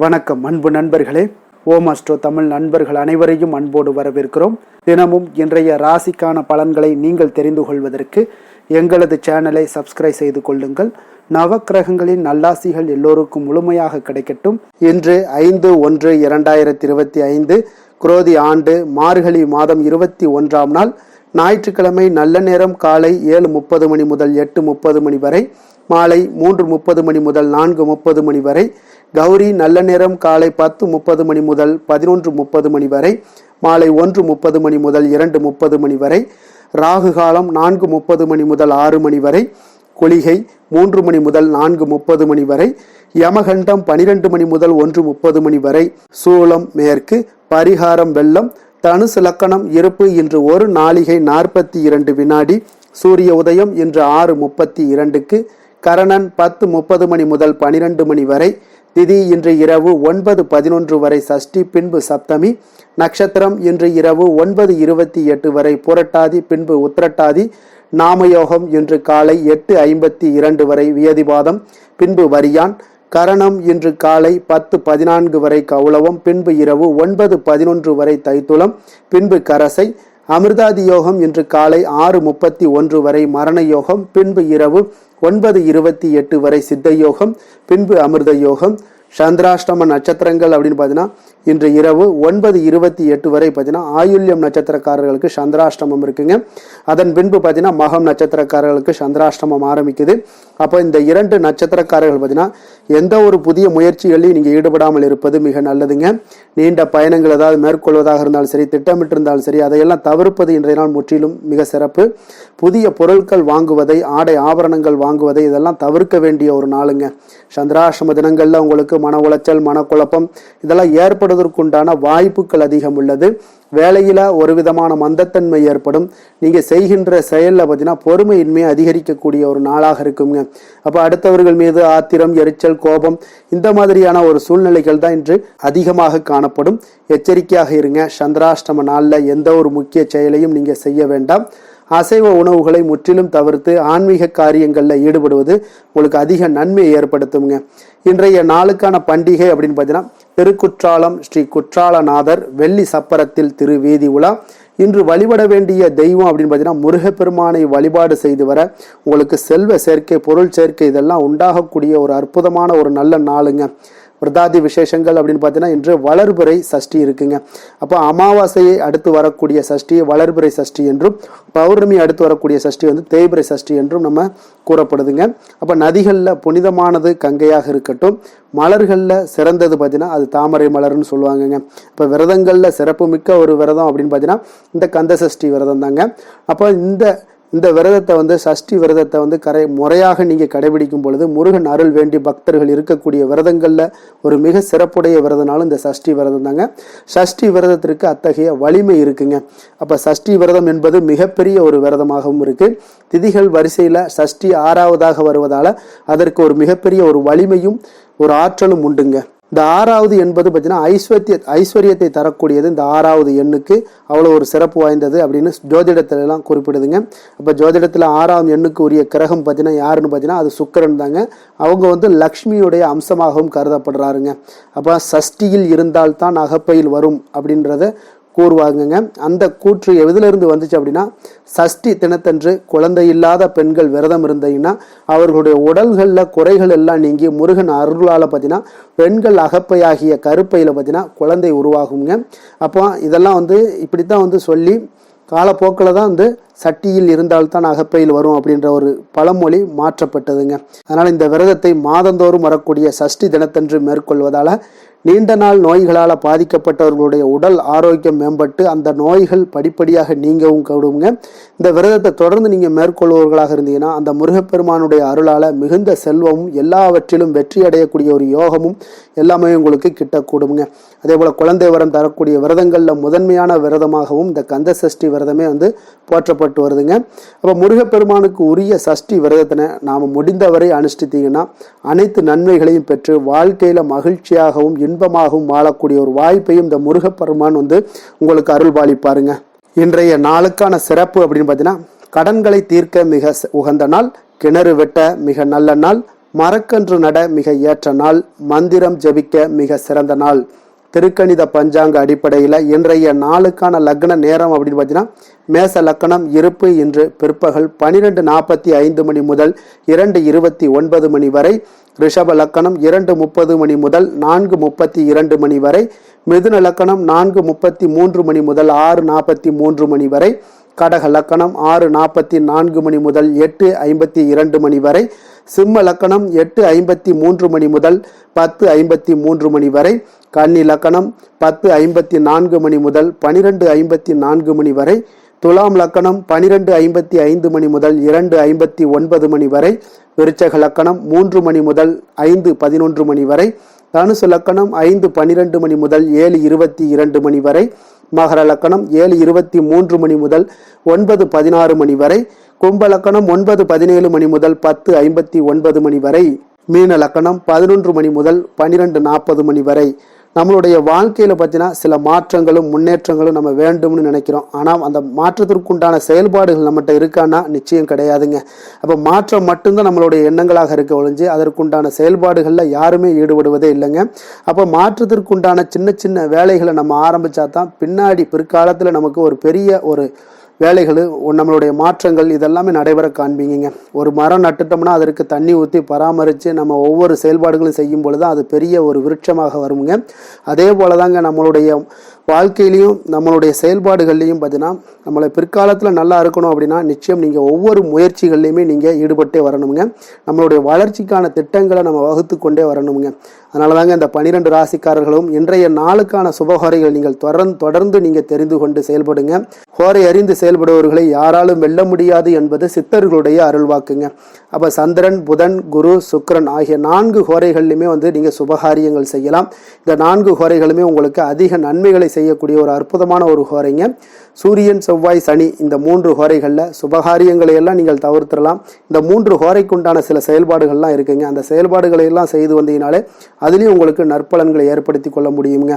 வணக்கம் அன்பு நண்பர்களே. ஓம் அஸ்ட்ரோ தமிழ் நண்பர்கள் அனைவரையும் அன்போடு வரவேற்கிறோம். தினமும் இன்றைய ராசிக்கான பலன்களை நீங்கள் தெரிந்து கொள்வதற்கு எங்களது சேனலை சப்ஸ்கிரைப் செய்து கொள்ளுங்கள். நவக்கிரகங்களின் நல்லாசிகள் எல்லோருக்கும் முழுமையாக கிடைக்கட்டும். இன்று 5/1/2025 குரோதி ஆண்டு மார்கழி மாதம் 21ஆம் நாள் ஞாயிற்றுக்கிழமை. நல்ல நேரம் காலை 7:30 மணி முதல் 8:30 மணி வரை, மாலை 3:30 மணி முதல் 4:30 மணி வரை. கௌரி நல்ல நேரம் காலை 10:30 மணி முதல் 11:30 மணி வரை, மாலை 1:30 மணி முதல் 2:30 மணி வரை. ராகு காலம் 4:30 மணி முதல் 6 மணி வரை, குளிகை 3 மணி முதல் 4:30 மணி வரை, யமகண்டம் 12 மணி முதல் 1:30 மணி வரை. சூலம் மேற்கு, பரிகாரம் வெள்ளம். தனுசு லக்கணம் இருப்பு இன்று 1 நாழிகை 42 வினாடி. சூரிய உதயம் இன்று 6:32க்கு. கரணன் 10:30 மணி முதல் 12 மணி வரை. திதி இன்று இரவு 9:11 வரை சஷ்டி, பின்பு சப்தமி. நட்சத்திரம் இன்று இரவு 9:28 வரை புரட்டாதி, பின்பு உத்திரட்டாதி. நாமயோகம் இன்று காலை 8:52 வரை வியதிபாதம், பின்பு வரியான். கரணம் இன்று காலை 10:14 வரை கௌளவம், பின்பு இரவு 9:11 வரை தைத்துளம், பின்பு கரசை. அமிர்தாதி யோகம் இன்று காலை 6:31 வரை மரண யோகம், பின்பு இரவு 9:28 வரை சித்த யோகம், பின்பு அமிர்த யோகம். சந்திராஷ்டம நட்சத்திரங்கள் அப்படின்னு பார்த்தீங்கன்னா இன்று இரவு 9:28 வரை பார்த்தீங்கன்னா ஆயுள்யம் நட்சத்திரக்காரர்களுக்கு சந்திராஷ்டமம் இருக்குங்க. அதன் பின்பு பார்த்தீங்கன்னா மகம் நட்சத்திரக்காரர்களுக்கு சந்திராஷ்டமம் ஆரம்பிக்குது. அப்போ இந்த 2 நட்சத்திரக்காரர்கள் பார்த்தீங்கன்னா எந்த ஒரு புதிய முயற்சிகளையும் நீங்கள் ஈடுபடாமல் இருப்பது மிக நல்லதுங்க. நீண்ட பயணங்கள் ஏதாவது மேற்கொள்வதாக இருந்தாலும் சரி, திட்டமிட்டிருந்தாலும் சரி, அதையெல்லாம் தவிர்ப்பது இன்றைய நாள் முற்றிலும் மிக சிறப்பு. புதிய பொருட்கள் வாங்குவதை, ஆடை ஆபரணங்கள் வாங்குவதை இதெல்லாம் தவிர்க்க வேண்டிய ஒரு நாளுங்க. சந்திராஷ்டம தினங்கள்ல உங்களுக்கு மன உளைச்சல், மனக்குழப்பம் இதெல்லாம் ஏற்படுவதற்குண்டான வாய்ப்புகள் அதிகம் உள்ளது. வேலையில ஒரு விதமான மந்தத்தன்மை ஏற்படும். நீங்க செய்கின்ற செயல்ல பார்த்தீங்கன்னா பொறுமையின்மையை அதிகரிக்கக்கூடிய ஒரு நாளாக இருக்குங்க. அப்ப அடுத்தவர்கள் மீது ஆத்திரம், எரிச்சல், கோபம் இந்த மாதிரியான ஒரு சூழ்நிலைகள் தான் இன்று அதிகமாக காணப்படும். எச்சரிக்கையாக இருங்க. சந்திராஷ்டம நாள்ல எந்த ஒரு முக்கிய செயலையும் நீங்க செய்ய வேண்டாம். அசைவ உணவுகளை முற்றிலும் தவிர்த்து ஆன்மீக காரியங்களில் ஈடுபடுவது உங்களுக்கு அதிக நன்மையை ஏற்படுத்துங்க. இன்றைய நாளுக்கான பண்டிகை அப்படின்னு பார்த்தீங்கன்னா திருக்குற்றாலம் ஸ்ரீ குற்றாலநாதர் வெள்ளி சப்பரத்தில் திரு வீதி உலா. இன்று வழிபட வேண்டிய தெய்வம் அப்படின்னு பார்த்தீங்கன்னா முருகப்பெருமானை வழிபாடு செய்து வர உங்களுக்கு செல்வ சேர்க்கை, பொருள் சேர்க்கை இதெல்லாம் உண்டாகக்கூடிய ஒரு அற்புதமான ஒரு நல்ல நாளுங்க. விரதாதி விசேஷங்கள் அப்படின்னு பார்த்தீங்கன்னா இன்று வளர்பிறை சஷ்டி இருக்குங்க. அப்போ அமாவாசையை அடுத்து வரக்கூடிய சஷ்டி வளர்பிறை சஷ்டி என்றும், பௌர்ணமி அடுத்து வரக்கூடிய சஷ்டி வந்து தேய்பிறை சஷ்டி என்றும் நம்ம கூறப்படுதுங்க. அப்போ நதிகளில் புனிதமானது கங்கையாக இருக்கட்டும், மலர்களில் சிறந்தது பார்த்தீங்கன்னா அது தாமரை மலர்னு சொல்லுவாங்கங்க. இப்போ விரதங்களில் சிறப்பு மிக்க ஒரு விரதம் அப்படின்னு பார்த்தீங்கன்னா இந்த கந்த சஷ்டி விரதம் தாங்க. அப்போ இந்த விரதத்தை வந்து சஷ்டி விரதத்தை வந்து முறையாக நீங்கள் கடைபிடிக்கும் பொழுது முருகன் அருள் வேண்டி பக்தர்கள் இருக்கக்கூடிய விரதங்களில் ஒரு மிக சிறப்புடைய விரதனாலும் இந்த சஷ்டி விரதம் தாங்க. சஷ்டி விரதத்திற்கு அத்தகைய வலிமை இருக்குங்க. அப்போ சஷ்டி விரதம் என்பது மிகப்பெரிய ஒரு விரதமாகவும் இருக்கு. திதிகள் வரிசையில் சஷ்டி 6வதாக வருவதால அதற்கு ஒரு மிகப்பெரிய ஒரு வலிமையும் ஒரு ஆற்றலும் உண்டுங்க. இந்த 6வது என்பது பார்த்தீங்கன்னா ஐஸ்வர்யத்தை தரக்கூடியது. இந்த 6வது எண்ணுக்கு அவ்வளோ ஒரு சிறப்பு வாய்ந்தது அப்படின்னு ஜோதிடத்துல எல்லாம் குறிப்பிடுதுங்க. அப்போ ஜோதிடத்தில் 6ஆம் எண்ணுக்கு உரிய கிரகம் பார்த்தீங்கன்னா யாருன்னு பார்த்தீங்கன்னா அது சுக்கிரன் தாங்க. அவங்க வந்து லக்ஷ்மியுடைய அம்சமாகவும் கருதப்படுறாருங்க. அப்போ சஷ்டியில் இருந்தால்தான் அகப்பையில் வரும் அப்படின்றத கூறுவாங்கங்க. அந்த கூற்று எதிலிருந்து வந்துச்சு அப்படின்னா சஷ்டி தினத்தன்று குழந்தை இல்லாத பெண்கள் விரதம் இருந்தீங்கன்னா அவர்களுடைய உடல்களில் குறைகள் எல்லாம் நீங்கி முருகன் அருளால் பார்த்தீங்கன்னா பெண்கள் அகப்பையாகிய கருப்பையில் பார்த்தீங்கன்னா குழந்தை உருவாகுங்க. அப்போ இதெல்லாம் வந்து இப்படித்தான் வந்து சொல்லி காலப்போக்கில் தான் வந்து சட்டியில் இருந்தால்தான் அகப்பையில் வரும் அப்படின்ற ஒரு பழமொழி மாற்றப்பட்டதுங்க. அதனால் இந்த விரதத்தை மாதந்தோறும் வரக்கூடிய சஷ்டி தினத்தன்று மேற்கொள்வதால் நீண்ட நாள் நோய்களால் பாதிக்கப்பட்டவர்களுடைய உடல் ஆரோக்கியம் மேம்பட்டு அந்த நோய்கள் படிப்படியாக நீங்கவும் கூடுங்க. இந்த விரதத்தை தொடர்ந்து நீங்கள் மேற்கொள்பவர்களாக இருந்தீங்கன்னா அந்த முருகப்பெருமானுடைய அருளால் மிகுந்த செல்வமும் எல்லாவற்றிலும் வெற்றி அடையக்கூடிய ஒரு யோகமும் எல்லாமே உங்களுக்கு கிட்டக்கூடுங்க. அதே போல் குழந்தை வரம் தரக்கூடிய விரதங்களில் முதன்மையான விரதமாகவும் இந்த கந்த சஷ்டி விரதமே வந்து போற்றப்பட்டு வருதுங்க. அப்போ முருகப்பெருமானுக்கு உரிய சஷ்டி விரதத்தினை நாம் முடிந்தவரை அனுஷ்டித்தீங்கன்னா அனைத்து நன்மைகளையும் பெற்று வாழ்க்கையில் மகிழ்ச்சியாகவும் இன்பமாகவும் வாழக்கூடிய ஒரு வாய்ப்பையும் இந்த முருகப்பெருமான் வந்து உங்களுக்கு அருள் பாலிப்பாருங்க. இன்றைய நாளுக்கான சிறப்பு அப்படின்னு பார்த்தீங்கன்னா கடன்களை தீர்க்க மிக உகந்த நாள், கிணறு வெட்ட மிக நல்ல நாள், மரக்கன்று நட மிக ஏற்ற நாள், மந்திரம் ஜபிக்க மிக சிறந்த நாள். திருக்கணித பஞ்சாங்க அடிப்படையில் இன்றைய நாளுக்கான லக்ன நேரம் அப்படின்னு பார்த்தீங்கன்னா, மேச லக்கணம் இருப்பு இன்று பிற்பகல் 12:45 மணி முதல் 2:29 மணி வரை, ரிஷப லக்கணம் 2:30 மணி முதல் 4:32 மணி வரை, மிதுன லக்கணம் 4:33 மணி முதல் 6:43 மணி வரை, கடக லக்கணம் 6:44 மணி முதல் 8:52 மணி வரை, சிம்ம லக்கணம் 8:53 மணி முதல் 10:53 மணி வரை, கன்னி லக்கணம் 10:54 மணி முதல் 12:54 மணி வரை, துலாம் லக்கணம் 12:55 மணி முதல் 2:59 மணி வரை, விருச்சக லக்கணம் 3 மணி முதல் 5:11 மணி வரை, தனுசு லக்கணம் 5:12 மணி முதல் 7:22 மணி வரை, மகர லக்கணம் 7:23 மணி முதல் 9:16 மணி வரை, கும்ப லக்கணம் 9:17 மணி முதல் 10:59 மணி வரை, மீன லக்கணம் 11 மணி முதல் 12:40 மணி வரை. நம்மளுடைய வாழ்க்கையில பார்த்தீங்கன்னா சில மாற்றங்களும் முன்னேற்றங்களும் நம்ம வேண்டும்னு நினைக்கிறோம். ஆனால் அந்த மாற்றத்திற்குண்டான செயல்பாடுகள் நம்மகிட்ட இருக்கான்னா நிச்சயம் கிடையாதுங்க. அப்போ மாற்றம் மட்டும்தான் நம்மளுடைய எண்ணங்களாக இருக்க ஒழிஞ்சு அதற்குண்டான செயல்பாடுகளில் யாருமே ஈடுபடுவதே இல்லைங்க. அப்போ மாற்றத்திற்குண்டான சின்ன சின்ன வேலைகளை நம்ம ஆரம்பித்தா தான் பின்னாடி பிற்காலத்தில் நமக்கு ஒரு பெரிய ஒரு வேலைகள், நம்மளுடைய மாற்றங்கள் இதெல்லாமே நடைபெற காண்பீங்க. ஒரு மரம் நட்டுட்டோம்னா அதற்கு தண்ணி ஊற்றி பராமரித்து நம்ம ஒவ்வொரு செயல்பாடுகளும் செய்யும் பொழுது அது பெரிய ஒரு விருட்சமாக வருங்க. அதே போல தாங்க நம்மளுடைய வாழ்க்கையிலையும் நம்மளுடைய செயல்பாடுகள்லையும் பார்த்தீங்கன்னா, நம்மளை பிற்காலத்தில் நல்லா இருக்கணும் அப்படின்னா நிச்சயம் நீங்கள் ஒவ்வொரு முயற்சிகள்லையுமே நீங்கள் ஈடுபட்டே வரணுங்க. நம்மளுடைய வளர்ச்சிக்கான திட்டங்களை நம்ம வகுத்து கொண்டே வரணுங்க. அதனால தாங்க இந்த 12 ராசிக்காரர்களும் இன்றைய நாளுக்கான சுபஹோரைகள் நீங்கள் தொடர்ந்து நீங்கள் தெரிந்து கொண்டு செயல்படுங்க. ஹோரை அறிந்து செயல்படுபவர்களை யாராலும் வெல்ல முடியாது என்பது சித்தர்களுடைய அருள்வாக்குங்க. அப்போ சந்திரன், புதன், குரு, சுக்கிரன் ஆகிய 4 ஹோரைகள்லையுமே நீங்கள் சுபகாரியங்கள் செய்யலாம். இந்த 4 ஹோரைகளுமே உங்களுக்கு அதிக நன்மைகளை செய்யக்கூடிய ஒரு அற்புதமான ஒரு ஹோரைங்க. சூரியன், செவ்வாய், சனி இந்த 3 ஹோரைகளில் சுபகாரியங்களை எல்லாம் நீங்கள் தவிர்த்திடலாம். இந்த 3 ஹோரைக்குண்டான சில செயல்பாடுகள்லாம் இருக்குங்க. அந்த செயல்பாடுகளை எல்லாம் செய்து வந்தீங்கனாலே அதுலேயும் உங்களுக்கு நற்பலன்களை ஏற்படுத்தி கொள்ள முடியுங்க.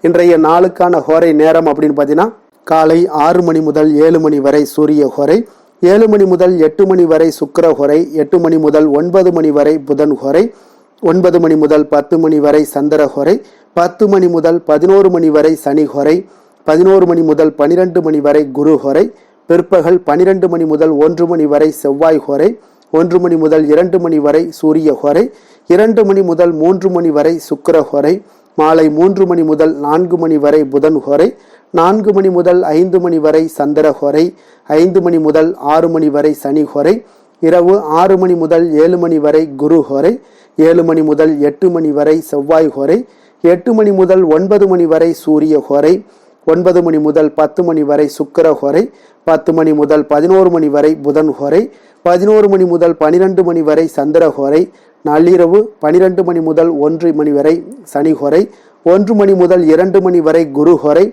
இன்றைய நாளுக்கான ஹோரை நேரம் அப்படின்னு பார்த்தீங்கன்னா, காலை 6 மணி முதல் 7 மணி வரை சூரிய ஹோரை, 7 மணி முதல் 8 மணி வரை சுக்கிர ஹோரை, 8 மணி முதல் 9 மணி வரை புதன் ஹோரை, 9 மணி முதல் 10 மணி வரை சந்திர ஹோரை, 10 மணி முதல் 11 மணி வரை சனி ஹோரை, 11 மணி முதல் 12 மணி வரை குரு ஹோரை, பிற்பகல் 12 மணி முதல் 1 மணி வரை செவ்வாய் ஹோரை, 1 மணி முதல் 2 மணி வரை சூரிய ஹோரை, 2 மணி முதல் 3 மணி வரை சுக்கிர ஹோரை, மாலை 3 மணி முதல் 4 மணி வரை புதன் ஹோரை, 4 மணி முதல் 5 மணி வரை சந்திர ஹோரை, 5 மணி முதல் 6 மணி வரை சனி ஹோரை, இரவு 6 மணி முதல் 7 மணி வரை குரு ஹோரை, 7 மணி முதல் 8 மணி வரை செவ்வாய் ஹோரை, 8 மணி முதல் 9 மணி வரை சூரிய ஹோரை, 9 மணி முதல் 10 மணி வரை சுக்கிர ஹோரை, 10 மணி முதல் 11 மணி வரை புதன் ஹோரை, 11 மணி முதல் 12 மணி வரை சந்திர ஹோரை, நள்ளிரவு 12 மணி முதல் 1 மணி வரை சனி ஹோரை, 1 மணி முதல் 2 மணி வரை குரு ஹோரை,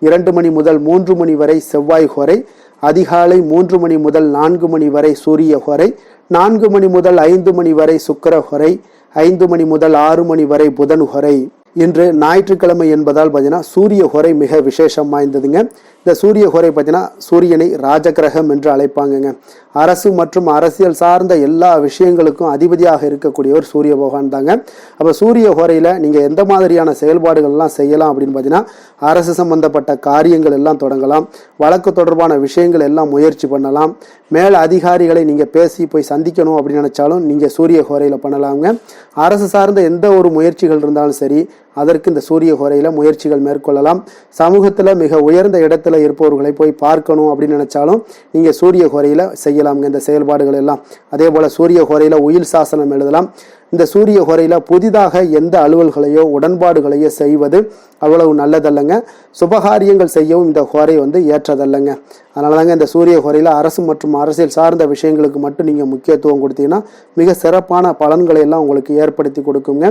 2 மணி முதல் 3 மணி வரை செவ்வாய் ஹோரை, அதிகாலை 3 மணி முதல் 4 மணி வரை சூரிய ஹோரை, 4 மணி முதல் 5 மணி வரை சுக்கிர ஹோரை, 5 மணி முதல் 6 மணி வரை புதன் ஹோரை. இன்று ஞாயிற்றுக்கிழமை என்பதால் பார்த்தீங்கன்னா சூரிய ஹோரை மிக விசேஷம் வாய்ந்ததுங்க. இந்த சூரிய ஹோரை பார்த்தீங்கன்னா சூரியனை ராஜகிரகம் என்று அழைப்பாங்கங்க. அரசு மற்றும் அரசியல் சார்ந்த எல்லா விஷயங்களுக்கும் அதிபதியாக இருக்கக்கூடியவர் சூரிய பகவான் தாங்க. அப்போ சூரிய ஹோரையில் நீங்கள் எந்த மாதிரியான செயல்பாடுகள்லாம் செய்யலாம் அப்படின்னு பார்த்தீங்கன்னா, அரசு சம்பந்தப்பட்ட காரியங்கள் எல்லாம் தொடங்கலாம், வழக்கு தொடர்பான விஷயங்கள் எல்லாம் முயற்சி பண்ணலாம், மேல் அதிகாரிகளை நீங்கள் பேசி போய் சந்திக்கணும் அப்படின்னு நினைச்சாலும் நீங்கள் சூரிய ஹோரையில் பண்ணலாங்க. அரசு சார்ந்த எந்த ஒரு முயற்சிகள் இருந்தாலும் சரி அதற்கு இந்த சூரிய ஹோரையில் முயற்சிகள் மேற்கொள்ளலாம். சமூகத்தில் மிக உயர்ந்த இடத்துல இருப்பவர்களை போய் பார்க்கணும் அப்படின்னு நினைச்சாலும் நீங்கள் சூரிய ஹோரையில் செய்யலாம்ங்க இந்த செயல்பாடுகள் எல்லாம். அதே போல் சூரிய ஹோரையில் உயில் சாசனம் எழுதலாம். இந்த சூரிய ஹோரையில் புதிதாக எந்த அலுவல்களையோ உடன்பாடுகளையோ செய்வது அவ்வளவு நல்லதல்லங்க. சுபகாரியங்கள் செய்யவும் இந்த ஹோரை ஏற்றதல்லங்க. அதனால தாங்க இந்த சூரிய ஹோரையில் அரசு மற்றும் அரசியல் சார்ந்த விஷயங்களுக்கு மட்டும் நீங்கள் முக்கியத்துவம் கொடுத்தீங்கன்னா மிக சிறப்பான பலன்களை எல்லாம் உங்களுக்கு ஏற்படுத்தி கொடுக்குங்க.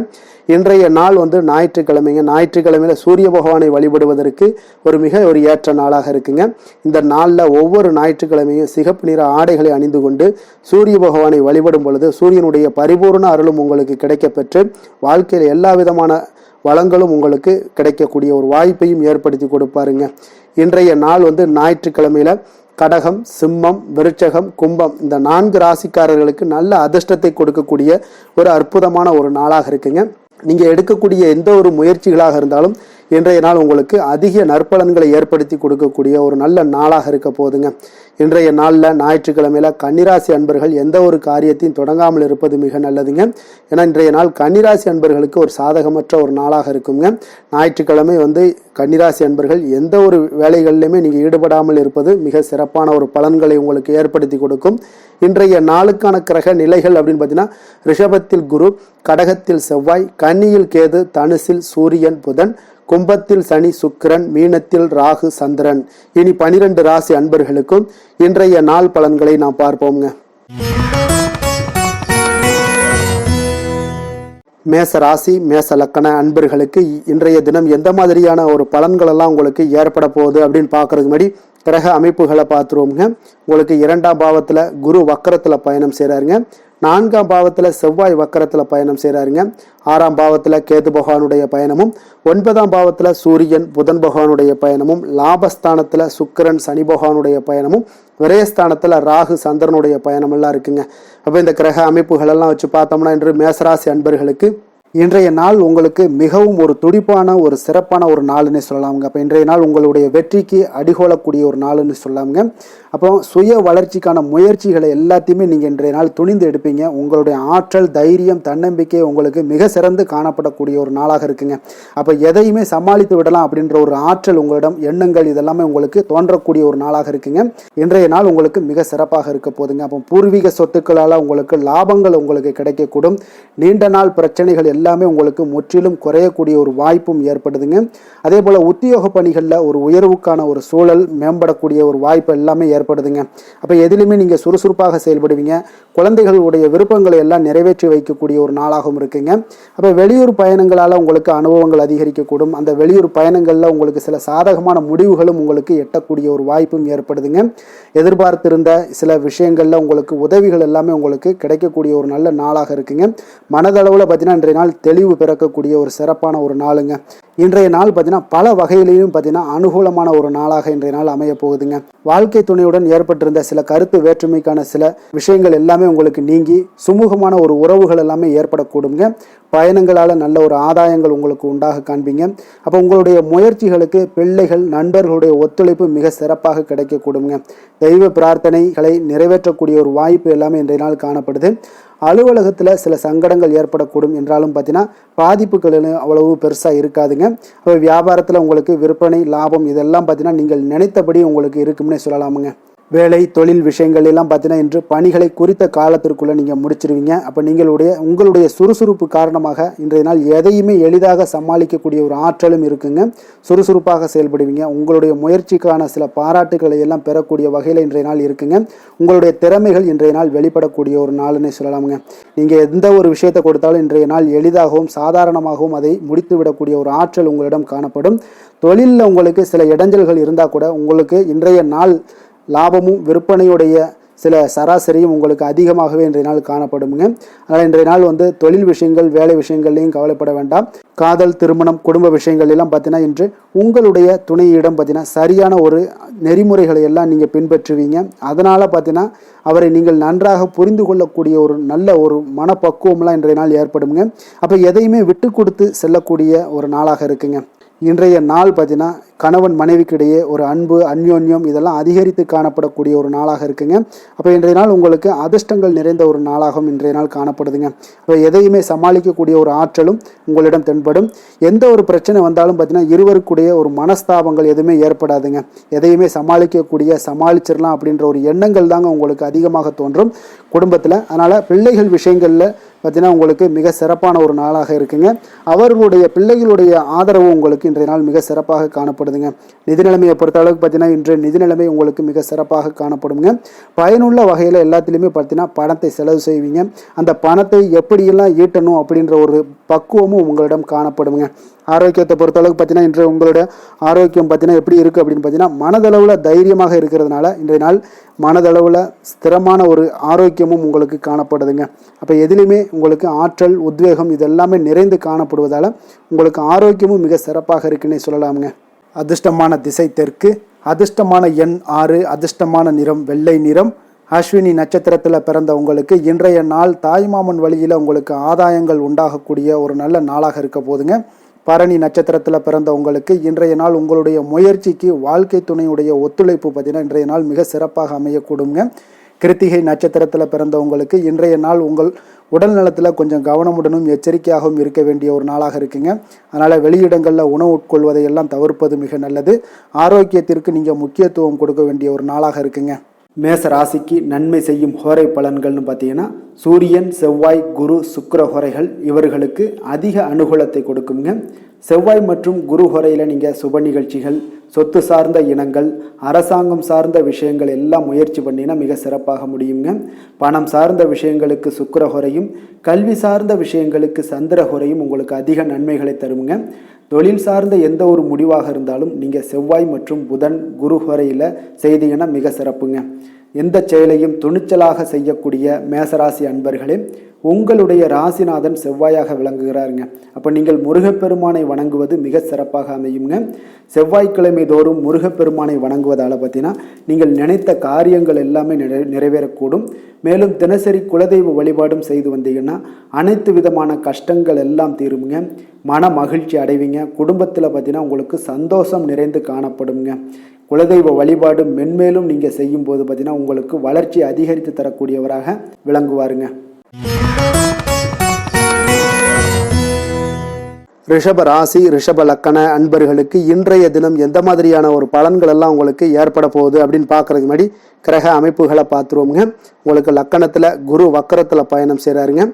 இன்றைய நாள் ஞாயிற்றுக்கிழமைங்க. ஞாயிற்றுக்கிழமையில் சூரிய பகவானை வழிபடுவதற்கு ஒரு ஏற்ற நாளாக இருக்குங்க. இந்த நாளில் ஒவ்வொரு ஞாயிற்றுக்கிழமையும் சிகப்பு நிற ஆடைகளை அணிந்து கொண்டு சூரிய பகவானை வழிபடும் பொழுது சூரியனுடைய பரிபூர்ண அருளும் உங்களுக்கு கிடைக்க பெற்று வாழ்க்கையில் எல்லா விதமான வளங்களும் உங்களுக்கு கிடைக்கக்கூடிய ஒரு வாய்ப்பையும் ஏற்படுத்தி கொடுப்பாருங்க. இன்றைய நாள் ஞாயிற்றுக்கிழமையில கடகம், சிம்மம், விருச்சகம், கும்பம் இந்த 4 ராசிக்காரர்களுக்கு நல்ல அதிர்ஷ்டத்தை கொடுக்கக்கூடிய ஒரு அற்புதமான ஒரு நாளாக இருக்குங்க. நீங்கள் எடுக்கக்கூடிய எந்த ஒரு முயற்சிகளாக இருந்தாலும் இன்றைய நாள் உங்களுக்கு அதிக நற்பலன்களை ஏற்படுத்தி கொடுக்கக்கூடிய ஒரு நல்ல நாளாக இருக்க போகுதுங்க. இன்றைய நாளில் ஞாயிற்றுக்கிழமையில் கன்னிராசி அன்பர்கள் எந்த ஒரு காரியத்தையும் தொடங்காமல் இருப்பது மிக நல்லதுங்க. ஏன்னா இன்றைய நாள் கன்னிராசி அன்பர்களுக்கு ஒரு சாதகமற்ற ஒரு நாளாக இருக்குங்க. ஞாயிற்றுக்கிழமை கன்னிராசி அன்பர்கள் எந்த ஒரு வேலைகளிலுமே நீங்கள் ஈடுபடாமல் இருப்பது மிக சிறப்பான ஒரு பலன்களை உங்களுக்கு ஏற்படுத்தி கொடுக்கும். இன்றைய நாளுக்கான கிரக நிலைகள் அப்படின்னு பார்த்தீங்கன்னா ரிஷபத்தில் குரு, கடகத்தில் செவ்வாய், கன்னியில் கேது, தனுசில் சூரியன் புதன், கும்பத்தில் சனி சுக்கிரன், மீனத்தில் ராகு சந்திரன். இனி 12 ராசி அன்பர்களுக்கும் இன்றைய நாள் பலன்களை நாம் பார்ப்போங்க. மேச ராசி மேச லக்கண அன்பர்களுக்கு இன்றைய தினம் எந்த மாதிரியான ஒரு பலன்கள் எல்லாம் உங்களுக்கு ஏற்பட போகுது அப்படின்னு பார்க்கறதுக்கு முன்னாடி கிரக அமைப்புகளை பார்த்துருவோங்க. உங்களுக்கு 2ஆம் பாவத்தில் குரு வக்கரத்தில் பயணம் செய்கிறாருங்க. 4ஆம் பாவத்தில் செவ்வாய் வக்கரத்தில் பயணம் செய்கிறாருங்க. 6ஆம் பாவத்தில் கேது பகவானுடைய பயணமும், 9ஆம் பாவத்தில் சூரியன் புதன் பகவானுடைய பயணமும், லாபஸ்தானத்தில் சுக்கிரன் சனி பகவானுடைய பயணமும், விரயஸ்தானத்தில் ராகு சந்திரனுடைய பயணம் எல்லாம் இருக்குங்க. அப்போ இந்த கிரக அமைப்புகள் எல்லாம் வச்சு பார்த்தோம்னா இன்று மேசராசி அன்பர்களுக்கு இன்றைய நாள் உங்களுக்கு மிகவும் ஒரு துடிப்பான ஒரு சிறப்பான ஒரு நாள்னு சொல்லலாமுங்க. அப்போ இன்றைய நாள் உங்களுடைய வெற்றிக்கு அடிகோலக்கூடிய ஒரு நாள்னு சொல்லலாமுங்க. அப்போ சுய வளர்ச்சிக்கான முயற்சிகளை எல்லாத்தையுமே நீங்கள் இன்றைய நாள் துணிந்து எடுப்பீங்க. உங்களுடைய ஆற்றல், தைரியம், தன்னம்பிக்கை உங்களுக்கு மிக சிறந்து காணப்படக்கூடிய ஒரு நாளாக இருக்குங்க. அப்போ எதையுமே சமாளித்து விடலாம் அப்படின்ற ஒரு ஆற்றல் உங்களிடம், எண்ணங்கள் இதெல்லாமே உங்களுக்கு தோன்றக்கூடிய ஒரு நாளாக இருக்குங்க. இன்றைய நாள் உங்களுக்கு மிக சிறப்பாக இருக்க போதுங்க. அப்போ பூர்வீக சொத்துக்களால் உங்களுக்கு லாபங்கள் உங்களுக்கு கிடைக்கக்கூடும். நீண்ட நாள் பிரச்சனைகள் எல்லாமே உங்களுக்கு முற்றிலும் குறையக்கூடிய ஒரு வாய்ப்பும் ஏற்படுதுங்க. அதே போல் உத்தியோக பணிகளில் ஒரு உயர்வுக்கான ஒரு சூழல் மேம்படக்கூடிய ஒரு வாய்ப்பு எல்லாமே ஏற்படுதுங்க. அப்போ எதிலுமே நீங்கள் சுறுசுறுப்பாக செயல்படுவீங்க. குழந்தைகளுடைய விருப்பங்களை எல்லாம் நிறைவேற்றி வைக்கக்கூடிய ஒரு நாளாகவும் இருக்குங்க. அப்போ வெளியூர் பயணங்களால் உங்களுக்கு அனுபவங்கள் அதிகரிக்கக்கூடும். அந்த வெளியூர் பயணங்களில் உங்களுக்கு சில சாதகமான முடிவுகளும் உங்களுக்கு எட்டக்கூடிய ஒரு வாய்ப்பும் ஏற்படுதுங்க. எதிர்பார்த்திருந்த சில விஷயங்களில் உங்களுக்கு உதவிகள் எல்லாமே உங்களுக்கு கிடைக்கக்கூடிய ஒரு நல்ல நாளாக இருக்குங்க. மனதளவில் பார்த்தீங்கன்னா இன்றைய நாள் தெளிவு பிறக்கக்கூடிய ஒரு சிறப்பான ஒரு நாளுங்க. இன்றைய நாள் பார்த்தீங்கன்னா பல வகையிலையும் பார்த்தீங்கன்னா அனுகூலமான ஒரு நாளாக இன்றைய நாள் அமைய போகுதுங்க. வாழ்க்கை துணையுடன் ஏற்பட்டிருந்த சில கருத்து வேற்றுமைக்கான சில விஷயங்கள் எல்லாமே உங்களுக்கு நீங்கி சுமூகமான ஒரு உறவுகள் எல்லாமே ஏற்படக்கூடுங்க. பயணங்களால் நல்ல ஒரு ஆதாயங்கள் உங்களுக்கு உண்டாக காண்பீங்க. அப்போ உங்களுடைய முயற்சிகளுக்கு பிள்ளைகள், நண்பர்களுடைய ஒத்துழைப்பு மிக சிறப்பாக கிடைக்கக்கூடுங்க. தெய்வ பிரார்த்தனைகளை நிறைவேற்றக்கூடிய ஒரு வாய்ப்பு எல்லாமே இன்றைய நாள் காணப்படுது. அலுவலகத்தில் சில சங்கடங்கள் ஏற்படக்கூடும் என்றாலும் பார்த்தீங்கன்னா பாதிப்புகள் அவ்வளவு பெருசாக இருக்காதுங்க. அப்போ வியாபாரத்தில் உங்களுக்கு விற்பனை, லாபம் இதெல்லாம் பார்த்தீங்கன்னா நீங்கள் நினைத்தபடி உங்களுக்கு இருக்கும்னே சொல்லலாமுங்க. வேலை, தொழில் விஷயங்கள் எல்லாம் பார்த்தீங்கன்னா இன்று பணிகளை குறித்த காலத்திற்குள்ளே நீங்கள் முடிச்சிருவீங்க. அப்போ உங்களுடைய சுறுசுறுப்பு காரணமாக இன்றைய நாள் எதையுமே எளிதாக சமாளிக்கக்கூடிய ஒரு ஆற்றலும் இருக்குங்க. சுறுசுறுப்பாக செயல்படுவீங்க. உங்களுடைய முயற்சிக்கான சில பாராட்டுகளை எல்லாம் பெறக்கூடிய வகையில் இன்றைய நாள் இருக்குங்க. உங்களுடைய திறமைகள் இன்றைய நாள் வெளிப்படக்கூடிய ஒரு நாள்னே சொல்லலாமுங்க. நீங்கள் எந்த ஒரு விஷயத்தை கொடுத்தாலும் இன்றைய நாள் எளிதாகவும் சாதாரணமாகவும் அதை முடித்து விடக்கூடிய ஒரு ஆற்றல் உங்களிடம் காணப்படும். தொழிலில் உங்களுக்கு சில இடைஞ்சல்கள் இருந்தால் கூட உங்களுக்கு இன்றைய நாள் லாபமும் விற்பனையுடைய சில சராசரியும் உங்களுக்கு அதிகமாகவே இன்றைய நாள் காணப்படுங்க. அதனால் இன்றைய நாள் தொழில் விஷயங்கள், வேலை விஷயங்கள்லையும் கவலைப்பட வேண்டாம். காதல், திருமணம், குடும்ப விஷயங்கள் எல்லாம் பார்த்தீங்கன்னா இன்று உங்களுடைய துணையிடம் பார்த்தீங்கன்னா சரியான ஒரு நெறிமுறைகளை எல்லாம் நீங்கள் பின்பற்றுவீங்க. அதனால் பார்த்தீங்கன்னா அவரை நீங்கள் நன்றாக புரிந்து கொள்ளக்கூடிய ஒரு நல்ல ஒரு மனப்பக்குவம்லாம் இன்றைய நாள் ஏற்படுங்க. அப்போ எதையுமே விட்டு கொடுத்து செல்லக்கூடிய ஒரு நாளாக இருக்குங்க. இன்றைய நாள் பார்த்தீங்கன்னா கணவன் மனைவிக்கு இடையே ஒரு அன்பு, அந்யோன்யம் இதெல்லாம் அதிகரித்து காணப்படக்கூடிய ஒரு நாளாக இருக்குங்க. அப்போ இன்றைய நாள் உங்களுக்கு அதிர்ஷ்டங்கள் நிறைந்த ஒரு நாளாகவும் இன்றைய நாள் காணப்படுதுங்க. அப்போ எதையுமே சமாளிக்கக்கூடிய ஒரு ஆற்றலும் உங்களிடம் தென்படும். எந்த ஒரு பிரச்சனை வந்தாலும் பார்த்தீங்கன்னா இருவருக்குடைய ஒரு மனஸ்தாபங்கள் எதுவுமே ஏற்படாதுங்க. எதையுமே சமாளிச்சிடலாம் அப்படின்ற ஒரு எண்ணங்கள் தாங்க உங்களுக்கு அதிகமாக தோன்றும் குடும்பத்தில். அதனால் பிள்ளைகள் விஷயங்களில் பார்த்தீங்கன்னா உங்களுக்கு மிக சிறப்பான ஒரு நாளாக இருக்குங்க. அவர்களுடைய பிள்ளைகளுடைய ஆதரவு உங்களுக்கு இன்றைய நாள் மிக சிறப்பாக காணப்படுதுங்க. நிதி நிலைமையை பொறுத்த அளவுக்கு பார்த்தீங்கன்னா இன்று நிதி நிலைமை உங்களுக்கு மிக சிறப்பாக காணப்படுங்க. பயனுள்ள வகையில் எல்லாத்திலையுமே பார்த்தீங்கன்னா பணத்தை செலவு செய்வீங்க. அந்த பணத்தை எப்படியெல்லாம் ஈட்டணும் அப்படின்ற ஒரு பக்குவமும் உங்களிடம் காணப்படுங்க. ஆரோக்கியத்தை பொறுத்தளவுக்கு பார்த்தீங்கன்னா இன்று உங்களோட ஆரோக்கியம் பார்த்தீங்கன்னா எப்படி இருக்குது அப்படின்னு பார்த்தீங்கன்னா மனதளவில் தைரியமாக இருக்கிறதுனால இன்றைய நாள் மனதளவில் ஸ்திரமான ஒரு ஆரோக்கியமும் உங்களுக்கு காணப்படுதுங்க. அப்போ எதிலுமே உங்களுக்கு ஆற்றல், உத்வேகம் இதெல்லாமே நிறைந்து காணப்படுவதால் உங்களுக்கு ஆரோக்கியமும் மிக சிறப்பாக இருக்குன்னே சொல்லலாமுங்க. அதிர்ஷ்டமான திசை தெற்கு, அதிர்ஷ்டமான எண் 6, அதிர்ஷ்டமான நிறம் வெள்ளை நிறம். அஸ்வினி நட்சத்திரத்தில் பிறந்த உங்களுக்கு இன்றைய நாள் தாய்மாமன் வழியில் உங்களுக்கு ஆதாயங்கள் உண்டாகக்கூடிய ஒரு நல்ல நாளாக இருக்க போதுங்க. பரணி நட்சத்திரத்தில் பிறந்த உங்களுக்கு இன்றைய நாள் உங்களுடைய முயற்சிக்கு வாழ்க்கை துணையுடைய ஒத்துழைப்பு பார்த்தீங்கன்னா இன்றைய நாள் மிக சிறப்பாக அமையக்கூடுங்க. கிருத்திகை நட்சத்திரத்தில் பிறந்த உங்களுக்கு இன்றைய நாள் உங்கள் உடல் நலத்தில் கொஞ்சம் கவனமுடனும் எச்சரிக்கையாகவும் இருக்க வேண்டிய ஒரு நாளாக இருக்குங்க. அதனால் வெளியிடங்களில் உணவு உட்கொள்வதை எல்லாம் தவிர்ப்பது மிக நல்லது. ஆரோக்கியத்திற்கு நீங்கள் முக்கியத்துவம் கொடுக்க வேண்டிய ஒரு நாளாக இருக்குங்க. மேச ராசிக்கு நன்மை செய்யும் ஹோரை பலன்கள்னு பார்த்தீங்கன்னா சூரியன், செவ்வாய், குரு, சுக்கிர ஹோரைகள் இவர்களுக்கு அதிக அனுகூலத்தை கொடுக்குங்க. செவ்வாய் மற்றும் குரு ஹோரையில் நீங்கள் சுப நிகழ்ச்சிகள், சொத்து சார்ந்த இனங்கள், அரசாங்கம் சார்ந்த விஷயங்கள் எல்லாம் முயற்சி பண்ணினா மிக சிறப்பாக முடியுங்க. பணம் சார்ந்த விஷயங்களுக்கு சுக்கிர ஹோரையும், கல்வி சார்ந்த விஷயங்களுக்கு சந்திர ஹோரையும் உங்களுக்கு அதிக நன்மைகளை தருங்க. தொழில் சார்ந்த எந்த ஒரு முடிவாக இருந்தாலும் நீங்கள் செவ்வாய் மற்றும் புதன், குரு ஹோரையில் செய்தீங்கன்னா மிக சிறப்புங்க. எந்த செயலையும் துணிச்சலாக செய்யக்கூடிய மேசராசி அன்பர்களே, உங்களுடைய ராசிநாதன் செவ்வாயாக விளங்குகிறாருங்க. அப்போ நீங்கள் முருகப்பெருமானை வணங்குவது மிக சிறப்பாக அமையுங்க. செவ்வாய்க்கிழமை தோறும் முருகப்பெருமானை வணங்குவதால் பார்த்தீங்கன்னா நீங்கள் நினைத்த காரியங்கள் எல்லாமே நிறைவேறக்கூடும். மேலும் தினசரி குலதெய்வ வழிபாடும் செய்து வந்தீங்கன்னா அனைத்து விதமான கஷ்டங்கள் எல்லாம் தீருங்க. மன மகிழ்ச்சி அடைவீங்க. குடும்பத்தில் பார்த்தீங்கன்னா உங்களுக்கு சந்தோஷம் நிறைந்து காணப்படுங்க. குலதெய்வ வழிபாடு மென்மேலும் நீங்கள் செய்யும்போது பார்த்தீங்கன்னா உங்களுக்கு வளர்ச்சி அதிகரித்து தரக்கூடியவராக விளங்குவாருங்க. ரிஷப ராசி, ரிஷப லக்கண அன்பர்களுக்கு இன்றைய தினம் எந்த மாதிரியான ஒரு பலன்கள் எல்லாம் உங்களுக்கு ஏற்பட போகுது அப்படின்னு பார்க்கறதுக்கு முன்னாடி கிரக அமைப்புகளை பார்த்துருவோங்க. உங்களுக்கு லக்கணத்தில் குரு வக்கரத்தில் பயணம் செய்கிறாருங்க.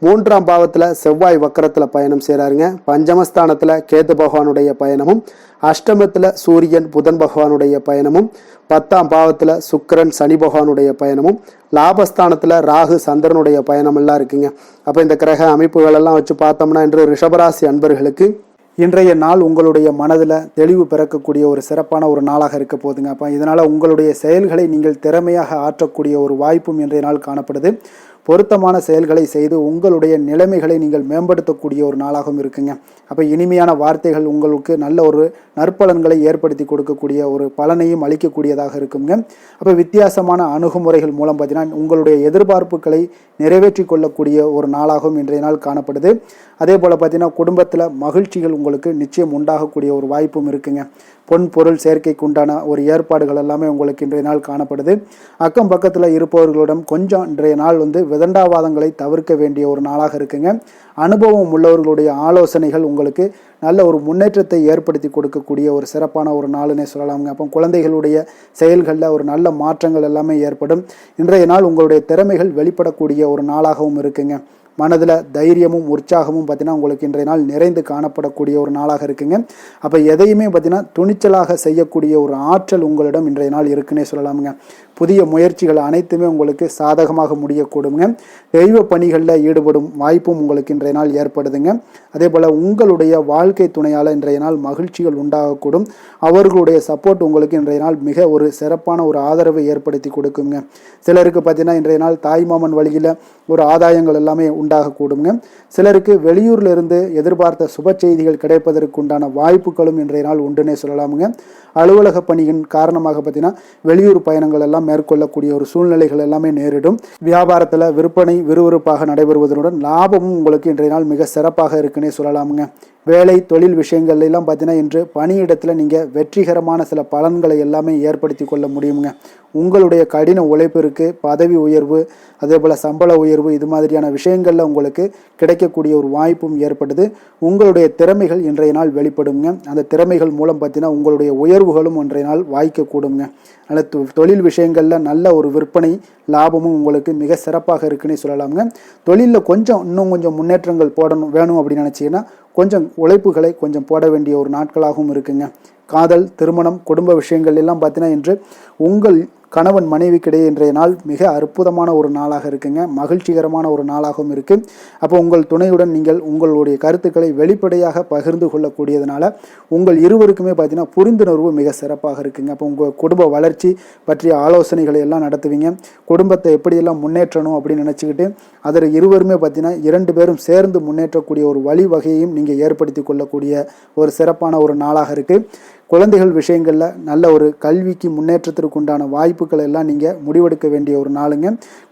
3ஆம் பாவத்தில் செவ்வாய் வக்கரத்தில் பயணம் செய்கிறாருங்க. பஞ்சமஸ்தானத்தில் கேது பகவானுடைய பயணமும், அஷ்டமத்தில் சூரியன் புதன் பகவானுடைய பயணமும், 10ஆம் பாவத்தில் சுக்கிரன் சனி பகவானுடைய பயணமும், லாபஸ்தானத்தில் ராகு சந்திரனுடைய பயணம் எல்லாம் இருக்குங்க. அப்போ இந்த கிரக அமைப்புகள் எல்லாம் வச்சு பார்த்தோம்னா இன்று ரிஷபராசி அன்பர்களுக்கு இன்றைய நாள் உங்களுடைய மனதில் தெளிவு பிறக்கக்கூடிய ஒரு சிறப்பான ஒரு நாளாக இருக்க போதுங்க. அப்போ இதனால் உங்களுடைய செயல்களை நீங்கள் திறமையாக ஆற்றக்கூடிய ஒரு வாய்ப்பும் இன்றைய நாள் காணப்படுது. பொருத்தமான செயல்களை செய்து உங்களுடைய நிலைமைகளை நீங்கள் மேம்படுத்தக்கூடிய ஒரு நாளாகவும் இருக்குங்க. அப்போ இனிமையான வார்த்தைகள் உங்களுக்கு நல்ல ஒரு நற்பலன்களை ஏற்படுத்தி கொடுக்கக்கூடிய ஒரு பலனையும் அளிக்கக்கூடியதாக இருக்குங்க. அப்போ வித்தியாசமான அணுகுமுறைகள் மூலம் பார்த்தீங்கன்னா உங்களுடைய எதிர்பார்ப்புகளை நிறைவேற்றி கொள்ளக்கூடிய ஒரு நாளாகவும் இன்றைய நாள் காணப்படுது. அதே போல் பார்த்தீங்கன்னா குடும்பத்தில் மகிழ்ச்சிகள் உங்களுக்கு நிச்சயம் உண்டாகக்கூடிய ஒரு வாய்ப்பும் இருக்குங்க. பொன் பொருள் சேர்க்கைக்கு உண்டான ஒரு ஏற்பாடுகள் எல்லாமே உங்களுக்கு இன்றைய நாள் காணப்படுது. அக்கம் பக்கத்தில் இருப்பவர்களிடம் கொஞ்சம் இன்றைய நாள் விதண்டாவாதங்களை தவிர்க்க வேண்டிய ஒரு நாளாக இருக்குங்க. அனுபவம் உள்ளவர்களுடைய ஆலோசனைகள் உங்களுக்கு நல்ல ஒரு முன்னேற்றத்தை ஏற்படுத்தி கொடுக்கக்கூடிய ஒரு சிறப்பான ஒரு நாளுன்னே சொல்லலாமுங்க. அப்போ குழந்தைகளுடைய செயல்களில் ஒரு நல்ல மாற்றங்கள் எல்லாமே ஏற்படும். இன்றைய நாள் உங்களுடைய திறமைகள் வெளிப்படக்கூடிய ஒரு நாளாகவும் இருக்குங்க. மனதில் தைரியமும் உற்சாகமும் பார்த்தீங்கன்னா உங்களுக்கு இன்றைய நாள் நிறைந்து காணப்படக்கூடிய ஒரு நாளாக இருக்குங்க. அப்போ எதையுமே பார்த்தீங்கன்னா துணிச்சலாக செய்யக்கூடிய ஒரு ஆற்றல் உங்களிடம் இன்றைய நாள் இருக்குன்னே சொல்லலாமுங்க. புதிய முயற்சிகள் அனைத்துமே உங்களுக்கு சாதகமாக முடியக்கூடுங்க. தெய்வ பணிகளில் ஈடுபடும் வாய்ப்பும் உங்களுக்கு இன்றைய நாள் ஏற்படுதுங்க. அதே போல் உங்களுடைய வாழ்க்கை துணையால் இன்றைய நாள் மகிழ்ச்சிகள் உண்டாகக்கூடும். அவர்களுடைய சப்போர்ட் உங்களுக்கு இன்றைய நாள் மிக ஒரு சிறப்பான ஒரு ஆதரவை ஏற்படுத்தி கொடுக்குங்க. சிலருக்கு பார்த்தீங்கன்னா இன்றைய நாள் தாய்மாமன் வழியில் ஒரு ஆதாயங்கள் எல்லாமே உண்டாகக்கூடுங்க. சிலருக்கு வெளியூர்ல இருந்து எதிர்பார்த்த சுப செய்திகள் கிடைப்பதற்கு உண்டான வாய்ப்புகளும் இன்றைய நாள் உண்டுன்னே சொல்லலாமுங்க. அலுவலக பணியின் காரணமாக பார்த்தீங்கன்னா வெளியூர் பயணங்கள் எல்லாம் மேற்கொள்ளக்கூடிய ஒரு சூழ்நிலைகள் எல்லாமே நேரிடும். வியாபாரத்தில் விற்பனை விறுவிறுப்பாக நடைபெறுவதனுடன் லாபமும் உங்களுக்கு இன்றைய நாள் மிக சிறப்பாக இருக்குன்னே சொல்லலாமுங்க. வேலை தொழில் விஷயங்கள் எல்லாம் பார்த்தீங்கன்னா இன்று பணியிடத்தில் நீங்கள் வெற்றிகரமான சில பலன்களை எல்லாமே ஏற்படுத்தி கொள்ள முடியுங்க. உங்களுடைய கடின உழைப்பிற்கு பதவி உயர்வு, அதே போல் சம்பள உயர்வு, இது மாதிரியான விஷயங்களில் உங்களுக்கு கிடைக்கக்கூடிய ஒரு வாய்ப்பும் ஏற்படுது. உங்களுடைய திறமைகள் இன்றைய நாள் வெளிப்படுங்க. அந்த திறமைகள் மூலம் பார்த்தீங்கன்னா உங்களுடைய உயர்வுகளும் இன்றைய நாள் வாய்க்கக்கூடுங்க. அதனால் தொழில் விஷயங்களில் நல்ல ஒரு விற்பனை லாபமும் உங்களுக்கு மிக சிறப்பாக இருக்குன்னே சொல்லலாமுங்க. தொழிலில் இன்னும் கொஞ்சம் முன்னேற்றங்கள் வேணும் அப்படின்னு நினச்சிங்கன்னா கொஞ்சம் உழைப்புகளை கொஞ்சம் போட வேண்டிய ஒரு நாட்களாகவும் இருக்குங்க. காதல், திருமணம், குடும்ப விஷயங்கள் எல்லாம் பார்த்தீங்கன்னா இன்று உங்கள் கணவன் மனைவிக்கிடையே இன்றைய நாள் மிக அற்புதமான ஒரு நாளாக இருக்குங்க. மகிழ்ச்சிகரமான ஒரு நாளாகவும் இருக்குது. அப்போ உங்கள் துணையுடன் நீங்கள் உங்களுடைய கருத்துக்களை வெளிப்படையாக பகிர்ந்து கொள்ளக்கூடியதுனால உங்கள் இருவருக்குமே பார்த்தீங்கன்னா புரிந்துணர்வு மிக சிறப்பாக இருக்குங்க. அப்போ உங்கள் குடும்ப வளர்ச்சி பற்றிய ஆலோசனைகளை எல்லாம் நடத்துவீங்க. குடும்பத்தை எப்படியெல்லாம் முன்னேற்றணும் அப்படின்னு நினச்சிக்கிட்டு அதில் இருவருமே பார்த்தீங்கன்னா 2 பேரும் சேர்ந்து முன்னேற்றக்கூடிய ஒரு வழிவகையையும் நீங்கள் ஏற்படுத்தி கொள்ளக்கூடிய ஒரு சிறப்பான ஒரு நாளாக இருக்குது. குழந்தைகள் விஷயங்களில் நல்ல ஒரு கல்விக்கு முன்னேற்றத்திற்கு உண்டான வாய்ப்புகள் எல்லாம் நீங்கள் முடிவெடுக்க வேண்டிய ஒரு நாளுங்க.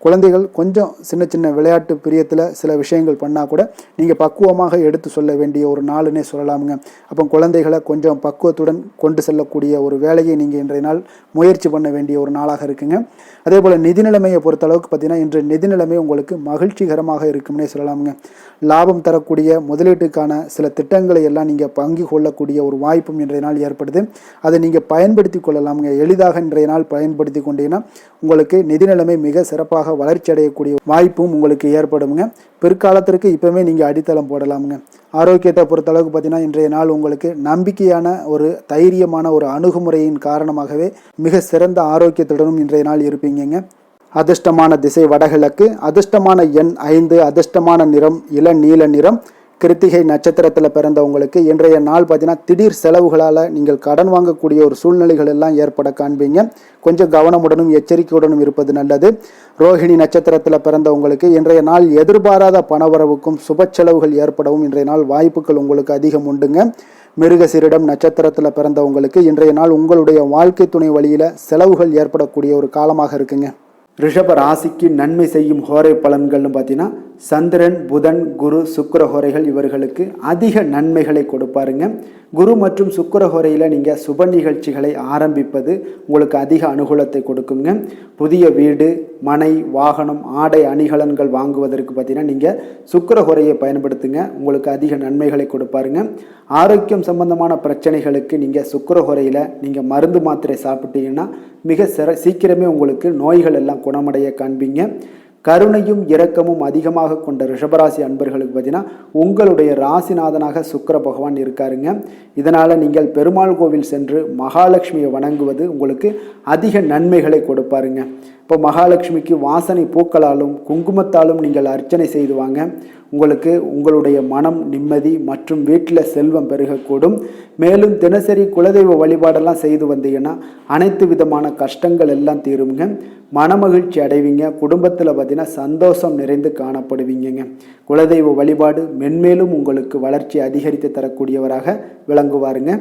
குழந்தைகள் கொஞ்சம் சின்ன சின்ன விளையாட்டு பிரியத்தில் சில விஷயங்கள் பண்ணால் கூட நீங்கள் பக்குவமாக எடுத்து சொல்ல வேண்டிய ஒரு நாளுன்னே சொல்லலாமுங்க. அப்போ குழந்தைகளை கொஞ்சம் பக்குவத்துடன் கொண்டு செல்லக்கூடிய ஒரு வேலையை நீங்கள் இன்றைய நாள் முயற்சி பண்ண வேண்டிய ஒரு நாளாக இருக்குங்க. அதே போல் நிதி நிலைமையை பொறுத்தளவுக்கு பார்த்தீங்கன்னா இன்று நிதி நிலைமை உங்களுக்கு மகிழ்ச்சிகரமாக இருக்கும்னே சொல்லலாமுங்க. லாபம் தரக்கூடிய முதலீட்டுக்கான சில திட்டங்களை எல்லாம் நீங்கள் பங்கு கொள்ளக்கூடிய ஒரு வாய்ப்பும் இன்றைய நாள் ஏற்படுது. அதை நீங்கள் பயன்படுத்தி கொள்ளலாமுங்க. எளிதாக இன்றைய நாள் பயன்படுத்தி கொண்டீங்கன்னா உங்களுக்கு நிதி நிலைமை மிக சிறப்பாக வளர்ச்சி அடையக்கூடிய வாய்ப்பும் உங்களுக்கு ஏற்படுங்க. பிற்காலத்திற்கு இப்போவே நீங்கள் அடித்தளம் போடலாமுங்க. ஆரோக்கியத்தை பொறுத்தளவுக்கு பார்த்தீங்கன்னா இன்றைய நாள் உங்களுக்கு நம்பிக்கையான ஒரு தைரியமான ஒரு அணுகுமுறையின் காரணமாகவே மிக சிறந்த ஆரோக்கியத்துடனும் இன்றைய நாள் இருப்பீங்க. அதிர்ஷ்டமான திசை வடகிழக்கு, அதிர்ஷ்டமான எண் 5, அதிர்ஷ்டமான நிறம் இளநீல நிறம். கிருத்திகை நட்சத்திரத்தில் பிறந்தவங்களுக்கு இன்றைய நாள் பார்த்தீங்கன்னா திடீர் செலவுகளால் நீங்கள் கடன் வாங்கக்கூடிய ஒரு சூழ்நிலைகள் எல்லாம் ஏற்பட காண்பீங்க. கொஞ்சம் கவனமுடனும் எச்சரிக்கையுடனும் இருப்பது நல்லது. ரோஹிணி நட்சத்திரத்தில் பிறந்தவங்களுக்கு இன்றைய நாள் எதிர்பாராத பணவரவுக்கும் சுப செலவுகள் ஏற்படவும் இன்றைய நாள் வாய்ப்புகள் உங்களுக்கு அதிகம் உண்டுங்க. மிருகசீரிடம் நட்சத்திரத்தில் பிறந்தவங்களுக்கு இன்றைய நாள் உங்களுடைய வாழ்க்கை துணை வழியில் செலவுகள் ஏற்படக்கூடிய ஒரு காலமாக இருக்குங்க. ரிஷப ராசிக்கு நன்மை செய்யும் ஹோரை பலன்கள்னு பார்த்தீங்கன்னா சந்திரன், புதன், குரு, சுக்கிர ஹோரைகள் இவர்களுக்கு அதிக நன்மைகளை கொடுப்பாருங்க. குரு மற்றும் சுக்கிர ஹோரையில் நீங்கள் சுப நிகழ்ச்சிகளை ஆரம்பிப்பது உங்களுக்கு அதிக அனுகூலத்தை கொடுக்குங்க. புதிய வீடு, மனை, வாகனம், ஆடை அணிகலன்கள் வாங்குவதற்கு பார்த்தீங்கன்னா நீங்கள் சுக்கிர ஹோரையை பயன்படுத்துங்க. உங்களுக்கு அதிக நன்மைகளை கொடுப்பாருங்க. ஆரோக்கியம் சம்பந்தமான பிரச்சனைகளுக்கு நீங்கள் சுக்கிர ஹோரையில் நீங்கள் மருந்து மாத்திரை சாப்பிட்டீங்கன்னா மிக சீக்கிரமே உங்களுக்கு நோய்கள் எல்லாம் குணமடைய காண்பீங்க. கருணையும் இரக்கமும் அதிகமாக கொண்ட ரிஷபராசி அன்பர்களுக்கு பார்த்தீங்கன்னா உங்களுடைய ராசிநாதனாக சுக்கிர பகவான் இருக்காருங்க. இதனால் நீங்கள் பெருமாள் கோவில் சென்று மகாலட்சுமியை வணங்குவது உங்களுக்கு அதிக நன்மைகளை கொடுப்பாருங்க. இப்போ மகாலட்சுமிக்கு வாசனை பூக்களாலும் குங்குமத்தாலும் நீங்கள் அர்ச்சனை செய்து வாங்க. உங்களுக்கு உங்களுடைய மனம் நிம்மதி மற்றும் வீட்டில் செல்வம் பெருகக்கூடும். மேலும் தினசரி குலதெய்வ வழிபாடெல்லாம் செய்து வந்தீங்கன்னா அனைத்து விதமான கஷ்டங்கள் எல்லாம் தீருங்க. மனமகிழ்ச்சி அடைவீங்க. குடும்பத்தில் பார்த்தீங்கன்னா சந்தோஷம் நிறைந்து காணப்படுவீங்க. குலதெய்வ வழிபாடு மென்மேலும் உங்களுக்கு வளர்ச்சி அதிகரித்து தரக்கூடியவராக விளங்குவாருங்க.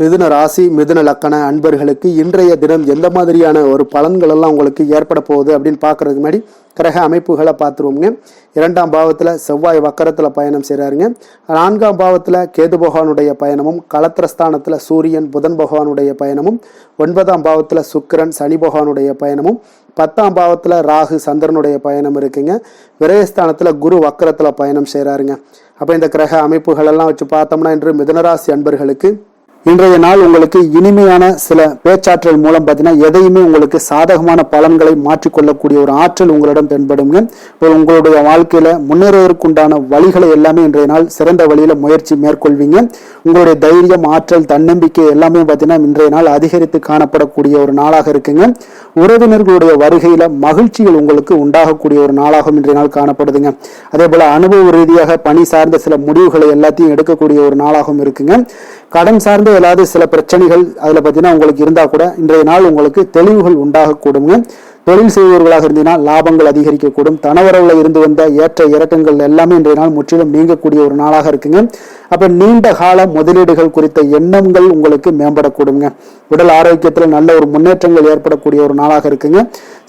மிதுன ராசி, மிதுன லக்கண அன்பர்களுக்கு இன்றைய தினம் எந்த மாதிரியான ஒரு பலன்கள் எல்லாம் உங்களுக்கு ஏற்பட போகுது அப்படின்னு பார்க்கறதுக்கு முன்னாடி கிரக அமைப்புகளை பார்த்துருவோங்க. 2ஆம் பாவத்தில் செவ்வாய் வக்கரத்தில் பயணம் செய்கிறாருங்க. 4ஆம் பாவத்தில் கேது பகவானுடைய பயணமும், களத்திரஸ்தானத்தில் சூரியன் புதன் பகவானுடைய பயணமும், 9ஆம் பாவத்தில் சுக்கிரன் சனி பகவானுடைய பயணமும், 10ஆம் பாவத்தில் ராகு சந்திரனுடைய பயணம் இருக்குங்க. விரயஸ்தானத்தில் குரு வக்கரத்தில் பயணம் செய்கிறாருங்க. அப்போ இந்த கிரக அமைப்புகள் எல்லாம் வச்சு பார்த்தோம்னா இன்று மிதுனராசி அன்பர்களுக்கு இன்றைய நாள் உங்களுக்கு இனிமையான சில பேச்சாற்றல் மூலம் பார்த்தீங்கன்னா எதையுமே உங்களுக்கு சாதகமான பலன்களை மாற்றிக்கொள்ளக்கூடிய ஒரு ஆற்றல் உங்களிடம் தென்படுங்க. இப்போ உங்களுடைய வாழ்க்கையில முன்னேறுவதற்குண்டான வழிகளை எல்லாமே இன்றைய நாள் சிறந்த வழியில முயற்சி மேற்கொள்வீங்க. உங்களுடைய தைரியம், ஆற்றல், தன்னம்பிக்கை எல்லாமே பார்த்தீங்கன்னா இன்றைய நாள் அதிகரித்து காணப்படக்கூடிய ஒரு நாளாக இருக்குங்க. உறவினர்களுடைய வருகையில மகிழ்ச்சிகள் உங்களுக்கு உண்டாகக்கூடிய ஒரு நாளாகவும் இன்றைய நாள் காணப்படுதுங்க. அதே போல அனுபவ ரீதியாக பணி சார்ந்த சில முடிவுகளை எல்லாத்தையும் எடுக்கக்கூடிய ஒரு நாளாகவும் இருக்குங்க. கடன் சார்ந்த ஏதாவது சில பிரச்சனைகள் அதில் பார்த்தீங்கன்னா உங்களுக்கு இருந்தால் கூட இன்றைய நாள் உங்களுக்கு தெளிவுகள் உண்டாகக்கூடுங்க. தொழில் செய்பவர்களாக இருந்தீங்கன்னா லாபங்கள் அதிகரிக்கக்கூடும். தனவரவுல இருந்து வந்த ஏற்ற இறக்கங்கள் எல்லாமே இன்றைய நாள் முற்றிலும் நீங்கக்கூடிய ஒரு நாளாக இருக்குங்க. அப்ப நீண்ட கால முதலீடுகள் குறித்த எண்ணங்கள் உங்களுக்கு மேம்படக்கூடுங்க. உடல் ஆரோக்கியத்தில் நல்ல ஒரு முன்னேற்றங்கள் ஏற்படக்கூடிய ஒரு நாளாக இருக்குங்க.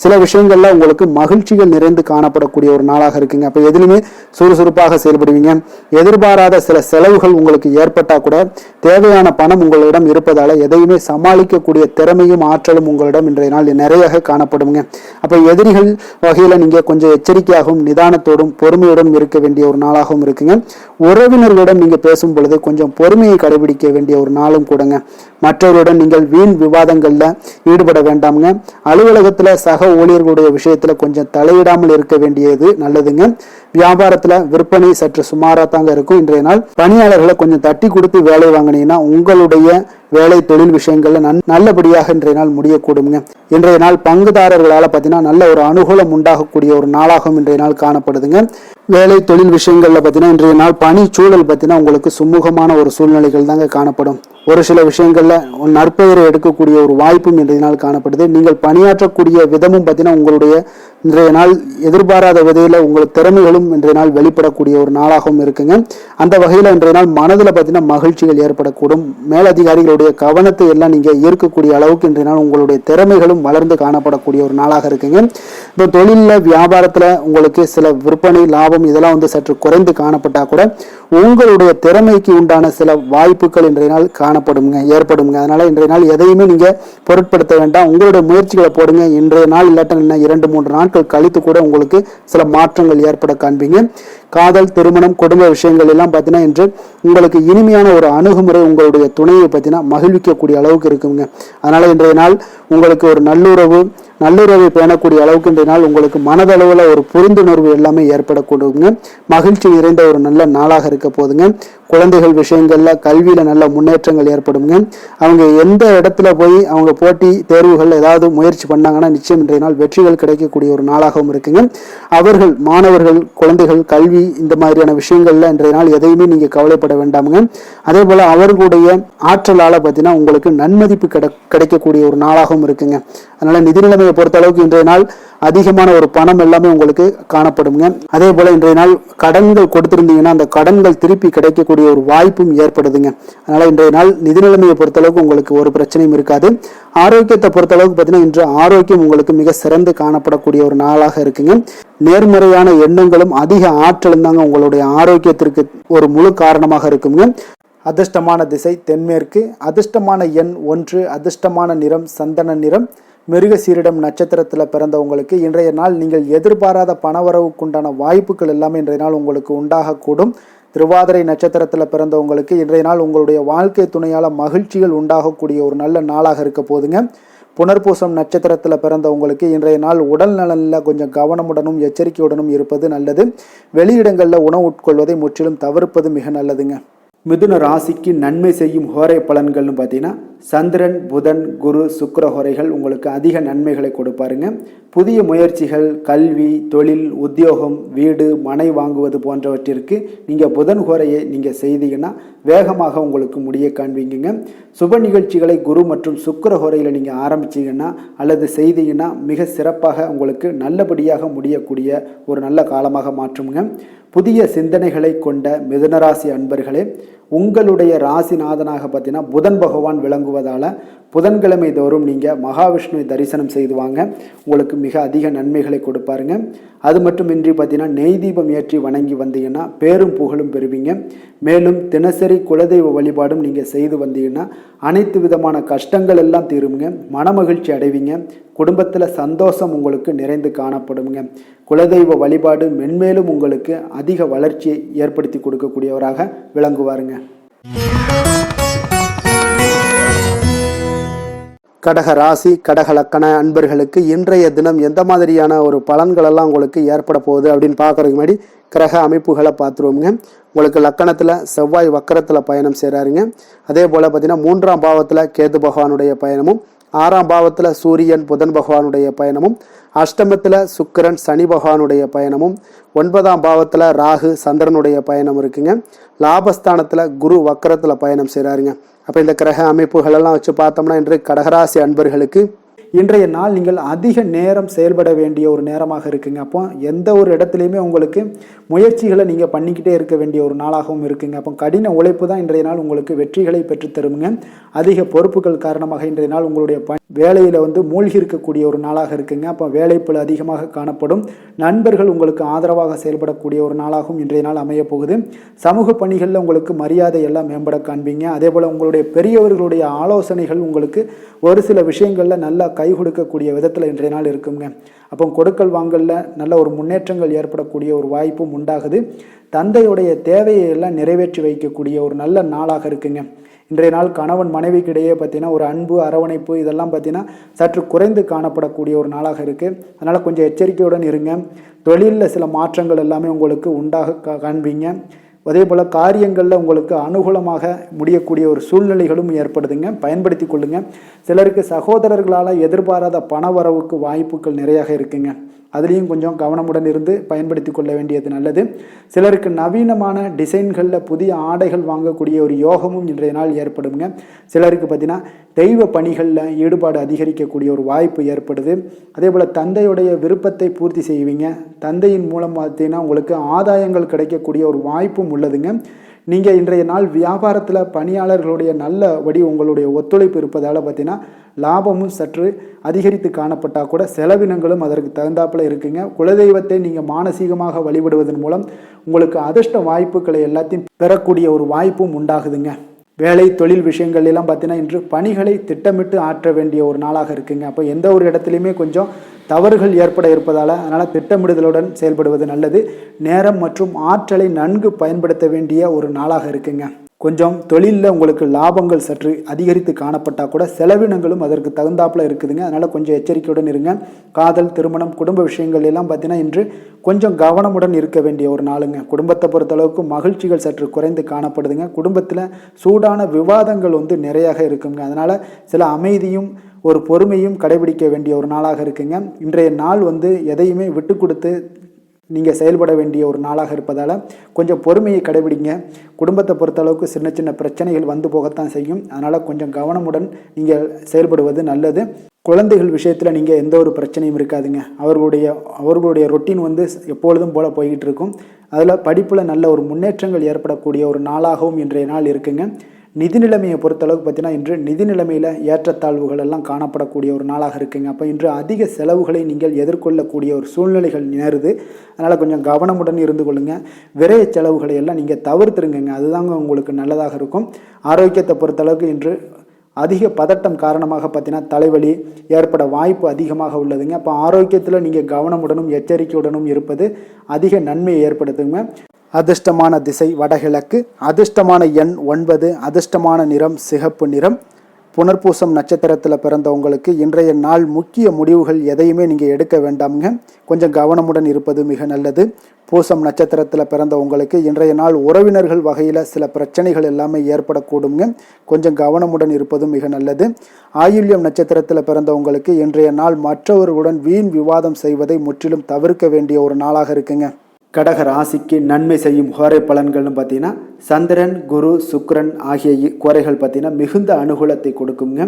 சில விஷயங்கள்ல உங்களுக்கு மகிழ்ச்சிகள் நிறைந்து காணப்படக்கூடிய ஒரு நாளாக இருக்குங்க. அப்ப எதிலுமே சுறுசுறுப்பாக செயல்படுவீங்க. எதிர்பாராத சில செலவுகள் உங்களுக்கு ஏற்பட்டா கூட தேவையான பணம் உங்களிடம் இருப்பதால எதையுமே சமாளிக்கக்கூடிய திறமையும் ஆற்றலும் உங்களிடம் இன்றைய நாள் நிறைய காணப்படுங்க. அப்ப எதிரிகள் வகையில நீங்க கொஞ்சம் எச்சரிக்கையாகவும் நிதானத்தோடும் பொறுமையோடும் இருக்க வேண்டிய ஒரு நாளாகவும் இருக்குங்க. உறவினர்களிடம் நீங்க பேசும் பொழுது கொஞ்சம் பொறுமையை கடைபிடிக்க வேண்டிய ஒரு நாளும் கூடங்க. மற்றவருடன் நீங்கள் வீண் விவாதங்கள்ல ஈடுபட வேண்டாமுங்க. அலுவலகத்துல சக ஊழியர்களுடைய விஷயத்துல கொஞ்சம் தலையிடாமல் இருக்க வேண்டியது நல்லதுங்க. வியாபாரத்துல விற்பனை சற்று சுமாரா தாங்க இருக்கும். இன்றைய நாள் பணியாளர்களை கொஞ்சம் தட்டி கொடுத்து வேலை வாங்கினீங்கன்னா உங்களுடைய வேலை தொழில் விஷயங்கள்ல நல்லபடியாக இன்றைய நாள் முடியக்கூடுங்க. இன்றைய நாள் பங்குதாரர்களால பார்த்தீங்கன்னா நல்ல ஒரு அனுகூலம் உண்டாகக்கூடிய ஒரு நாளாகவும் இன்றைய நாள் காணப்படுதுங்க. வேலை தொழில் விஷயங்கள்ல பார்த்தீங்கன்னா இன்றைய நாள் பணி சூழல் பார்த்தீங்கன்னா உங்களுக்கு சுமூகமான ஒரு சூழ்நிலைகள் தாங்க காணப்படும். ஒரு சில விஷயங்களில் நற்பெயரை எடுக்கக்கூடிய ஒரு வாய்ப்பும் இன்றைய நாள் காணப்படுது. நீங்கள் பணியாற்றக்கூடிய விதமும் பார்த்தீங்கன்னா உங்களுடைய இன்றைய நாள் எதிர்பாராத விதையில் உங்கள் திறமைகளும் இன்றைய நாள் வெளிப்படக்கூடிய ஒரு நாளாகவும் இருக்குங்க. அந்த வகையில் இன்றைய நாள் மனதில் பார்த்தீங்கன்னா மகிழ்ச்சிகள் ஏற்படக்கூடும். மேலதிகாரிகளுடைய கவனத்தை எல்லாம் நீங்கள் ஈர்க்கக்கூடிய அளவுக்கு இன்றைய நாள் உங்களுடைய திறமைகளும் வளர்ந்து காணப்படக்கூடிய ஒரு நாளாக இருக்குங்க. இப்போ தொழிலில் வியாபாரத்தில் உங்களுக்கு சில விற்பனை லாபம் இதெல்லாம் வந்து சற்று குறைந்து காணப்பட்டா கூட உங்களுடைய திறமைக்கு உண்டான சில வாய்ப்புகள் இன்றைய நாள் ஏற்படுங்க. அதனால இன்றைய நாள் எதையுமே நீங்க பொருட்படுத்த வேண்டாம். உங்களுடைய முயற்சிகளை போடுங்க. இன்றைய நாள் இல்லாட்ட 2-3 நாட்கள் கழித்து கூட உங்களுக்கு சில மாற்றங்கள் ஏற்பட காண்பீங்க. காதல், திருமணம், குடும்ப விஷயங்கள் எல்லாம் பார்த்தீங்கன்னா இன்று உங்களுக்கு இனிமையான ஒரு அணுகுமுறை உங்களுடைய துணையை பார்த்தீங்கன்னா மகிழ்விக்கக்கூடிய அளவுக்கு இருக்குங்க. அதனால இன்றைய நாள் உங்களுக்கு ஒரு நல்லுறவை பேணக்கூடிய அளவுக்கு இன்றைய நாள் உங்களுக்கு மனதளவில் ஒரு புரிந்துணர்வு எல்லாமே ஏற்படக்கூடுங்க. மகிழ்ச்சி நிறைந்த ஒரு நல்ல நாளாக இருக்க போதுங்க. குழந்தைகள் விஷயங்கள்ல கல்வியில நல்ல முன்னேற்றங்கள் ஏற்படுங்க. அவங்க எந்த இடத்துல போய் அவங்க போட்டி தேர்வுகள் ஏதாவது முயற்சி பண்ணாங்கன்னா நிச்சயம் இன்றைய நாள் வெற்றிகள் கிடைக்கக்கூடிய ஒரு நாளாகவும் இருக்குங்க. அவர்கள் மாணவர்கள் குழந்தைகள் கல்வி இந்த மாதிரியான விஷயங்கள்ல இன்றைய நாள் எதையுமே நீங்க கவலைப்பட வேண்டாமுங்க. அதே போல அவர்களுடைய ஆற்றலால பார்த்தீங்கன்னா உங்களுக்கு நன்மதிப்பு கிடைக்கக்கூடிய ஒரு நாளாகவும் இருக்குங்க. அதனால நிதி நிலைமையை பொறுத்த அளவுக்கு இன்றைய நாள் அதிகமான ஒரு பணம் எல்லாமே உங்களுக்கு காணப்படுங்க. அதே போல இன்றைய நாள் கடன்கள் கொடுத்திருந்தீங்கன்னா அந்த கடன்கள் திருப்பி கிடைக்கக்கூடிய ஒரு வாய்ப்பும் ஏற்படுதுங்க. அதனால இன்றைய நாள் நிதி நிலைமையை பொறுத்த அளவுக்கு உங்களுக்கு ஒரு பிரச்சனையும் இருக்காது. ஆரோக்கியத்தை பொறுத்த அளவுக்கு பார்த்தீங்கன்னா இன்று ஆரோக்கியம் உங்களுக்கு மிக சிறந்து காணப்படக்கூடிய ஒரு நாளாக இருக்குங்க. நேர்மறையான எண்ணங்களும் அதிக ஆற்றலும் தாங்க உங்களுடைய ஆரோக்கியத்திற்கு ஒரு முழு காரணமாக இருக்குங்க. அதிர்ஷ்டமான திசை தென்மேற்கு, அதிர்ஷ்டமான எண் 1, அதிர்ஷ்டமான நிறம் சந்தன நிறம். மிருகசீரிடம் நட்சத்திரத்தில் பிறந்தவங்களுக்கு இன்றைய நாள் நீங்கள் எதிர்பாராத பணவரவுக்குண்டான வாய்ப்புகள் எல்லாமே இன்றைய நாள் உங்களுக்கு உண்டாகக்கூடும். திருவாதிரை நட்சத்திரத்தில் பிறந்தவங்களுக்கு இன்றைய நாள் உங்களுடைய வாழ்க்கை துணையால் மகிழ்ச்சிகள் உண்டாகக்கூடிய ஒரு நல்ல நாளாக இருக்க போதுங்க. புனர்பூசம் நட்சத்திரத்தில் பிறந்தவங்களுக்கு இன்றைய நாள் உடல் நலனில் கொஞ்சம் கவனமுடனும் எச்சரிக்கையுடனும் இருப்பது நல்லது. வெளியிடங்களில் உணவு உட்கொள்வதை முற்றிலும் தவிர்ப்பது மிக நல்லதுங்க. மிதுன ராசிக்கு நன்மை செய்யும் ஹோரை பலன்கள்னு பார்த்தீங்கன்னா சந்திரன், புதன், குரு, சுக்கிர ஹோரைகள் உங்களுக்கு அதிக நன்மைகளை கொடுப்பாருங்க. புதிய முயற்சிகள், கல்வி, தொழில், உத்தியோகம், வீடு, மனை வாங்குவது போன்றவற்றிற்கு நீங்கள் புதன் ஹோரையை நீங்கள் செய்தீங்கன்னா வேகமாக உங்களுக்கு முடிய காண்பீங்க. சுப நிகழ்ச்சிகளை குரு மற்றும் சுக்கிர ஹோரையில் நீங்கள் ஆரம்பிச்சிங்கன்னா அல்லது செய்தீங்கன்னா மிக சிறப்பாக உங்களுக்கு நல்லபடியாக முடியக்கூடிய ஒரு நல்ல காலமாக மாற்றுங்க. புதிய சிந்தனைகளை கொண்ட மிதுனராசி அன்பர்களே, உங்களுடைய ராசிநாதனாக பார்த்தீங்கன்னா புதன் பகவான் விளங்குவதால் புதன்கிழமை தோறும் நீங்கள் மகாவிஷ்ணுவை தரிசனம் செய்து வாங்க. உங்களுக்கு மிக அதிக நன்மைகளை கொடுப்பாருங்க. அது மட்டுமின்றி பார்த்தீங்கன்னா நெய் தீபம் ஏற்றி வணங்கி வந்தீங்கன்னா பேரும் புகழும் பெறுவீங்க. மேலும் தினசரி குலதெய்வ வழிபாடும் நீங்கள் செய்து வந்தீங்கன்னா அனைத்து விதமான கஷ்டங்கள் எல்லாம் தீருங்க. மனமகிழ்ச்சி அடைவீங்க. குடும்பத்தில் சந்தோஷம் உங்களுக்கு நிறைந்து காணப்படுங்க. குலதெய்வ வழிபாடு மென்மேலும் உங்களுக்கு அதிக வளர்ச்சியை ஏற்படுத்தி கொடுக்கக்கூடியவராக விளங்குவாருங்க. கடக ராசி கடக லக்கண அன்பர்களுக்கு இன்றைய தினம் எந்த மாதிரியான ஒரு பலன்களெல்லாம் உங்களுக்கு ஏற்பட போகுது அப்படின்னு பார்க்கறதுக்கு முன்னாடி கிரக அமைப்புகளை பார்த்துருவோங்க. உங்களுக்கு லக்கணத்தில் செவ்வாய் வக்கரத்தில் பயணம் செய்கிறாருங்க. அதே போல் பார்த்தீங்கன்னா 3ஆம் பாவத்தில் கேது பகவானுடைய பயணமும், 6ஆம் பாவத்தில் சூரியன் புதன் பகவானுடைய பயணமும், அஷ்டமத்தில் சுக்கிரன் சனி பகவானுடைய பயணமும், 9ஆம் பாவத்தில் ராகு சந்திரனுடைய பயணம் இருக்குங்க. லாபஸ்தானத்தில் குரு வக்கரத்தில் பயணம் செய்கிறாருங்க. அப்போ இந்த கிரக அமைப்புகளெல்லாம் வச்சு பார்த்தோம்னா இன்று கடகராசி அன்பர்களுக்கு இன்றைய நாள் நீங்கள் அதிக நேரம் செயல்பட வேண்டிய ஒரு நேரமாக இருக்குங்க. அப்போ எந்த ஒரு இடத்துலையுமே உங்களுக்கு முயற்சிகளை நீங்கள் பண்ணிக்கிட்டே இருக்க வேண்டிய ஒரு நாளாகவும் இருக்குங்க. அப்போ கடின உழைப்பு தான் இன்றைய நாள் உங்களுக்கு வெற்றிகளை பெற்றுத்தருங்க. அதிக பொறுப்புகள் காரணமாக இன்றைய நாள் உங்களுடைய வேலையில் மூழ்கி இருக்கக்கூடிய ஒரு நாளாக இருக்குங்க. அப்போ வேலைப்பளு அதிகமாக காணப்படும். நண்பர்கள் உங்களுக்கு ஆதரவாக செயல்படக்கூடிய ஒரு நாளாகவும் இன்றைய நாள் அமைய போகுது. சமூக பணிகளில் உங்களுக்கு மரியாதை எல்லாம் மேம்பட காண்பீங்க. அதே போல் உங்களுடைய பெரியவர்களுடைய ஆலோசனைகள் உங்களுக்கு ஒரு சில விஷயங்களில் நல்லா கை கொடுக்கக்கூடிய விதத்தில் இன்றைய நாள் இருக்குங்க. அப்போ கொடுக்கல் வாங்கலில் நல்ல ஒரு முன்னேற்றங்கள் ஏற்படக்கூடிய ஒரு வாய்ப்பும் உண்டாகுது. தந்தையுடைய தேவையை எல்லாம் நிறைவேற்றி வைக்கக்கூடிய ஒரு நல்ல நாளாக இருக்குங்க. இன்றைய நாள் கணவன் மனைவிக்கிடையே பார்த்தீங்கன்னா ஒரு அன்பு அரவணைப்பு இதெல்லாம் பார்த்தீங்கன்னா சற்று குறைந்து காணப்படக்கூடிய ஒரு நாளாக இருக்குது. அதனால் கொஞ்சம் எச்சரிக்கையுடன் இருங்க. தொழிலில் சில மாற்றங்கள் எல்லாமே உங்களுக்கு உண்டாக காண்பீங்க. அதே போல் காரியங்களில் உங்களுக்கு அனுகூலமாக முடியக்கூடிய ஒரு சூழ்நிலைகளும் ஏற்படுதுங்க. பயன்படுத்தி கொள்ளுங்க. சிலருக்கு சகோதரர்களால் எதிர்பாராத பண வரவுக்கு வாய்ப்புகள் நிறையாக இருக்குங்க. அதுலேயும் கொஞ்சம் கவனமுடன் இருந்து பயன்படுத்தி கொள்ள வேண்டியது நல்லது. சிலருக்கு நவீனமான டிசைன்களில் புதிய ஆடைகள் வாங்கக்கூடிய ஒரு யோகமும் இன்றைய நாள் ஏற்படுங்க. சிலருக்கு பார்த்தீங்கன்னா தெய்வ பணிகளில் ஈடுபாடு அதிகரிக்கக்கூடிய ஒரு வாய்ப்பு ஏற்படுது. அதே போல் தந்தையுடைய விருப்பத்தை பூர்த்தி செய்வீங்க. தந்தையின் மூலம் பார்த்தீங்கன்னா உங்களுக்கு ஆதாயங்கள் கிடைக்கக்கூடிய ஒரு வாய்ப்பும் உள்ளதுங்க. நீங்கள் இன்றைய நாள் வியாபாரத்தில் பணியாளர்களுடைய நல்லபடி உங்களுடைய ஒத்துழைப்பு இருப்பதால் பார்த்தீங்கன்னா லாபமும் சற்று அதிகரித்து காணப்பட்டால் கூட செலவினங்களும் அதற்கு தகுந்தாப்பில் இருக்குங்க. குலதெய்வத்தை நீங்கள் மானசீகமாக வழிபடுவதன் மூலம் உங்களுக்கு அதிர்ஷ்ட வாய்ப்புகளை எல்லாத்தையும் பெறக்கூடிய ஒரு வாய்ப்பும் உண்டாகுதுங்க. வேலை தொழில் விஷயங்கள் எல்லாம் பார்த்தீங்கன்னா இன்று பணிகளை திட்டமிட்டு ஆற்ற வேண்டிய ஒரு நாளாக இருக்குங்க. அப்போ எந்த ஒரு இடத்துலையுமே கொஞ்சம் தவறுகள் ஏற்பட இருப்பதால் அதனால் திட்டமிடுதலுடன் செயல்படுவது நல்லது. நேரம் மற்றும் ஆற்றலை நன்கு பயன்படுத்த வேண்டிய ஒரு நாளாக இருக்குங்க. கொஞ்சம் தொழிலில் உங்களுக்கு லாபங்கள் சற்று அதிகரித்து காணப்பட்டால் கூட செலவினங்களும் அதற்கு தகுந்தாப்பில் இருக்குதுங்க. அதனால் கொஞ்சம் எச்சரிக்கையுடன் இருங்க. காதல், திருமணம், குடும்ப விஷயங்கள் எல்லாம் பார்த்தீங்கன்னா இன்று கொஞ்சம் கவனமுடன் இருக்க வேண்டிய ஒரு நாளுங்க. குடும்பத்தை பொறுத்தளவுக்கு மகிழ்ச்சிகள் சற்று குறைந்து காணப்படுதுங்க. குடும்பத்தில் சூடான விவாதங்கள் நிறையாக இருக்குங்க. அதனால் சில அமைதியும் ஒரு பொறுமையும் கடைபிடிக்க வேண்டிய ஒரு நாளாக இருக்குங்க. இன்றைய நாள் எதையுமே விட்டு கொடுத்து நீங்கள் செயல்பட வேண்டிய ஒரு நாளாக இருப்பதால் கொஞ்சம் பொறுமையை கடைபிடிங்க. குடும்பத்தை பொறுத்தளவுக்கு சின்ன சின்ன பிரச்சனைகள் போகத்தான் செய்யும். அதனால் கொஞ்சம் கவனமுடன் நீங்கள் செயல்படுவது நல்லது. குழந்தைகள் விஷயத்தில் நீங்கள் எந்த ஒரு பிரச்சனையும் இருக்காதுங்க. அவர்களுடைய ரொட்டீன் எப்பொழுதும் போல் போய்கிட்டு இருக்கும். அதில் படிப்பில் நல்ல ஒரு முன்னேற்றங்கள் ஏற்படக்கூடிய ஒரு நாளாகவும் இன்றைய நாள் இருக்குங்க. நிதி நிலைமையை பொறுத்தளவுக்கு பார்த்தீங்கன்னா இன்று நிதி நிலைமையில் ஏற்றத்தாழ்வுகள் எல்லாம் காணப்படக்கூடிய ஒரு நாளாக இருக்குங்க. அப்போ இன்று அதிக செலவுகளை நீங்கள் எதிர்கொள்ளக்கூடிய ஒரு சூழ்நிலைகள் நேருது. அதனால் கொஞ்சம் கவனமுடன் இருந்து கொள்ளுங்கள். விரைய செலவுகளை எல்லாம் நீங்கள் தவிர்த்துருங்க. அதுதாங்க உங்களுக்கு நல்லதாக இருக்கும். ஆரோக்கியத்தை பொறுத்தளவுக்கு இன்று அதிக பதட்டம் காரணமாக பார்த்தீங்கன்னா தலைவலி ஏற்பட வாய்ப்பு அதிகமாக உள்ளதுங்க. அப்போ ஆரோக்கியத்தில் நீங்கள் கவனமுடனும் எச்சரிக்கையுடனும் இருப்பது அதிக நன்மையை ஏற்படுத்துங்க. அதிர்ஷ்டமான திசை வடகிழக்கு, அதிர்ஷ்டமான எண் 9, அதிர்ஷ்டமான நிறம் சிகப்பு நிறம். புனர்பூசம் நட்சத்திரத்தில் பிறந்தவங்களுக்கு இன்றைய நாள் முக்கிய முடிவுகள் எதையுமே நீங்கள் எடுக்க வேண்டாமுங்க. கொஞ்சம் கவனமுடன் இருப்பது மிக நல்லது. பூசம் நட்சத்திரத்தில் பிறந்தவங்களுக்கு இன்றைய நாள் உறவினர்கள் வகையில் சில பிரச்சனைகள் எல்லாமே ஏற்படக்கூடுங்க. கொஞ்சம் கவனமுடன் இருப்பதும் மிக நல்லது. ஆயுள்யம் நட்சத்திரத்தில் பிறந்தவங்களுக்கு இன்றைய நாள் மற்றவர்களுடன் வீண் விவாதம் செய்வதை முற்றிலும் தவிர்க்க வேண்டிய ஒரு நாளாக இருக்குங்க. கடக ராசிக்கு நன்மை செய்யும் கோரை பலன்கள்னு பார்த்தீங்கன்னா சந்திரன், குரு, சுக்கிரன் ஆகிய கோரைகள் பார்த்தீங்கன்னா மிகுந்த அனுகூலத்தை கொடுக்குங்க.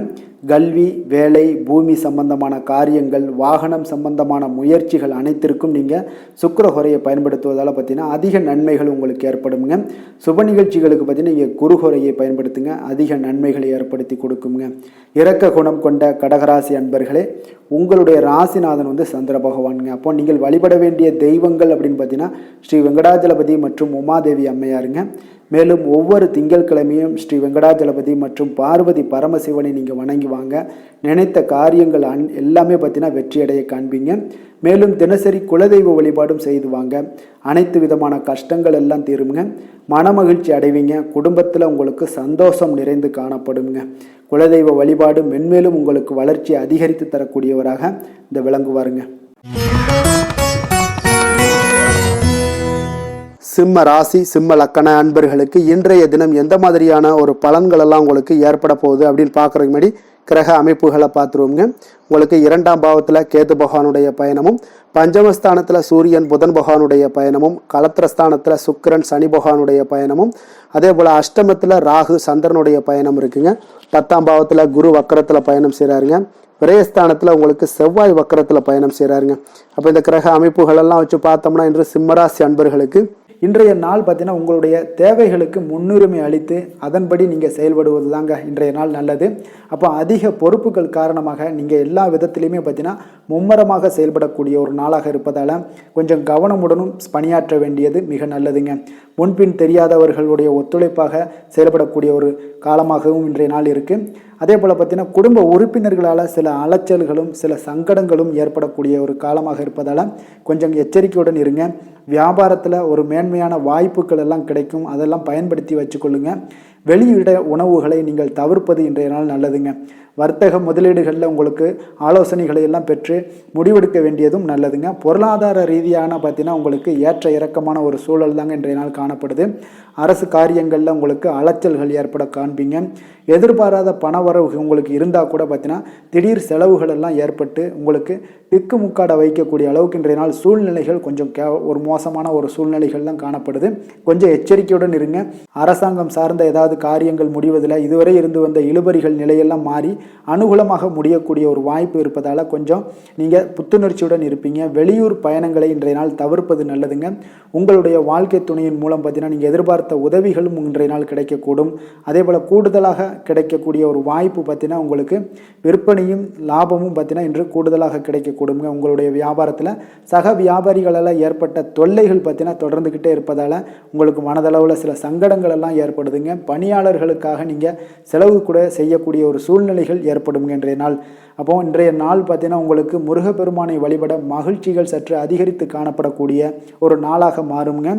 கல்வி, வேலை, பூமி சம்பந்தமான காரியங்கள், வாகனம் சம்பந்தமான முயற்சிகள் அனைத்திற்கும் நீங்கள் சுக்கிர ஹோரையை பயன்படுத்துவதால் பார்த்தீங்கன்னா அதிக நன்மைகள் உங்களுக்கு ஏற்படுங்க. சுப நிகழ்ச்சிகளுக்கு பார்த்தீங்கன்னா நீங்கள் குரு ஹோரையை பயன்படுத்துங்க. அதிக நன்மைகளை ஏற்படுத்தி கொடுக்குங்க. இரக்க குணம் கொண்ட கடகராசி அன்பர்களே, உங்களுடைய ராசிநாதன் சந்திர பகவானுங்க. அப்போ நீங்கள் வழிபட வேண்டிய தெய்வங்கள் அப்படின்னு பார்த்தீங்கன்னா ஸ்ரீ வெங்கடாஜலபதி மற்றும் உமாதேவி அம்மையாருங்க. மேலும் ஒவ்வொரு திங்கட்கிழமையும் ஸ்ரீ வெங்கடாஜலபதி மற்றும் பார்வதி பரமசிவனை நீங்கள் வணங்கி வாங்க. நினைத்த காரியங்கள் எல்லாமே பார்த்தீங்கன்னா வெற்றியடைய காண்பீங்க. மேலும் தினசரி குலதெய்வ வழிபாடும் செய்து வாங்க. அனைத்து விதமான கஷ்டங்கள் எல்லாம் தீருங்க. மனமகிழ்ச்சி அடைவீங்க. குடும்பத்தில் உங்களுக்கு சந்தோஷம் நிறைந்து காணப்படுங்க. குலதெய்வ வழிபாடு மென்மேலும் உங்களுக்கு வளர்ச்சி அதிகரித்து தரக்கூடியவராக இந்த விளங்குவாருங்க. சிம்ம ராசி, சிம்ம லக்கண அன்பர்களுக்கு இன்றைய தினம் எந்த மாதிரியான ஒரு பலன்கள் எல்லாம் உங்களுக்கு ஏற்பட போகுது அப்படின்னு பார்க்குறதுக்கு முன்னாடி கிரக அமைப்புகளை பார்த்துருவோங்க. உங்களுக்கு 2ஆம் பாவத்தில் கேது பகவானுடைய பயணமும், பஞ்சமஸ்தானத்தில் சூரியன் புதன் பகவானுடைய பயணமும், கலத்திரஸ்தானத்தில் சுக்கிரன் சனி பகவானுடைய பயணமும், அதே போல் அஷ்டமத்தில் ராகு சந்திரனுடைய பயணம் இருக்குங்க. 10ஆம் பாவத்தில் குரு வக்கரத்தில் பயணம் செய்கிறாருங்க. விரயஸ்தானத்தில் உங்களுக்கு செவ்வாய் வக்கரத்தில் பயணம் செய்கிறாருங்க. அப்போ இந்த கிரக அமைப்புகளெல்லாம் வச்சு பார்த்தோம்னா இன்று சிம்மராசி அன்பர்களுக்கு இன்றைய நாள் பார்த்தீங்கன்னா உங்களுடைய தேவைகளுக்கு முன்னுரிமை அளித்து அதன்படி நீங்கள் செயல்படுவது தாங்க இன்றைய நாள் நல்லது. அப்போ அதிக பொறுப்புகள் காரணமாக நீங்கள் எல்லா விதத்திலையுமே பார்த்தீங்கன்னா மும்மரமாக செயல்படக்கூடிய ஒரு நாளாக இருப்பதால் கொஞ்சம் கவனமுடனும் பணியாற்ற வேண்டியது மிக நல்லதுங்க. முன்பின் தெரியாதவர்களுடைய ஒத்துழைப்பாக செயல்படக்கூடிய ஒரு காலமாகவும் இன்றைய நாள் இருக்குது. அதே போல் பார்த்தீங்கன்னா குடும்ப உறுப்பினர்களால் சில அலைச்சல்களும் சில சங்கடங்களும் ஏற்படக்கூடிய ஒரு காலமாக இருப்பதால் கொஞ்சம் எச்சரிக்கையுடன் இருங்க. வியாபாரத்தில் ஒரு மேன்மையான வாய்ப்புகள் எல்லாம் கிடைக்கும். அதெல்லாம் பயன்படுத்தி வச்சுக்கொள்ளுங்க. வெளியிட உணவுகளை நீங்கள் தவிர்ப்பது இன்றைய நாள் நல்லதுங்க. வர்த்தக முதலீடுகளில் உங்களுக்கு ஆலோசனைகளை எல்லாம் பெற்று முடிவெடுக்க வேண்டியதும் நல்லதுங்க. பொருளாதார ரீதியான பார்த்தீங்கன்னா உங்களுக்கு ஏற்ற இறக்கமான ஒரு சூழல் தாங்க இன்றைய நாள் காணப்படுது. அரசு காரியங்களில் உங்களுக்கு அலைச்சல்கள் ஏற்பட காண்பீங்க. எதிர்பாராத பணவரவு உங்களுக்கு இருந்தால் கூட பார்த்தீங்கன்னா திடீர் செலவுகள் எல்லாம் ஏற்பட்டு உங்களுக்கு திக்குமுக்காட வைக்கக்கூடிய அளவுக்கு இன்றைய நாள் சூழ்நிலைகள் கொஞ்சம் ஒரு மோசமான ஒரு சூழ்நிலைகள்லாம் காணப்படுது. கொஞ்சம் எச்சரிக்கையுடன் இருங்க. அரசாங்கம் சார்ந்த ஏதாவது காரியங்கள் முடிவதில் இதுவரை இருந்து வந்த இழுபறிகள் நிலையெல்லாம் மாறி அனுகூலமாக முடியக்கூடிய ஒரு வாய்ப்பு இருப்பதால் கொஞ்சம் நீங்கள் புத்துணர்ச்சியுடன் இருப்பீங்க. வெளியூர் பயணங்களை இன்றைய நாள் தவிர்ப்பது நல்லதுங்க. உங்களுடைய வாழ்க்கை துணையின் மூலம் பார்த்தீங்கன்னா நீங்கள் எதிர்பார்த்த உதவிகளும் இன்றைய நாள் கிடைக்கக்கூடும். அதே போல் கூடுதலாக கிடைக்கக்கூடிய ஒரு வாய்ப்பு பார்த்தீங்கன்னா உங்களுக்கு விற்பனையும் லாபமும் பார்த்தீங்கன்னா இன்று கூடுதலாக கிடைக்கக்கூடுங்க. உங்களுடைய வியாபாரத்தில் சக வியாபாரிகளால் ஏற்பட்ட தொல்லைகள் பார்த்தீங்கன்னா தொடர்ந்துக்கிட்டே இருப்பதால் உங்களுக்கு மனதளவில் சில சங்கடங்கள் எல்லாம் ஏற்படுதுங்க. பணியாளர்களுக்காக நீங்கள் செலவு கூட செய்யக்கூடிய ஒரு சூழ்நிலைகள் ஏற்படுங்க இன்றைய நாள். அப்போ இன்றைய நாள் பார்த்தீங்கன்னா உங்களுக்கு முருகப்பெருமானை வழிபட மகிழ்ச்சிகள் சற்று அதிகரித்து காணப்படக்கூடிய ஒரு நாளாக மாறுங்க.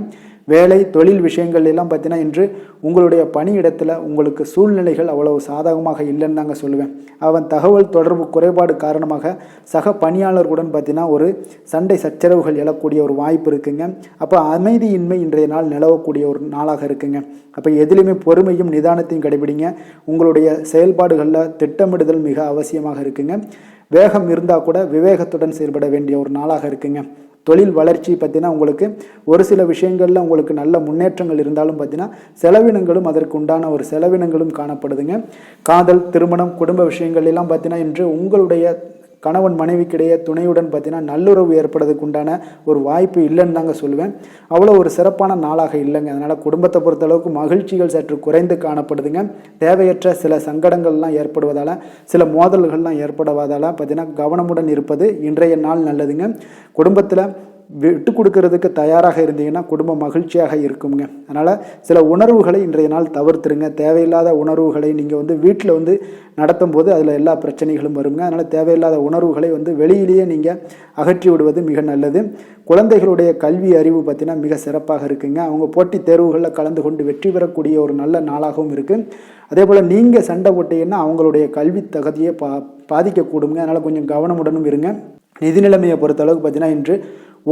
வேலை தொழில் விஷயங்கள் எல்லாம் பார்த்தீங்கன்னா இன்று உங்களுடைய பணியிடத்தில் உங்களுக்கு சூழ்நிலைகள் அவ்வளவு சாதகமாக இல்லைன்னு தாங்க சொல்லுவேன். அவன் தகவல் தொடர்பு குறைபாடு காரணமாக சக பணியாளர்களுடன் பார்த்தீங்கன்னா ஒரு சண்டை சச்சரவுகள் எழக்கூடிய ஒரு வாய்ப்பு இருக்குங்க. அப்போ அமைதியின்மை இன்றைய நாள் நிலவக்கூடிய ஒரு நாளாக இருக்குங்க. அப்போ எதிலுமே பொறுமையும் நிதானத்தையும் கடைபிடிங்க. உங்களுடைய செயல்பாடுகளில் திட்டமிடுதல் மிக அவசியமாக இருக்குங்க. வேகம் இருந்தால் கூட விவேகத்துடன் செயல்பட வேண்டிய ஒரு நாளாக இருக்குங்க. தொழில் வளர்ச்சி பார்த்தீங்கன்னா உங்களுக்கு ஒரு சில விஷயங்களில் உங்களுக்கு நல்ல முன்னேற்றங்கள் இருந்தாலும் பார்த்தீங்கன்னா செலவினங்களும் அதற்கு உண்டான ஒரு செலவினங்களும் காணப்படுதுங்க. காதல், திருமணம், குடும்ப விஷயங்கள் எல்லாம் பார்த்தீங்கன்னா இன்று உங்களுடைய கணவன் மனைவிக்கிடையே துணையுடன் பார்த்தீங்கன்னா நல்லுறவு ஏற்படுறதுக்கு உண்டான ஒரு வாய்ப்பு இல்லைன்னு தாங்க சொல்லுவேன். அவ்வளோ ஒரு சிறப்பான நாளாக இல்லைங்க. அதனால் குடும்பத்தை பொறுத்தளவுக்கு மகிழ்ச்சிகள் சற்று குறைந்து காணப்படுதுங்க. தேவையற்ற சில சங்கடங்கள்லாம் ஏற்படுவதால் சில மோதல்கள்லாம் ஏற்படுவதால் பார்த்தீங்கன்னா கவனமுடன் இருப்பது இன்றைய நாள் நல்லதுங்க. குடும்பத்தில் விட்டு கொடுக்கறதுக்கு தயாராக இருந்தீங்கன்னா குடும்பம் மகிழ்ச்சியாக இருக்குங்க. அதனால் சில உணர்வுகளை இன்றைய நாள் தவிர்த்துருங்க. தேவையில்லாத உணர்வுகளை நீங்கள் வீட்டில் நடத்தும் போது அதில் எல்லா பிரச்சனைகளும் வருங்க. அதனால் தேவையில்லாத உணர்வுகளை வெளியிலேயே நீங்கள் அகற்றி விடுவது மிக நல்லது. குழந்தைகளுடைய கல்வி அறிவு பார்த்தீங்கன்னா மிக சிறப்பாக இருக்குங்க. அவங்க போட்டித் தேர்வுகளில் கலந்து கொண்டு வெற்றி பெறக்கூடிய ஒரு நல்ல நாளாகவும் இருக்குது. அதே போல் நீங்கள் சண்டை போட்டீங்கன்னா அவங்களுடைய கல்வி தகுதியை பாதிக்கக்கூடுங்க. அதனால் கொஞ்சம் கவனமுடனும் இருங்க. நிதி நிலைமையை பொறுத்தளவுக்கு பார்த்தீங்கன்னா இன்று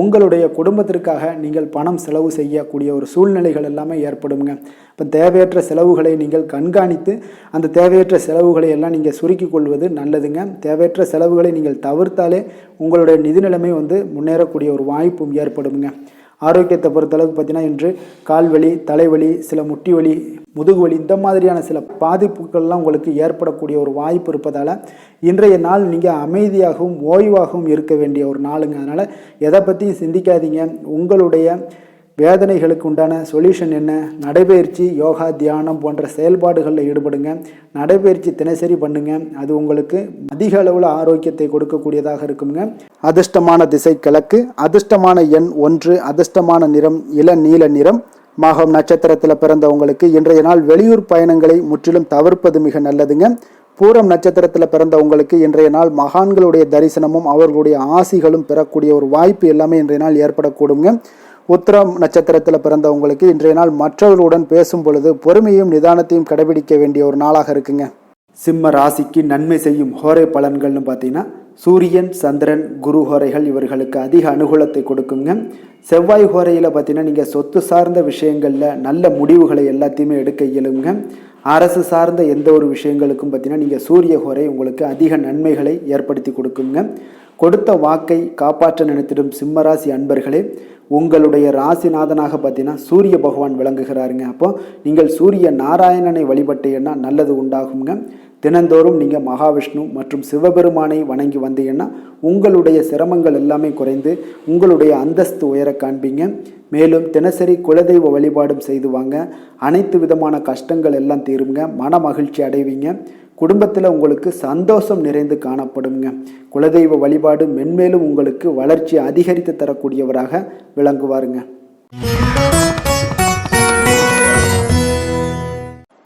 உங்களுடைய குடும்பத்திற்காக நீங்கள் பணம் செலவு செய்யக்கூடிய ஒரு சூழ்நிலைகள் எல்லாமே ஏற்படுங்க. இப்போ தேவையற்ற செலவுகளை நீங்கள் கண்காணித்து அந்த தேவையற்ற செலவுகளை எல்லாம் நீங்கள் சுருக்கிக் கொள்வது நல்லதுங்க. தேவையற்ற செலவுகளை நீங்கள் தவிர்த்தாலே உங்களுடைய நிதி நிலைமை முன்னேறக்கூடிய ஒரு வாய்ப்பும் ஏற்படுங்க. ஆரோக்கியத்தை பொறுத்தளவுக்கு பார்த்தீங்கன்னா இன்று கால்வலி, தலைவலி, சில முட்டி வலி, முதுகுவலி இந்த மாதிரியான சில பாதிப்புகள்லாம் உங்களுக்கு ஏற்படக்கூடிய ஒரு வாய்ப்பு இருப்பதால் இன்றைய நாள் நீங்கள் அமைதியாகவும் ஓய்வாகவும் இருக்க வேண்டிய ஒரு நாளுங்க. அதனால் எதை பற்றியும் சிந்திக்காதீங்க. உங்களுடைய வேதனைகளுக்கு உண்டான சொல்யூஷன் என்ன? நடைபயிற்சி, யோகா, தியானம் போன்ற செயல்பாடுகளில் ஈடுபடுங்க. நடைபயிற்சி தினசரி பண்ணுங்க. அது உங்களுக்கு அதிக அளவில் ஆரோக்கியத்தை கொடுக்கக்கூடியதாக இருக்குங்க. அதிர்ஷ்டமான திசை கிழக்கு, அதிர்ஷ்டமான எண் 1, அதிர்ஷ்டமான நிறம் இளநீல நிறம். மகம் நட்சத்திரத்தில் பிறந்தவங்களுக்கு இன்றைய நாள் வெளியூர் பயணங்களை முற்றிலும் தவிர்ப்பது மிக நல்லதுங்க. பூரம் நட்சத்திரத்தில் பிறந்தவங்களுக்கு இன்றைய நாள் மகான்களுடைய தரிசனமும் அவர்களுடைய ஆசிகளும் பெறக்கூடிய ஒரு வாய்ப்பு எல்லாமே இன்றைய நாள் ஏற்படக்கூடுங்க. உத்திரம் நட்சத்திரத்தில் பிறந்தவங்களுக்கு இன்றைய நாள் மற்றவர்களுடன் பேசும் பொழுது பொறுமையும் நிதானத்தையும் கடைபிடிக்க வேண்டிய ஒரு நாளாக இருக்குங்க. சிம்ம ராசிக்கு நன்மை செய்யும் ஹோரை பலன்கள்னு பார்த்தீங்கன்னா சூரியன், சந்திரன், குரு ஹோரைகள் இவர்களுக்கு அதிக அனுகூலத்தை கொடுக்குங்க. செவ்வாய் ஹோரையில் பார்த்தீங்கன்னா நீங்கள் சொத்து சார்ந்த விஷயங்களில் நல்ல முடிவுகளை எல்லாத்தையுமே எடுக்க இயலுங்க. அரசு சார்ந்த எந்த ஒரு விஷயங்களுக்கும் பார்த்தீங்கன்னா நீங்கள் சூரிய ஹோரை உங்களுக்கு அதிக நன்மைகளை ஏற்படுத்தி கொடுக்குங்க. கொடுத்த வாக்கை காப்பாற்ற நினைத்திடும் சிம்மராசி அன்பர்களே, உங்களுடைய ராசிநாதனாக பார்த்தீங்கன்னா சூரிய பகவான் விளங்குகிறாருங்க. அப்போ நீங்கள் சூரிய நாராயணனை வழிபட்டீங்கன்னா நல்லது உண்டாகுங்க. தினந்தோறும் நீங்கள் மகாவிஷ்ணு மற்றும் சிவபெருமானை வணங்கி வந்தீங்கன்னா உங்களுடைய சிரமங்கள் எல்லாமே குறைந்து உங்களுடைய அந்தஸ்து உயர காண்பீங்க. மேலும் தினசரி குலதெய்வ வழிபாடும் செய்து வாங்க. அனைத்து விதமான கஷ்டங்கள் எல்லாம் தீருங்க. மன மகிழ்ச்சி அடைவீங்க. குடும்பத்தில் உங்களுக்கு சந்தோஷம் நிறைந்து காணப்படுங்க. குலதெய்வ வழிபாடு மென்மேலும் உங்களுக்கு வளர்ச்சி அதிகரித்து தரக்கூடியவராக விளங்குவாருங்க.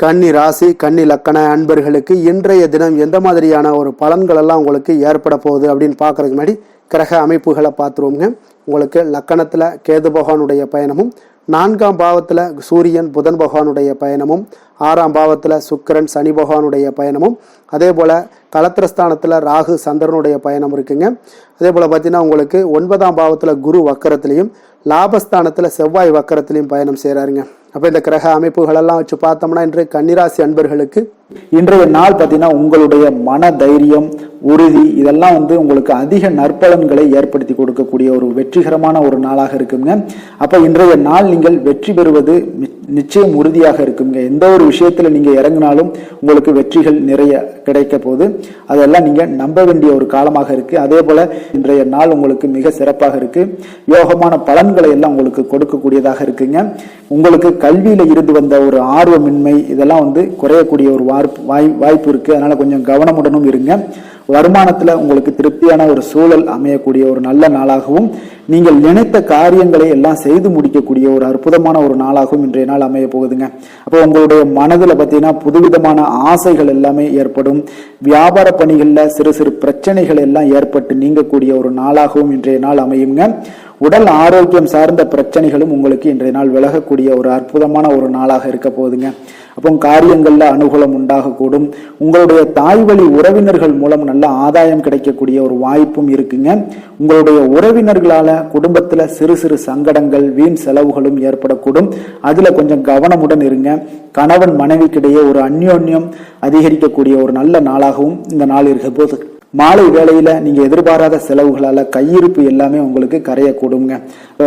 கன்னி ராசி, கன்னி லக்கண அன்பர்களுக்கு இன்றைய தினம் எந்த மாதிரியான ஒரு பலன்கள் எல்லாம் உங்களுக்கு ஏற்பட போகுது அப்படின்னு பார்க்கறதுக்கு முன்னாடி கிரக அமைப்புகளை பார்த்துருவோங்க. உங்களுக்கு லக்கணத்தில் கேது பகவானுடைய பயணமும் 4ஆம் பாவத்தில் சூரியன் புதன் பகவானுடைய பயணமும், 6ஆம் பாவத்தில் சுக்கிரன் சனி பகவானுடைய பயணமும், அதே போல் கலத்திரஸ்தானத்தில் ராகு சந்திரனுடைய பயணம் இருக்குங்க. அதே போல் பார்த்தீங்கன்னா உங்களுக்கு 9ஆம் பாவத்தில் குரு வக்கரத்திலையும், லாபஸ்தானத்தில் செவ்வாய் வக்கரத்திலையும் பயணம் செய்கிறாருங்க. அப்போ இந்த கிரக அமைப்புகளெல்லாம் வச்சு பார்த்தோம்னா இன்று கன்னிராசி அன்பர்களுக்கு இன்றைய நாள் பார்த்தீங்கன்னா உங்களுடைய மன தைரியம், உறுதி இதெல்லாம் உங்களுக்கு அதிக நற்பலன்களை ஏற்படுத்தி கொடுக்கக்கூடிய ஒரு வெற்றிகரமான ஒரு நாளாக இருக்குங்க. அப்போ இன்றைய நாள் நீங்கள் வெற்றி பெறுவது நிச்சயம் உறுதியாக இருக்குங்க. எந்த ஒரு விஷயத்துல நீங்க இறங்கினாலும் உங்களுக்கு வெற்றிகள் நிறைய கிடைக்க போகுது. அதெல்லாம் நீங்க நம்ப வேண்டிய ஒரு காலமாக இருக்கு. அதே போல இன்றைய நாள் உங்களுக்கு மிக சிறப்பாக இருக்கு. யோகமான பலன்களை எல்லாம் உங்களுக்கு கொடுக்கக்கூடியதாக இருக்குங்க. உங்களுக்கு கல்வியில இருந்து வந்த ஒரு ஆர்வமின்மை இதெல்லாம் குறையக்கூடிய ஒரு வாய்ப்பு இருக்கு. அதனால கொஞ்சம் கவனமுடனும் இருங்க. வருமானத்துல உங்களுக்கு திருப்தியான ஒரு சூழல் அமையக்கூடிய ஒரு நல்ல நாளாகவும், நீங்கள் நினைத்த காரியங்களை எல்லாம் செய்து முடிக்கக்கூடிய ஒரு அற்புதமான ஒரு நாளாகவும் இன்றைய நாள் அமைய போகுதுங்க. அப்போ உங்களுடைய மனதில் பார்த்தீங்கன்னா புதுவிதமான ஆசைகள் எல்லாமே ஏற்படும். வியாபார பணிகள்ல சிறு சிறு பிரச்சனைகள் எல்லாம் ஏற்பட்டு நீங்கக்கூடிய ஒரு நாளாகவும் இன்றைய நாள் அமையுங்க. உடல் ஆரோக்கியம் சார்ந்த பிரச்சனைகளும் உங்களுக்கு இன்றைய நாள் விலகக்கூடிய ஒரு அற்புதமான ஒரு நாளாக இருக்க போகுதுங்க. அப்போ காரியங்கள்ல அனுகூலம் உண்டாகக்கூடும். உங்களுடைய தாய் வழி உறவினர்கள் மூலம் நல்ல ஆதாயம் கிடைக்கக்கூடிய ஒரு வாய்ப்பும் இருக்குங்க. உங்களுடைய உறவினர்களால குடும்பத்துல சிறு சிறு சங்கடங்கள், வீண் செலவுகளும் ஏற்படக்கூடும். அதுல கொஞ்சம் கவனமுடன் இருங்க. கணவன் மனைவிக்கிடையே ஒரு அந்யோன்யம் அதிகரிக்கக்கூடிய ஒரு நல்ல நாளாகவும் இந்த நாள் இருக்க போது. மாலை வேளையில நீங்க எதிர்பாராத செலவுகளால கையிருப்பு எல்லாமே உங்களுக்கு கரையக்கூடுங்க.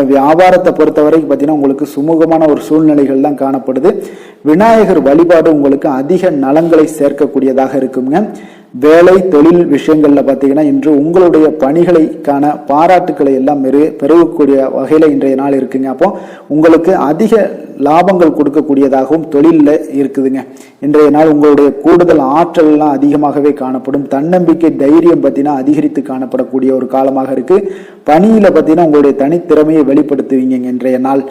வியாபாரத்தை பொறுத்த வரைக்கும் பார்த்தீங்கன்னா உங்களுக்கு சுமூகமான ஒரு சூழ்நிலைகள் தான் காணப்படுது. விநாயகர் வழிபாடு உங்களுக்கு அதிக நலன்களை சேர்க்கக்கூடியதாக இருக்குங்க. வேலை தொழில் விஷயங்கள்ல பார்த்தீங்கன்னா இன்று உங்களுடைய பணிகளுக்கான பாராட்டுக்களை எல்லாம் பெருகக்கூடிய வகையில இன்றைய நாள் இருக்குங்க. அப்போ உங்களுக்கு அதிக லாபங்கள் கொடுக்கக்கூடியதாகவும் தொழிலில் இருக்குதுங்க. இன்றைய நாள் உங்களுடைய கூடுதல் ஆற்றல் எல்லாம் அதிகமாகவே காணப்படும். தன்னம்பிக்கை, தைரியம் பார்த்தீங்கன்னா அதிகரித்து காணப்படக்கூடிய ஒரு காலமாக இருக்கு. பணியில பார்த்தீங்கன்னா உங்களுடைய தனித்திறமையை வெளிப்படுத்துவீங்க இன்றைய நாள்.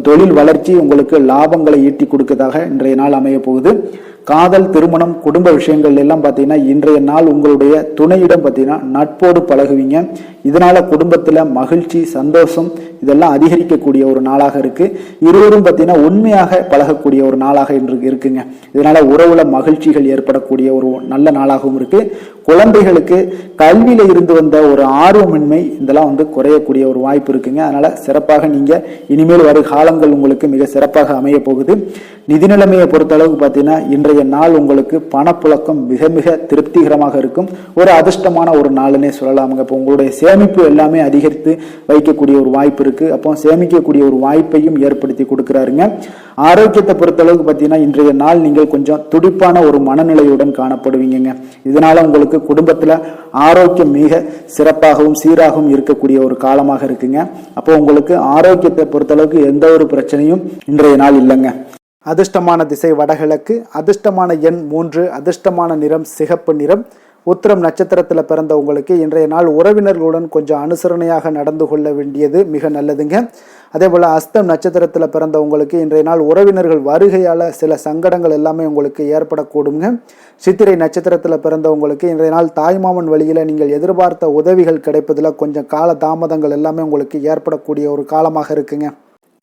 தொழில் வளர்ச்சி உங்களுக்கு லாபங்களை ஈட்டி கொடுக்கதாக இன்றைய நாள் அமைய போகுது. காதல், திருமணம், குடும்ப விஷயங்கள் எல்லாம் பார்த்தீங்கன்னா இன்றைய நாள் உங்களுடைய துணையிடம் பார்த்தீங்கன்னா நட்போடு பழகுவீங்க. இதனால குடும்பத்துல மகிழ்ச்சி, சந்தோஷம் இதெல்லாம் அதிகரிக்கக்கூடிய ஒரு நாளாக இருக்கு. இருவரும் பார்த்தீங்கன்னா உண்மையாக பழகக்கூடிய ஒரு நாளாக இன்று இருக்குங்க. இதனால உறவுல மகிழ்ச்சிகள் ஏற்படக்கூடிய ஒரு நல்ல நாளாகவும் இருக்கு. குழந்தைகளுக்கு கல்வியில இருந்து வந்த ஒரு ஆர்வமின்மை இதெல்லாம் குறையக்கூடிய ஒரு வாய்ப்பு இருக்குங்க. அதனால சிறப்பாக நீங்க இனிமேல் வரும் காலங்கள் உங்களுக்கு மிக சிறப்பாக அமைய போகுது. நிதி நிலைமையை பொறுத்த அளவுக்கு பார்த்தீங்கன்னா இன்றைய நாள் உங்களுக்கு பணப்புழக்கம் மிக மிக திருப்திகரமாக இருக்கும். ஒரு அதிர்ஷ்டமான ஒரு நாளுன்னே சொல்லலாமுங்க. இப்போ உங்களுடைய சேமிப்பு எல்லாமே அதிகரித்து வைக்கக்கூடிய ஒரு வாய்ப்பு இருக்கு. அப்போ சேமிக்கக்கூடிய ஒரு வாய்ப்பையும் ஏற்படுத்தி கொடுக்கிறாருங்க. ஆரோக்கியத்தை பொறுத்த அளவுக்கு பார்த்தீங்கன்னா இன்றைய நாள் நீங்கள் கொஞ்சம் துடிப்பான ஒரு மனநிலையுடன் காணப்படுவீங்க. இதனால உங்களுக்கு குடும்பத்துல ஆரோக்கியம் மிக சிறப்பாகவும் சீராகவும் இருக்கக்கூடிய ஒரு காலமாக இருக்குங்க. அப்போ உங்களுக்கு ஆரோக்கியத்தை பொறுத்த அளவுக்கு எந்த ஒரு பிரச்சனையும் இன்றைய நாள் இல்லைங்க. அதிர்ஷ்டமான திசை வடகிழக்கு, அதிர்ஷ்டமான எண் 3, அதிர்ஷ்டமான நிறம் சிகப்பு நிறம். உத்திரம் நட்சத்திரத்தில் பிறந்த உங்களுக்கு இன்றைய நாள் உறவினர்களுடன் கொஞ்சம் அனுசரணையாக நடந்து கொள்ள வேண்டியது மிக நல்லதுங்க. அதே போல் அஸ்தம் நட்சத்திரத்தில் பிறந்த உங்களுக்கு இன்றைய நாள் உறவினர்கள் வருகையால் சில சங்கடங்கள் எல்லாமே உங்களுக்கு ஏற்படக்கூடுங்க. சித்திரை நட்சத்திரத்தில் பிறந்த உங்களுக்கு இன்றைய நாள் தாய்மாமன் வழியில் நீங்கள் எதிர்பார்த்த உதவிகள் கிடைப்பதில் கொஞ்சம் கால தாமதங்கள் எல்லாமே உங்களுக்கு ஏற்படக்கூடிய ஒரு காலமாக இருக்குங்க.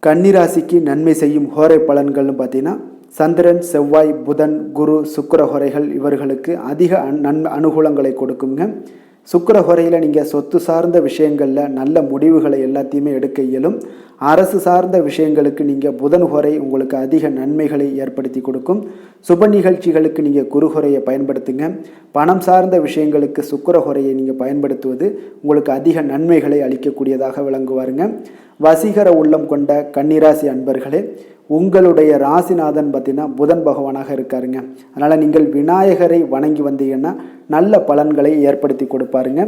கன்னிராசிக்கு நன்மை செய்யும் ஹோரை பலன்கள்னு பார்த்தீங்கன்னா சந்திரன், செவ்வாய், புதன், குரு, சுக்கிர ஹோரைகள் இவர்களுக்கு அதிக அனுகூலங்களை கொடுக்குங்க. சுக்கிர ஹோரையில் நீங்கள் சொத்து சார்ந்த விஷயங்களில் நல்ல முடிவுகளை எல்லாத்தையுமே எடுக்க இயலும். அரசு சார்ந்த விஷயங்களுக்கு நீங்கள் புதன் ஹோரை உங்களுக்கு அதிக நன்மைகளை ஏற்படுத்தி கொடுக்கும். சுப நிகழ்ச்சிகளுக்கு நீங்கள் குரு ஹோரையை பயன்படுத்துங்க. பணம் சார்ந்த விஷயங்களுக்கு சுக்கிர ஹோரையை நீங்கள் பயன்படுத்துவது உங்களுக்கு அதிக நன்மைகளை அளிக்கக்கூடியதாக விளங்குவாருங்க. வசீகர உள்ளம் கொண்ட கன்னிராசி அன்பர்களே, உங்களுடைய ராசிநாதன் பார்த்தீங்கன்னா புதன் பகவானாக இருக்காருங்க. அதனால் நீங்கள் விநாயகரை வணங்கி வந்தீங்கன்னா நல்ல பலன்களை ஏற்படுத்தி கொடுப்பாருங்க.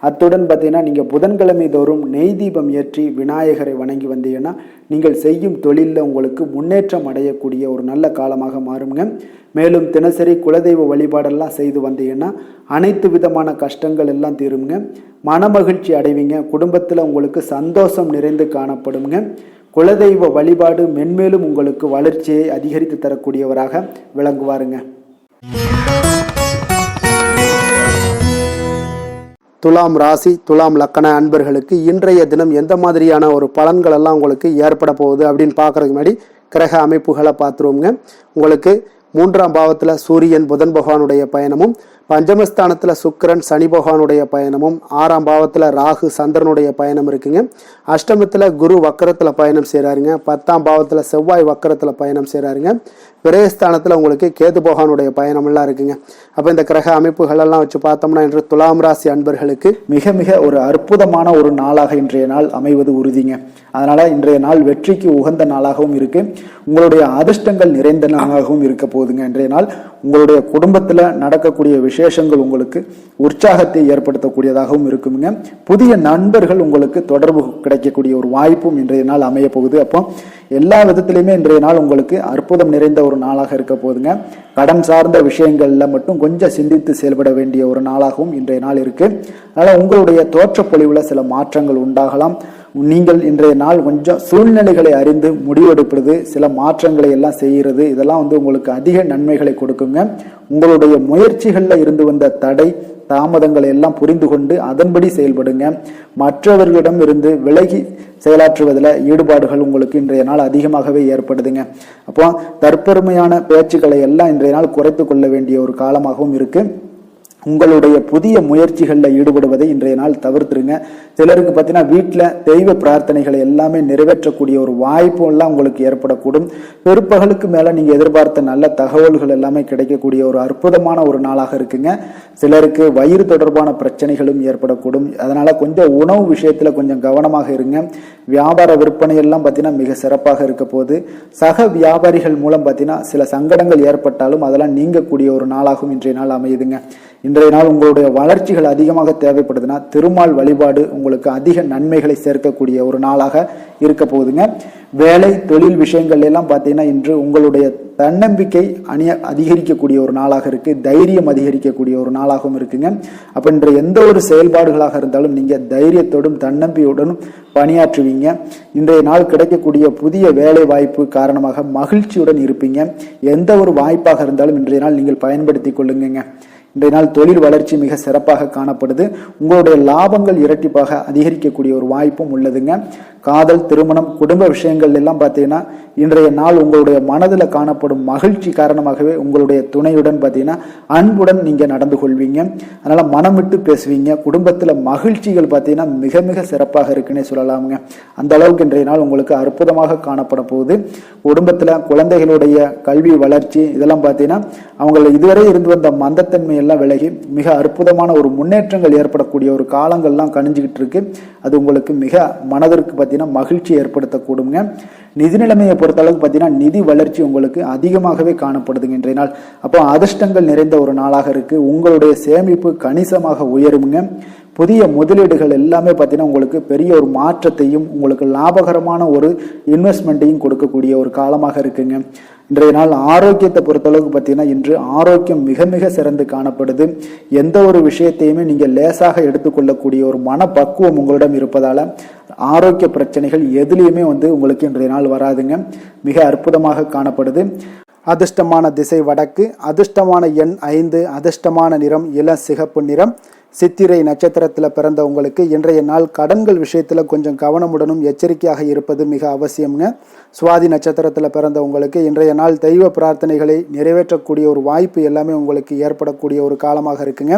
அத்துடன் பார்த்தீங்கன்னா நீங்கள் புதன்கிழமை தோறும் நெய் தீபம் ஏற்றி விநாயகரை வணங்கி வந்தீங்கன்னா நீங்கள் செய்யும் தொழிலில் உங்களுக்கு முன்னேற்றம் அடையக்கூடிய ஒரு நல்ல காலமாக மாறுங்க. மேலும் தினசரி குலதெய்வ வழிபாடெல்லாம் செய்து வந்தீங்கன்னா அனைத்து விதமான கஷ்டங்கள் எல்லாம் தீருங்க. மனமகிழ்ச்சி அடைவீங்க. குடும்பத்தில் உங்களுக்கு சந்தோஷம் நிறைந்து காணப்படுங்க. குலதெய்வ வழிபாடு மென்மேலும் உங்களுக்கு வளர்ச்சியை அதிகரித்து தரக்கூடியவராக விளங்குவாருங்க. துலாம் ராசி துலாம் லக்கண அன்பர்களுக்கு இன்றைய தினம் எந்த மாதிரியான ஒரு பலன்கள் எல்லாம் உங்களுக்கு ஏற்பட போகுது அப்படின்னு பார்க்கறதுக்கு முன்னாடி கிரக அமைப்புகளை பார்த்துருவோங்க. உங்களுக்கு 3ஆம் பாவத்தில் சூரியன் புதன் பகவானுடைய பயணமும், பஞ்சமஸ்தானத்தில் சுக்கிரன் சனி பகவானுடைய பயணமும், 6ஆம் பாவத்தில் ராகு சந்திரனுடைய பயணம் இருக்குங்க. அஷ்டமத்தில் குரு வக்கரத்தில் பயணம் செய்கிறாருங்க. 10ஆம் பாவத்தில் செவ்வாய் வக்கரத்தில் பயணம் செய்கிறாருங்க. விரயஸ்தானத்தில் உங்களுக்கு கேது பகவானுடைய பயணமெல்லாம் இருக்குங்க. அப்போ இந்த கிரக அமைப்புகளெல்லாம் வச்சு பார்த்தோம்னா இன்று துலாம் ராசி அன்பர்களுக்கு மிக மிக ஒரு அற்புதமான ஒரு நாளாக இன்றைய நாள் அமைவது உறுதிங்க. அதனால இன்றைய நாள் வெற்றிக்கு உகந்த நாளாகவும் இருக்கு. உங்களுடைய அதிர்ஷ்டங்கள் நிறைந்த நாளாகவும் இருக்க போகுதுங்க. இன்றைய நாள் உங்களுடைய குடும்பத்துல நடக்கக்கூடிய விசேஷங்கள் உங்களுக்கு உற்சாகத்தை ஏற்படுத்தக்கூடியதாகவும் இருக்குங்க. புதிய நண்பர்கள் உங்களுக்கு தொடர்பு கிடைக்கக்கூடிய ஒரு வாய்ப்பும் இன்றைய நாள் அமைய போகுது. அப்போ எல்லா விதத்திலையுமே இன்றைய நாள் உங்களுக்கு அற்புதம் நிறைந்த ஒரு நாளாக இருக்க போகுதுங்க. கடன் சார்ந்த விஷயங்கள்ல மட்டும் கொஞ்சம் சிந்தித்து செயல்பட வேண்டிய ஒரு நாளாகவும் இன்றைய நாள் இருக்கு. அதனால உங்களுடைய தோற்றப்பொழிவுல சில மாற்றங்கள் உண்டாகலாம். நீங்கள் இன்றைய நாள் கொஞ்சம் சூழ்நிலைகளை அறிந்து முடிவெடுப்பது, சில மாற்றங்களை எல்லாம் செய்கிறது, இதெல்லாம் உங்களுக்கு அதிக நன்மைகளை கொடுக்குங்க. உங்களுடைய முயற்சிகள்ல இருந்து வந்த தடை தாமதங்களை எல்லாம் புரிந்து கொண்டு அதன்படி செயல்படுங்க. மற்றவர்களிடம் இருந்து விலகி செயலாற்றுவதில் ஈடுபாடுகள் உங்களுக்கு இன்றைய நாள் அதிகமாகவே ஏற்படுதுங்க. அப்போ தற்பெருமையான பேச்சுக்களை எல்லாம் இன்றைய நாள் குறைத்து கொள்ள வேண்டிய ஒரு காலமாகவும் இருக்கு. உங்களுடைய புதிய முயற்சிகளில் ஈடுபடுவதை இன்றைய நாள் தவிர்த்துருங்க. சிலருக்கு பார்த்தீங்கன்னா வீட்டில் தெய்வ பிரார்த்தனைகளை எல்லாமே நிறைவேற்றக்கூடிய ஒரு வாய்ப்பு எல்லாம் உங்களுக்கு ஏற்படக்கூடும். பிற்பகலுக்கு மேலே நீங்கள் எதிர்பார்த்த நல்ல தகவல்கள் எல்லாமே கிடைக்கக்கூடிய ஒரு அற்புதமான ஒரு நாளாக இருக்குங்க. சிலருக்கு வயிறு தொடர்பான பிரச்சனைகளும் ஏற்படக்கூடும். அதனால கொஞ்சம் உணவு விஷயத்தில் கொஞ்சம் கவனமாக இருங்க. வியாபார விற்பனை எல்லாம் பார்த்தீங்கன்னா மிக சிறப்பாக இருக்க போது. சக வியாபாரிகள் மூலம் பார்த்தீங்கன்னா சில சங்கடங்கள் ஏற்பட்டாலும் அதெல்லாம் நீங்கக்கூடிய ஒரு நாளாகவும் இன்றைய நாள் அமையுதுங்க. இன்றைய நாள் உங்களுடைய வளர்ச்சிகள் அதிகமாக தேவைப்படுதுன்னா திருமால் வழிபாடு உங்களுக்கு அதிக நன்மைகளை சேர்க்கக்கூடிய ஒரு நாளாக இருக்க போகுதுங்க. வேலை தொழில் விஷயங்கள் எல்லாம் பார்த்தீங்கன்னா இன்று உங்களுடைய தன்னம்பிக்கை அதிகரிக்கக்கூடிய ஒரு நாளாக இருக்கு. தைரியம் அதிகரிக்கக்கூடிய ஒரு நாளாகவும் இருக்குங்க. அப்ப இன்று எந்த ஒரு செயல்பாடுகளாக இருந்தாலும் நீங்க தைரியத்தோடும் தன்னம்பிக்கையுடனும் பணியாற்றுவீங்க. இன்றைய நாள் கிடைக்கக்கூடிய புதிய வேலை வாய்ப்பு காரணமாக மகிழ்ச்சியுடன் இருப்பீங்க. எந்த ஒரு வாய்ப்பாக இருந்தாலும் இன்றைய நாள் நீங்கள் பயன்படுத்தி கொள்ளுங்க. இன்றைய நாள் தொழில் வளர்ச்சி மிக சிறப்பாக காணப்படுது. உங்களுடைய லாபங்கள் இரட்டிப்பாக அதிகரிக்கக்கூடிய ஒரு வாய்ப்பும் உள்ளதுங்க. காதல், திருமணம், குடும்ப விஷயங்கள் எல்லாம் பார்த்தீங்கன்னா இன்றைய நாள் உங்களுடைய மனதில் காணப்படும் மகிழ்ச்சி காரணமாகவே உங்களுடைய துணையுடன் பார்த்தீங்கன்னா அன்புடன் நீங்க நடந்து கொள்வீங்க. அதனால மனம் விட்டு பேசுவீங்க. குடும்பத்தில் மகிழ்ச்சிகள் பார்த்தீங்கன்னா மிக மிக சிறப்பாக இருக்குன்னே சொல்லலாமுங்க. அந்த அளவுக்கு இன்றைய நாள் உங்களுக்கு அற்புதமாக காணப்பட போகுது. குடும்பத்தில் குழந்தைகளுடைய கல்வி வளர்ச்சி இதெல்லாம் பார்த்தீங்கன்னா அவங்க இதுவரை இருந்து வந்த மந்தத்தன்மை எல்லாம் விலகி மிக அற்புதமான ஒரு முன்னேற்றங்கள் ஏற்படக்கூடிய ஒரு காலங்கள்லாம் கணிஞ்சுக்கிட்டு இருக்கு. அது உங்களுக்கு மிக மனதிற்கு பார்த்தீங்கன்னா மகிழ்ச்சி ஏற்படுத்தக்கூடுங்க. நிதி நிலைமையை பொறுத்த அளவுக்கு பார்த்தீங்கன்னா நிதி வளர்ச்சி உங்களுக்கு அதிகமாகவே காணப்படுதுங்க இன்றைய நாள். அப்போ அதிர்ஷ்டங்கள் நிறைந்த ஒரு நாளாக இருக்கு. உங்களுடைய சேமிப்பு கணிசமாக உயருங்க. புதிய முதலீடுகள் எல்லாமே பார்த்தீங்கன்னா உங்களுக்கு பெரிய ஒரு மாற்றத்தையும் உங்களுக்கு லாபகரமான ஒரு இன்வெஸ்ட்மெண்ட்டையும் கொடுக்கக்கூடிய ஒரு காலமாக இருக்குங்க. இன்றைய நாள் ஆரோக்கியத்தை பொறுத்தளவுக்கு பார்த்தீங்கன்னா இன்று ஆரோக்கியம் மிக மிக சிறந்து காணப்படுது. எந்த ஒரு விஷயத்தையுமே நீங்கள் லேசாக எடுத்துக்கொள்ளக்கூடிய ஒரு மனப்பக்குவம் உங்களிடம் இருப்பதால ஆரோக்கிய பிரச்சனைகள் எதுலேயுமே உங்களுக்கு இன்றைய நாள் வராதுங்க. மிக அற்புதமாக காணப்படுது. அதிர்ஷ்டமான திசை வடக்கு, அதிர்ஷ்டமான எண் 5, அதிர்ஷ்டமான நிறம் இள சிகப்பு நிறம். சித்திரை நட்சத்திரத்தில் பிறந்த உங்களுக்கு இன்றைய நாள் கடன்கள் விஷயத்தில் கொஞ்சம் கவனமுடனும் எச்சரிக்கையாக இருப்பது மிக அவசியம்ங்க. சுவாதி நட்சத்திரத்தில் பிறந்த உங்களுக்கு இன்றைய நாள் தெய்வ பிரார்த்தனைகளை நிறைவேற்றக்கூடிய ஒரு வாய்ப்பு எல்லாமே உங்களுக்கு ஏற்படக்கூடிய ஒரு காலமாக இருக்குங்க.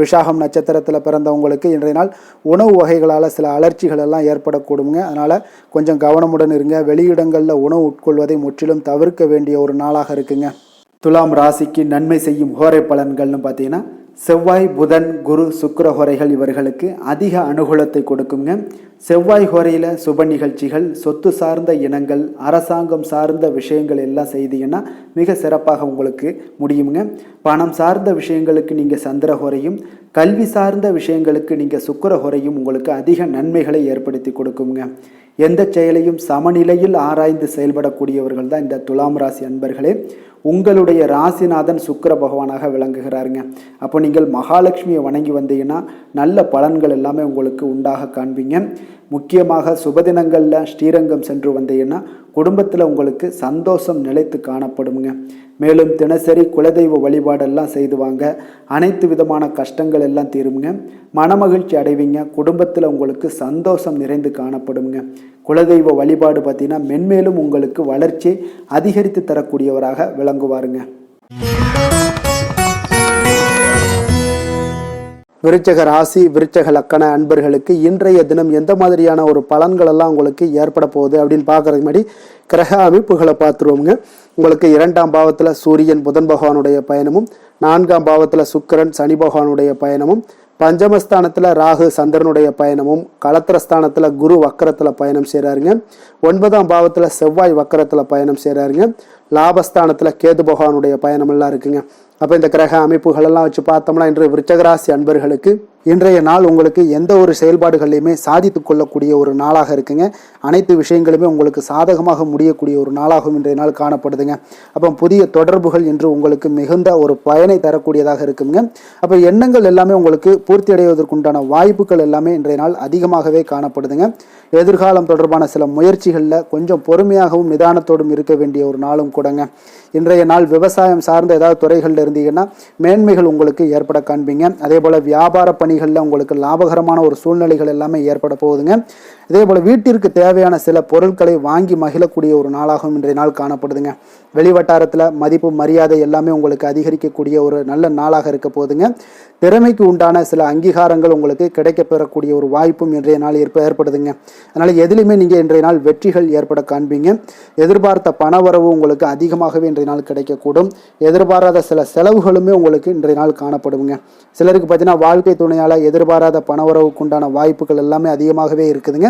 விஷாகம் நட்சத்திரத்தில் பிறந்தவங்களுக்கு இன்றைய நாள் உணவு வகைகளால் சில அலர்ச்சிகள் எல்லாம் ஏற்படக்கூடுங்க. அதனால் கொஞ்சம் கவனமுடன் இருங்க. வெளியிடங்களில் உணவு உட்கொள்வதை முற்றிலும் தவிர்க்க வேண்டிய ஒரு நாளாக இருக்குங்க. துலாம் ராசிக்கு நன்மை செய்யும் ஹோரை பலன்கள்னு பார்த்தீங்கன்னா செவ்வாய், புதன், குரு, சுக்கிர ஹோரைகள் இவர்களுக்கு அதிக அனுகூலத்தை கொடுக்குங்க. செவ்வாய் ஹோரையில் சுப நிகழ்ச்சிகள், சொத்து சார்ந்த இனங்கள், அரசாங்கம் சார்ந்த விஷயங்கள் எல்லாம் செய்தீங்கன்னா மிக சிறப்பாக உங்களுக்கு முடியுங்க. பணம் சார்ந்த விஷயங்களுக்கு நீங்கள் சந்திர ஹோரையும், கல்வி சார்ந்த விஷயங்களுக்கு நீங்கள் சுக்கிர ஹோரையும் உங்களுக்கு அதிக நன்மைகளை ஏற்படுத்தி கொடுக்குங்க. எந்த செயலையும் சமநிலையில் ஆராய்ந்து செயல்படக்கூடியவர்கள் தான் இந்த துலாம் ராசி அன்பர்களே. உங்களுடைய ராசிநாதன் சுக்கிர பகவானாக விளங்குகிறாருங்க. அப்போ நீங்கள் மகாலட்சுமியை வணங்கி வந்தீங்கன்னா நல்ல பலன்கள் எல்லாமே உங்களுக்கு உண்டாக காண்பீங்க. முக்கியமாக சுபதினங்களில் ஸ்ரீரங்கம் சென்று வந்தீங்கன்னா குடும்பத்தில் உங்களுக்கு சந்தோஷம் நிலைத்து காணப்படுங்க. மேலும் தினசரி குலதெய்வ வழிபாடெல்லாம் செய்து வாங்க, அனைத்து விதமான கஷ்டங்கள் எல்லாம் தீருங்க, மனமகிழ்ச்சி அடைவீங்க, குடும்பத்தில் உங்களுக்கு சந்தோஷம் நிறைந்து காணப்படுங்க. குலதெய்வ வழிபாடு பார்த்தீங்கன்னா மென்மேலும் உங்களுக்கு வளர்ச்சி அதிகரித்து தரக்கூடியவராக விளங்குவாருங்க. விருச்சக ராசி விருச்சக லக்கண அன்பர்களுக்கு இன்றைய தினம் எந்த மாதிரியான ஒரு பலன்கள் எல்லாம் உங்களுக்கு ஏற்பட போகுது அப்படின்னு பார்க்கறதுக்கு முன்னாடி கிரக அமைப்புகளை பார்த்துருவோங்க. உங்களுக்கு 2ஆம் பாவத்தில் சூரியன் புதன் பகவானுடைய பயணமும், 4ஆம் பாவத்தில் சுக்கிரன் சனி பகவானுடைய பயணமும், பஞ்சமஸ்தானத்தில் ராகு சந்திரனுடைய பயணமும், களத்திரஸ்தானத்தில் குரு வக்கரத்தில் பயணம் செய்கிறாருங்க. 9ஆம் பாவத்தில் செவ்வாய் வக்கரத்தில் பயணம் செய்கிறாருங்க. லாபஸ்தானத்தில் கேது பகவானுடைய பயணம் எல்லாம் இருக்குங்க. அப்போ இந்த கிரக அமைப்புகள் எல்லாம் வச்சு பார்த்தோம்னா இன்று விருச்சகராசி அன்பர்களுக்கு இன்றைய நாள் உங்களுக்கு எந்த ஒரு செயல்பாடுகளையுமே சாதித்து கொள்ளக்கூடிய ஒரு நாளாக இருக்குங்க. அனைத்து விஷயங்களுமே உங்களுக்கு சாதகமாக முடியக்கூடிய ஒரு நாளாகவும் இன்றைய நாள் காணப்படுதுங்க. அப்போ புதிய தொடர்புகள் இன்று உங்களுக்கு மிகுந்த ஒரு பயனை தரக்கூடியதாக இருக்குங்க. அப்போ எண்ணங்கள் எல்லாமே உங்களுக்கு பூர்த்தி அடைவதற்குண்டான வாய்ப்புகள் எல்லாமே இன்றைய நாள் அதிகமாகவே காணப்படுதுங்க. எதிர்காலம் தொடர்பான சில முயற்சிகளில் கொஞ்சம் பொறுமையாகவும் நிதானத்தோடும் இருக்க வேண்டிய ஒரு நாளும் கூடங்க. இன்றைய நாள் விவசாயம் சார்ந்த ஏதாவது துறைகளில் இருந்தீங்கன்னா மேன்மைகள் உங்களுக்கு ஏற்பட காண்பீங்க. அதே போல் வியாபார பணிகளில் உங்களுக்கு லாபகரமான ஒரு சூழ்நிலைகள் எல்லாமே ஏற்பட போகுதுங்க. இதே போல் வீட்டிற்கு தேவையான சில பொருட்களை வாங்கி மகிழக்கூடிய ஒரு நாளாகவும் இன்றைய நாள் காணப்படுதுங்க. வெளிவட்டாரத்தில் மதிப்பு மரியாதை எல்லாமே உங்களுக்கு அதிகரிக்கக்கூடிய ஒரு நல்ல நாளாக இருக்க போகுதுங்க. திறமைக்கு உண்டான சில அங்கீகாரங்கள் உங்களுக்கு கிடைக்க பெறக்கூடிய ஒரு வாய்ப்பும் இன்றைய நாள் ஏற்படுதுங்க. அதனால் எதிலுமே நீங்கள் இன்றைய நாள் வெற்றிகள் ஏற்பட காண்பீங்க. எதிர்பார்த்த பணவரவு உங்களுக்கு அதிகமாகவே இன்றைய நாள் கிடைக்கக்கூடும். எதிர்பாராத சில செலவுகளுமே உங்களுக்கு இன்றைய நாள் காணப்படுங்க. சிலருக்கு பார்த்தீங்கன்னா வாழ்க்கை துணையால் எதிர்பாராத பணவரவுக்கு உண்டான வாய்ப்புகள் எல்லாமே அதிகமாகவே இருக்குதுங்க.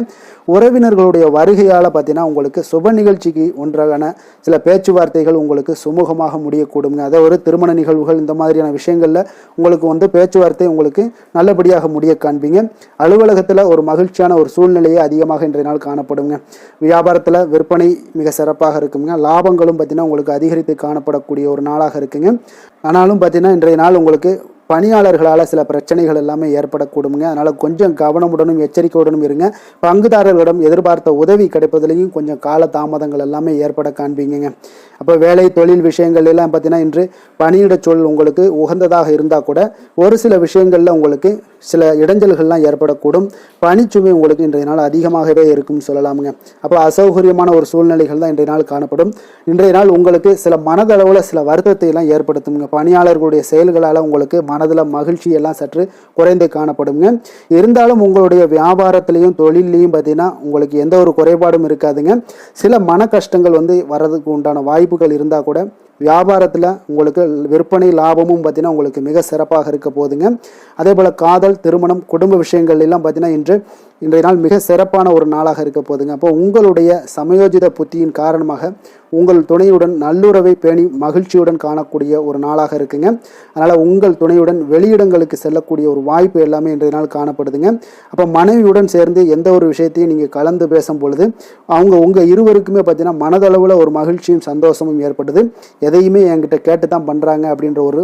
உறவினர்களுடைய வருகையால் பார்த்தீங்கன்னா உங்களுக்கு சுப நிகழ்ச்சிக்கு ஒன்றான சில பேச்சுவார்த்தைகள் உங்களுக்கு சுமூகமாக முடியக்கூடுங்க. அதாவது ஒரு திருமண நிகழ்வுகள் இந்த மாதிரியான விஷயங்களில் உங்களுக்கு பேச்சுவார்த்தை உங்களுக்கு நல்லபடியாக முடிய காண்பீங்க. அலுவலகத்தில் ஒரு மகிழ்ச்சியான ஒரு சூழ்நிலையே அதிகமாக இன்றைய நாள் காணப்படுங்க. வியாபாரத்தில் விற்பனை மிக சிறப்பாக இருக்குங்க. லாபங்களும் பார்த்தீங்கன்னா உங்களுக்கு அதிகரித்து காணப்படக்கூடிய ஒரு நாளாக இருக்குங்க. ஆனாலும் பார்த்தீங்கன்னா இன்றைய நாள் உங்களுக்கு பணியாளர்களால் சில பிரச்சனைகள் எல்லாமே ஏற்படக்கூடுங்க. அதனால் கொஞ்சம் கவனமுடனும் எச்சரிக்கையுடனும் இருங்க. பங்குதாரர்களிடம் எதிர்பார்த்த உதவி கிடைப்பதிலையும் கொஞ்சம் கால தாமதங்கள் எல்லாமே ஏற்பட காண்பீங்க. அப்போ வேலை தொழில் விஷயங்கள் எல்லாம் பார்த்தீங்கன்னா இன்று பணியிட சூழல் உங்களுக்கு உகந்ததாக இருந்தால் கூட ஒரு சில விஷயங்களில் உங்களுக்கு சில இடைஞ்சல்கள்லாம் ஏற்படக்கூடும். பணிச்சுமை உங்களுக்கு இன்றைய நாள் அதிகமாகவே இருக்கும்னு சொல்லலாமுங்க. அப்போ அசௌகரியமான ஒரு சூழ்நிலைகள் தான் இன்றைய நாள் காணப்படும். இன்றைய நாள் உங்களுக்கு சில மனதளவில் சில வருத்தத்தை எல்லாம் ஏற்படுத்துங்க. பணியாளர்களுடைய செயல்களால் உங்களுக்கு மனதில் மகிழ்ச்சி எல்லாம் சற்று குறைந்து காணப்படுங்க. இருந்தாலும் உங்களுடைய வியாபாரத்திலையும் தொழிலையும் பார்த்தீங்கன்னா உங்களுக்கு எந்த ஒரு குறைபாடும் இருக்காதுங்க. சில மன கஷ்டங்கள் வர்றதுக்கு உண்டான வாய்ப்புகள் இருந்தால் கூட வியாபாரத்தில் உங்களுக்கு விற்பனை லாபமும் பார்த்தீங்கன்னா உங்களுக்கு மிக சிறப்பாக இருக்க போகுதுங்க. அதே போல் காதல், திருமணம், குடும்ப விஷயங்கள் எல்லாம் பார்த்தீங்கன்னா இன்றைய நாள் மிக சிறப்பான ஒரு நாளாக இருக்க போகுதுங்க. அப்போ உங்களுடைய சமயோஜித புத்தியின் காரணமாக உங்கள் துணையுடன் நல்லுறவை பேணி மகிழ்ச்சியுடன் காணக்கூடிய ஒரு நாளாக இருக்குங்க. அதனால் உங்கள் துணையுடன் வெளியிடங்களுக்கு செல்லக்கூடிய ஒரு வாய்ப்பு எல்லாமே இன்றைய நாள் காணப்படுதுங்க. அப்போ மனைவியுடன் சேர்ந்து எந்த ஒரு விஷயத்தையும் நீங்கள் கலந்து பேசும் பொழுது உங்கள் இருவருக்குமே பார்த்தீங்கன்னா மனதளவில் ஒரு மகிழ்ச்சியும் சந்தோஷமும் ஏற்படுது. எதையுமே என்கிட்ட கேட்டு தான் பண்ணுறாங்க அப்படின்ற ஒரு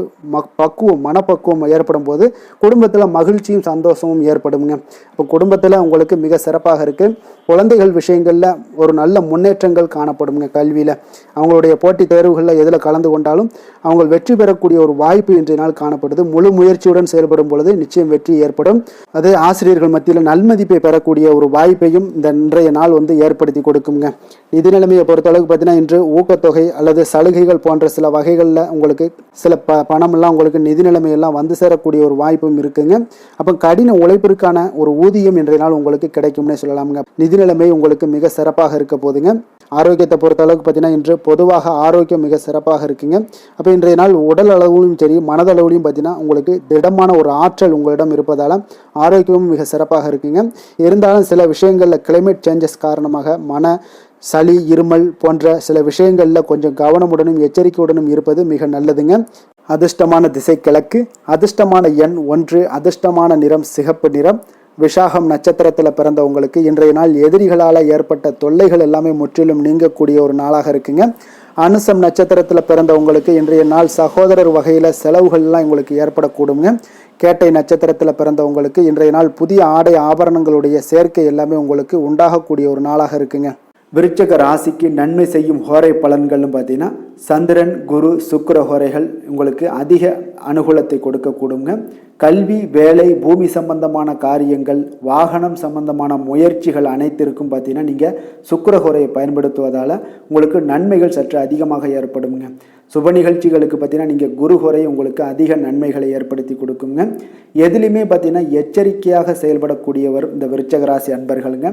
மனப்பக்குவம் ஏற்படும் போது குடும்பத்தில் மகிழ்ச்சியும் சந்தோஷமும் ஏற்படுங்க. இப்போ குடும்பத்தில் உங்களுக்கு மிக சிறப்பாக இருக்குது. குழந்தைகள் விஷயங்களில் ஒரு நல்ல முன்னேற்றங்கள் காணப்படுங்க. கல்வியில் அவங்களுடைய போட்டித் தேர்வுகளில் எதில் கலந்து கொண்டாலும் அவங்க வெற்றி பெறக்கூடிய ஒரு வாய்ப்பு இன்றைய நாள் காணப்படுது. முழு முயற்சியுடன் செயல்படும் பொழுது நிச்சயம் வெற்றி ஏற்படும். அதே ஆசிரியர்கள் மத்தியில் நல்மதிப்பை பெறக்கூடிய ஒரு வாய்ப்பையும் இந்த இன்றைய நாள் ஏற்படுத்தி கொடுக்குங்க. நிதி நிலைமையை பொறுத்தளவுக்கு பார்த்தீங்கன்னா இன்று ஊக்கத்தொகை அல்லது சலுகைகள் போன்ற சில வகைகளில் உங்களுக்கு சில பணமெல்லாம் உங்களுக்கு நிதி நிலைமையெல்லாம் வந்து சேரக்கூடிய ஒரு வாய்ப்பும் இருக்குங்க. அப்போ கடின உழைப்பிற்கான ஒரு ஊதியம் இன்றைய நாள் உங்களுக்கு கிடைக்கும்னே சொல்லலாமுங்க. நிதி நிலைமை உங்களுக்கு மிக சிறப்பாக இருக்க போதுங்க. ஆரோக்கியத்தை பொறுத்த அளவுக்கு பார்த்தீங்கன்னா இன்று பொதுவாக ஆரோக்கியம் மிக சிறப்பாக இருக்குங்க. அப்போ இன்றைய நாள் உடல் அளவுலையும் சரி மனதளவுலையும் பார்த்தீங்கன்னா உங்களுக்கு திடமான ஒரு ஆற்றல் உங்களிடம் இருப்பதால் ஆரோக்கியமும் மிக சிறப்பாக இருக்குங்க. இருந்தாலும் சில விஷயங்களில் கிளைமேட் சேஞ்சஸ் காரணமாக சளி, இருமல் போன்ற சில விஷயங்களில் கொஞ்சம் கவனமுடனும் எச்சரிக்கையுடனும் இருப்பது மிக நல்லதுங்க. அதிர்ஷ்டமான திசை கிழக்கு, அதிர்ஷ்டமான எண் 1, அதிர்ஷ்டமான நிறம் சிகப்பு நிறம். விஷாகம் நட்சத்திரத்தில் பிறந்தவங்களுக்கு இன்றைய நாள் எதிரிகளால் ஏற்பட்ட தொல்லைகள் எல்லாமே முற்றிலும் நீங்கக்கூடிய ஒரு நாளாக இருக்குங்க. அனுசம் நட்சத்திரத்தில் பிறந்தவங்களுக்கு இன்றைய நாள் சகோதரர் வகையில் செலவுகள்லாம் உங்களுக்கு ஏற்படக்கூடுங்க. கேட்டை நட்சத்திரத்தில் பிறந்தவங்களுக்கு இன்றைய நாள் புதிய ஆடை ஆபரணங்களுடைய சேர்க்கை எல்லாமே உங்களுக்கு உண்டாகக்கூடிய ஒரு நாளாக இருக்குங்க. விருச்சக ராசிக்கு நன்மை செய்யும் ஹோரை பலன்கள்னு பார்த்தீங்கன்னா சந்திரன், குரு, சுக்கிர ஹோரைகள் உங்களுக்கு அதிக அனுகூலத்தை கொடுக்கக்கூடுங்க. கல்வி, வேலை, பூமி சம்பந்தமான காரியங்கள், வாகனம் சம்பந்தமான முயற்சிகள் அனைத்திற்கும் பார்த்தீங்கன்னா நீங்கள் சுக்கிர ஹோரையை பயன்படுத்துவதால் உங்களுக்கு நன்மைகள் சற்று அதிகமாக ஏற்படுங்க. சுப நிகழ்ச்சிகளுக்கு பார்த்தீங்கன்னா நீங்கள் குரு ஹோரை உங்களுக்கு அதிக நன்மைகளை ஏற்படுத்தி கொடுக்குங்க. எதுலையுமே பார்த்தீங்கன்னா எச்சரிக்கையாக செயல்படக்கூடியவர் இந்த விருச்சக ராசி அன்பர்களுங்க.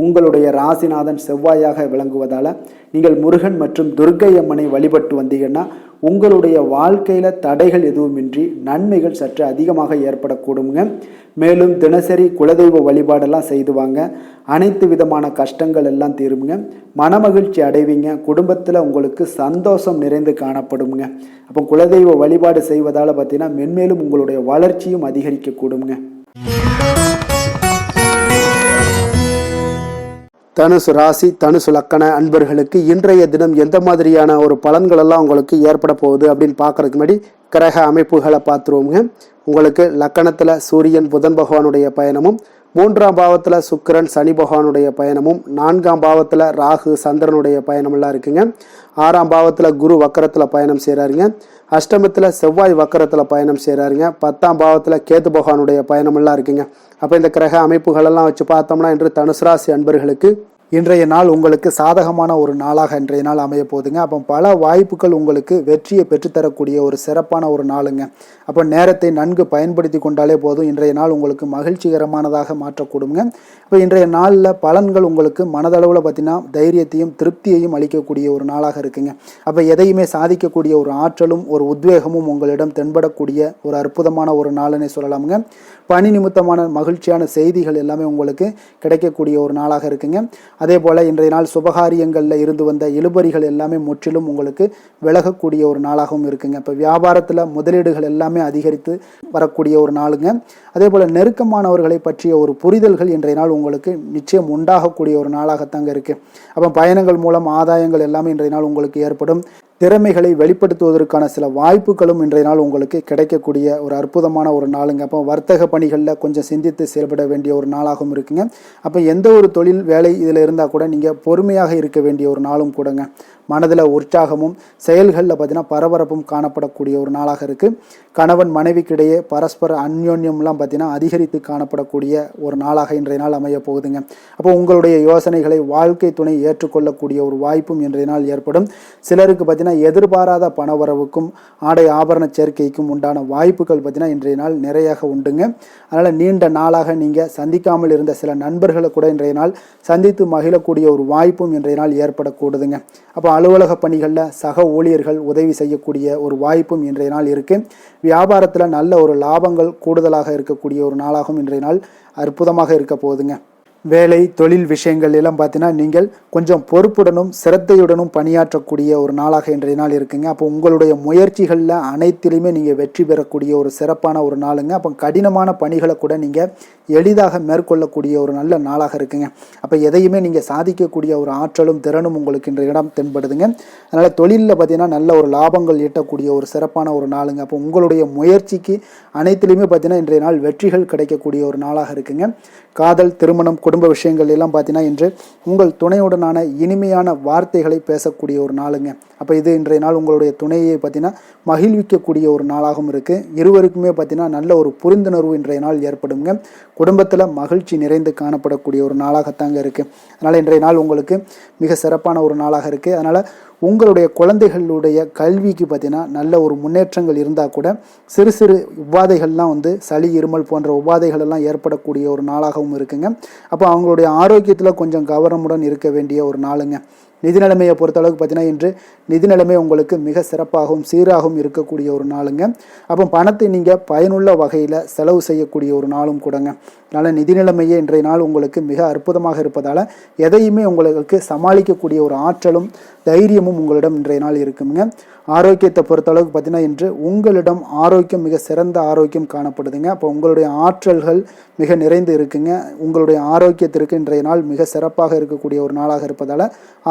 உங்களுடைய ராசிநாதன் செவ்வாயாக விளங்குவதால் நீங்கள் முருகன் மற்றும் துர்க்கை அம்மனை வழிபட்டு வந்தீங்கன்னா உங்களுடைய வாழ்க்கையில் தடைகள் எதுவுமின்றி நன்மைகள் சற்று அதிகமாக ஏற்படக்கூடுங்க. மேலும் தினசரி குலதெய்வ வழிபாடெல்லாம் செய்து வாங்க. அனைத்து விதமான கஷ்டங்கள் எல்லாம் தீருங்க. மனமகிழ்ச்சி அடைவீங்க. குடும்பத்தில் உங்களுக்கு சந்தோஷம் நிறைந்து காணப்படுங்க. அப்போ குலதெய்வ வழிபாடு செய்வதால் பார்த்தீங்கன்னா மென்மேலும் உங்களுடைய வளர்ச்சியும் அதிகரிக்கக்கூடுங்க. தனுசு ராசி, தனுசு லக்கண அன்பர்களுக்கு இன்றைய தினம் எந்த மாதிரியான ஒரு பலன்கள் எல்லாம் உங்களுக்கு ஏற்பட போகுது அப்படின்னு பார்க்கறதுக்கு முன்னாடி கிரக அமைப்புகளை பார்த்துருவோங்க. உங்களுக்கு லக்கணத்தில் சூரியன் புதன் பகவானுடைய பயணமும், 3ஆம் பாவத்தில் சுக்கிரன் சனி பகவானுடைய பயணமும், 4ஆம் பாவத்தில் ராகு சந்திரனுடைய பயணமெல்லாம் இருக்குங்க. 6ஆம் பாவத்தில் குரு வக்கரத்தில் பயணம் செய்கிறாருங்க. அஷ்டமத்தில் செவ்வாய் வக்கரத்தில் பயணம் செய்கிறாருங்க. 10ஆம் பாவத்தில் கேது பகவானுடைய பயணமெல்லாம் இருக்குங்க. அப்போ இந்த கிரக அமைப்புகளெல்லாம் வச்சு பார்த்தோம்னா இன்று தனுசு ராசி அன்பர்களுக்கு இன்றைய நாள் உங்களுக்கு சாதகமான ஒரு நாளாக இன்றைய நாள் அமைய போகுதுங்க. அப்போ பல வாய்ப்புகள் உங்களுக்கு வெற்றியை பெற்றுத்தரக்கூடிய ஒரு சிறப்பான ஒரு நாளுங்க. அப்போ நேரத்தை நன்கு பயன்படுத்தி கொண்டாலே போதும், இன்றைய நாள் உங்களுக்கு மகிழ்ச்சிகரமானதாக மாற்றக்கூடுங்க. இப்போ இன்றைய நாளில் பலன்கள் உங்களுக்கு மனதளவில் பார்த்தீங்கன்னா தைரியத்தையும் திருப்தியையும் அளிக்கக்கூடிய ஒரு நாளாக இருக்குங்க. அப்போ எதையுமே சாதிக்கக்கூடிய ஒரு ஆற்றலும் ஒரு உத்வேகமும் உங்களிடம் தென்படக்கூடிய ஒரு அற்புதமான ஒரு நாளுன்னே சொல்லலாமுங்க. பணி நிமித்தமான மகிழ்ச்சியான செய்திகள் எல்லாமே உங்களுக்கு கிடைக்கக்கூடிய ஒரு நாளாக இருக்குங்க. அதே போல் இன்றைய நாள் சுபகாரியங்களில் இருந்து வந்த இழுபறிகள் எல்லாமே முற்றிலும் உங்களுக்கு விலகக்கூடிய ஒரு நாளாகவும் இருக்குங்க. இப்போ வியாபாரத்தில் முதலீடுகள் எல்லாமே அதிகரித்து வரக்கூடிய ஒரு நாளுங்க. அதே போல் நெருக்கமானவர்களை பற்றிய ஒரு புரிதல்கள் இன்றைய நாள் உங்களுக்கு நிச்சயம் உண்டாகக்கூடிய ஒரு நாளாகத்தாங்க இருக்குது. அப்போ பயணங்கள் மூலம் ஆதாயங்கள் எல்லாமே இன்றைய நாள் உங்களுக்கு ஏற்படும். திறமைகளை வெளிப்படுத்துவதற்கான சில வாய்ப்புகளும் இன்றைய நாள் உங்களுக்கு கிடைக்கக்கூடிய ஒரு அற்புதமான ஒரு நாளுங்க. அப்போ வர்த்தக பணிகளில் கொஞ்சம் சிந்தித்து செயல்பட வேண்டிய ஒரு நாளாகவும் இருக்குங்க. அப்போ எந்த ஒரு தொழில் வேலை இதில் இருந்தால் கூட நீங்கள் பொறுமையாக இருக்க வேண்டிய ஒரு நாளும் கூடங்க. மனதில் உற்சாகமும் செயல்களில் பார்த்தீங்கன்னா பரபரப்பும் காணப்படக்கூடிய ஒரு நாளாக இருக்குது. கணவன் மனைவிக்கிடையே பரஸ்பர அந்யோன்யம்லாம் பார்த்தீங்கன்னா அதிகரித்து காணப்படக்கூடிய ஒரு நாளாக இன்றைய நாள் அமைய போகுதுங்க. அப்போ உங்களுடைய யோசனைகளை வாழ்க்கை துணை ஏற்றுக்கொள்ளக்கூடிய ஒரு வாய்ப்பும் இன்றைய நாள் ஏற்படும். சிலருக்கு பார்த்தீங்கன்னா எதிர்பாராத பணவரவுக்கும் ஆடை ஆபரண சேர்க்கைக்கும் உண்டான வாய்ப்புகள் பார்த்தீங்கன்னா இன்றைய நாள் நிறையாக உண்டுங்க. அதனால் நீண்ட நாளாக நீங்கள் சந்திக்காமல் இருந்த சில நண்பர்களை கூட இன்றைய நாள் சந்தித்து மகிழக்கூடிய ஒரு வாய்ப்பும் இன்றைய நாள் ஏற்படக்கூடுதுங்க. அப்போ அலுவலக பணிகளில் சக ஊழியர்கள் உதவி செய்யக்கூடிய ஒரு வாய்ப்பும் இன்றைய நாள் இருக்குது. வியாபாரத்தில் நல்ல ஒரு லாபங்கள் கூடுதலாக இருக்கக்கூடிய ஒரு நாளாகவும் இன்றைய நாள் அற்புதமாக இருக்க போகுதுங்க. வேலை தொழில் விஷயங்கள் எல்லாம் பார்த்தீங்கன்னா நீங்கள் கொஞ்சம் பொறுப்புடனும் சிரத்தையுடனும் பணியாற்றக்கூடிய ஒரு நாளாக இன்றைய நாள் இருக்குங்க. அப்போ உங்களுடைய முயற்சிகளில் அனைத்திலையுமே நீங்கள் வெற்றி பெறக்கூடிய ஒரு சிறப்பான ஒரு நாளுங்க. அப்போ கடினமான பணிகளை கூட நீங்கள் எளிதாக மேற்கொள்ளக்கூடிய ஒரு நல்ல நாளாக இருக்குங்க. அப்போ எதையுமே நீங்கள் சாதிக்கக்கூடிய ஒரு ஆற்றலும் திறனும் உங்களுக்கு இன்றைய இடம் தென்படுதுங்க. அதனால் தொழிலில் பார்த்தீங்கன்னா நல்ல ஒரு லாபங்கள் ஈட்டக்கூடிய ஒரு சிறப்பான ஒரு நாளுங்க. அப்போ உங்களுடைய முயற்சிக்கு அனைத்திலையுமே பார்த்தீங்கன்னா இன்றைய நாள் வெற்றிகள் கிடைக்கக்கூடிய ஒரு நாளாக இருக்குங்க. காதல், திருமணம், குடும்ப விஷயங்கள் எல்லாம் பார்த்தீங்கன்னா இன்று உங்கள் துணையுடனான இனிமையான வார்த்தைகளை பேசக்கூடிய ஒரு நாளுங்க. அப்போ இது இன்றைய நாள் உங்களுடைய துணையை பார்த்தீங்கன்னா மகிழ்விக்கக்கூடிய ஒரு நாளாகவும் இருக்குது. இருவருக்குமே பார்த்தீங்கன்னா நல்ல ஒரு புரிந்துணர்வு இன்றைய நாள் ஏற்படுங்க. குடும்பத்தில் மகிழ்ச்சி நிறைந்து காணப்படக்கூடிய ஒரு நாளாகத்தாங்க இருக்குது. அதனால் இன்றைய நாள் உங்களுக்கு மிக சிறப்பான ஒரு நாளாக இருக்குது. அதனால் உங்களுடைய குழந்தைகளுடைய கல்விக்கு பார்த்தீங்கன்னா நல்ல ஒரு முன்னேற்றங்கள் இருந்தால் கூட சிறு சிறு உபாதைகள்லாம் சளி, இருமல் போன்ற உபாதைகள் எல்லாம் ஏற்படக்கூடிய ஒரு நாளாகவும் இருக்குங்க. அப்போ அவங்களுடைய ஆரோக்கியத்தில் கொஞ்சம் கவனமுடன் இருக்க வேண்டிய ஒரு நாளுங்க. நிதி நிலைமையை பொறுத்தளவுக்கு பார்த்தீங்கன்னா இன்று நிதி நிலைமை உங்களுக்கு மிக சிறப்பாகவும் சீராகவும் இருக்கக்கூடிய ஒரு நாளுங்க. அப்போ பணத்தை நீங்கள் பயனுள்ள வகையில் செலவு செய்யக்கூடிய ஒரு நாளும் கூடங்க. அதனால் நிதி நிலைமையே இன்றைய நாள் உங்களுக்கு மிக அற்புதமாக இருப்பதால் எதையுமே உங்களுக்கு சமாளிக்கக்கூடிய ஒரு ஆற்றலும் தைரியமும் உங்களிடம் இன்றைய நாள் இருக்குங்க. ஆரோக்கியத்தை பொறுத்தளவுக்கு பார்த்தீங்கன்னா இன்று உங்களிடம் ஆரோக்கியம் மிக சிறந்த ஆரோக்கியம் காணப்படுதுங்க. அப்போ உங்களுடைய ஆற்றல்கள் மிக நிறைந்து இருக்குங்க. உங்களுடைய ஆரோக்கியத்திற்கு இன்றைய நாள் மிக சிறப்பாக இருக்கக்கூடிய ஒரு நாளாக இருப்பதால்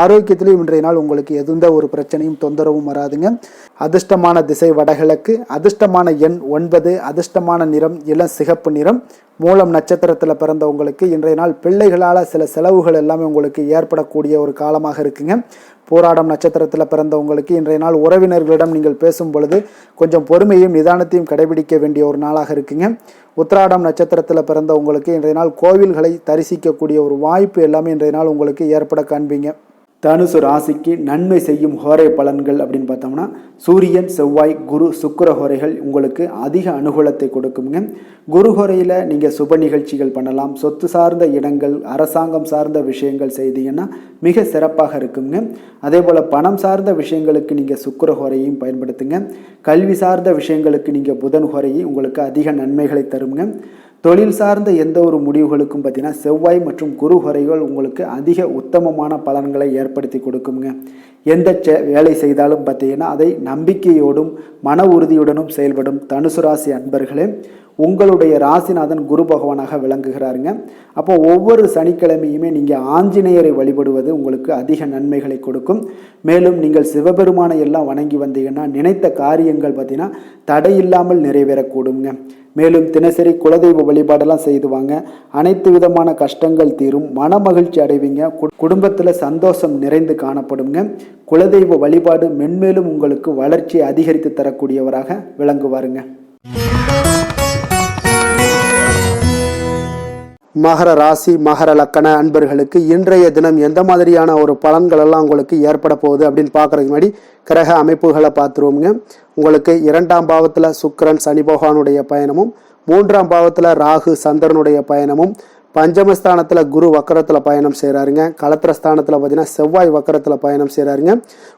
ஆரோக்கியத்திலையும் இன்றைய நாள் உங்களுக்கு எந்த ஒரு பிரச்சனையும் தொந்தரவும் வராதுங்க. அதிர்ஷ்டமான திசை வடகிழக்கு, அதிர்ஷ்டமான எண் 9, அதிர்ஷ்டமான நிறம் இளம் சிகப்பு நிறம். மூலம் நட்சத்திரத்தில் பிறந்தவங்களுக்கு இன்றைய நாள் பிள்ளைகளால் சில செலவுகள் எல்லாமே உங்களுக்கு ஏற்படக்கூடிய ஒரு காலமாக இருக்குங்க. போராடம் நட்சத்திரத்தில் பிறந்தவங்களுக்கு இன்றைய நாள் உறவினர்களிடம் நீங்கள் பேசும் பொழுது கொஞ்சம் பொறுமையும் நிதானத்தையும் கடைபிடிக்க வேண்டிய ஒரு நாளாக இருக்குங்க. உத்திராடம் நட்சத்திரத்தில் பிறந்தவங்களுக்கு இன்றைய நாள் கோவில்களை தரிசிக்கக்கூடிய ஒரு வாய்ப்பு எல்லாமே இன்றைய நாள் உங்களுக்கு ஏற்பட காண்பீங்க. தனுசு ராசிக்கு நன்மை செய்யும் ஹோரை பலன்கள் அப்படின்னு பார்த்தோம்னா சூரியன், செவ்வாய், குரு, சுக்கிர ஹோரைகள் உங்களுக்கு அதிக அனுகூலத்தை கொடுக்குங்க. குரு ஹோரையில் நீங்கள் சுப நிகழ்ச்சிகள் பண்ணலாம். சொத்து சார்ந்த இடங்கள், அரசாங்கம் சார்ந்த விஷயங்கள் செய்தீங்கன்னா மிக சிறப்பாக இருக்குங்க. அதே போல் பணம் சார்ந்த விஷயங்களுக்கு நீங்கள் சுக்கிர ஹோரையும் பயன்படுத்துங்க. கல்வி சார்ந்த விஷயங்களுக்கு நீங்கள் புதன் ஹோரையும் உங்களுக்கு அதிக நன்மைகளை தருங்க. தொழில் சார்ந்த எந்த ஒரு முடிவுகளுக்கும் பார்த்தீங்கன்னா செவ்வாய் மற்றும் குரு ஹோரைகள் உங்களுக்கு அதிக உத்தமமான பலன்களை ஏற்படுத்தி கொடுக்குங்க. எந்த வேலை செய்தாலும் பார்த்தீங்கன்னா அதை நம்பிக்கையோடும் மன உறுதியுடனும் செயல்படும் தனுசு ராசி அன்பர்களே, உங்களுடைய ராசிநாதன் குரு பகவானாக விளங்குகிறாருங்க. அப்போ ஒவ்வொரு சனிக்கிழமையுமே நீங்கள் ஆஞ்சநேயரை வழிபடுவது உங்களுக்கு அதிக நன்மைகளை கொடுக்கும். மேலும் நீங்கள் சிவபெருமானை எல்லாம் வணங்கி வந்தீங்கன்னா நினைத்த காரியங்கள் பார்த்தீங்கன்னா தடையில்லாமல் நிறைவேறக்கூடுங்க. மேலும் தினசரி குலதெய்வ வழிபாடெல்லாம் செய்துவாங்க. அனைத்து விதமான கஷ்டங்கள் தீரும், மன மகிழ்ச்சி அடைவீங்க, குடும்பத்தில் சந்தோஷம் நிறைந்து காணப்படுங்க. குலதெய்வ வழிபாடு மென்மேலும் உங்களுக்கு வளர்ச்சியை அதிகரித்து தரக்கூடியவராக விளங்குவாருங்க. மகர ராசி மகர லக்கண அன்பர்களுக்கு இன்றைய தினம் எந்த மாதிரியான ஒரு பலன்கள் எல்லாம் உங்களுக்கு ஏற்பட போகுது அப்படின்னு பார்க்கறதுக்கு முன்னாடி கிரக அமைப்புகளை பார்த்துருவோங்க. உங்களுக்கு 2ஆம் பாவத்தில் சுக்கிரன் சனி பகவானுடைய பயணமும், 3ஆம் பாவத்தில் ராகு சந்திரனுடைய பயணமும், பஞ்சமஸ்தானத்தில் குரு வக்கரத்தில் பயணம் செய்கிறாருங்க. களத்திரஸ்தானத்தில் பார்த்தீங்கன்னா செவ்வாய் வக்கரத்தில் பயணம் செய்கிறாருங்க.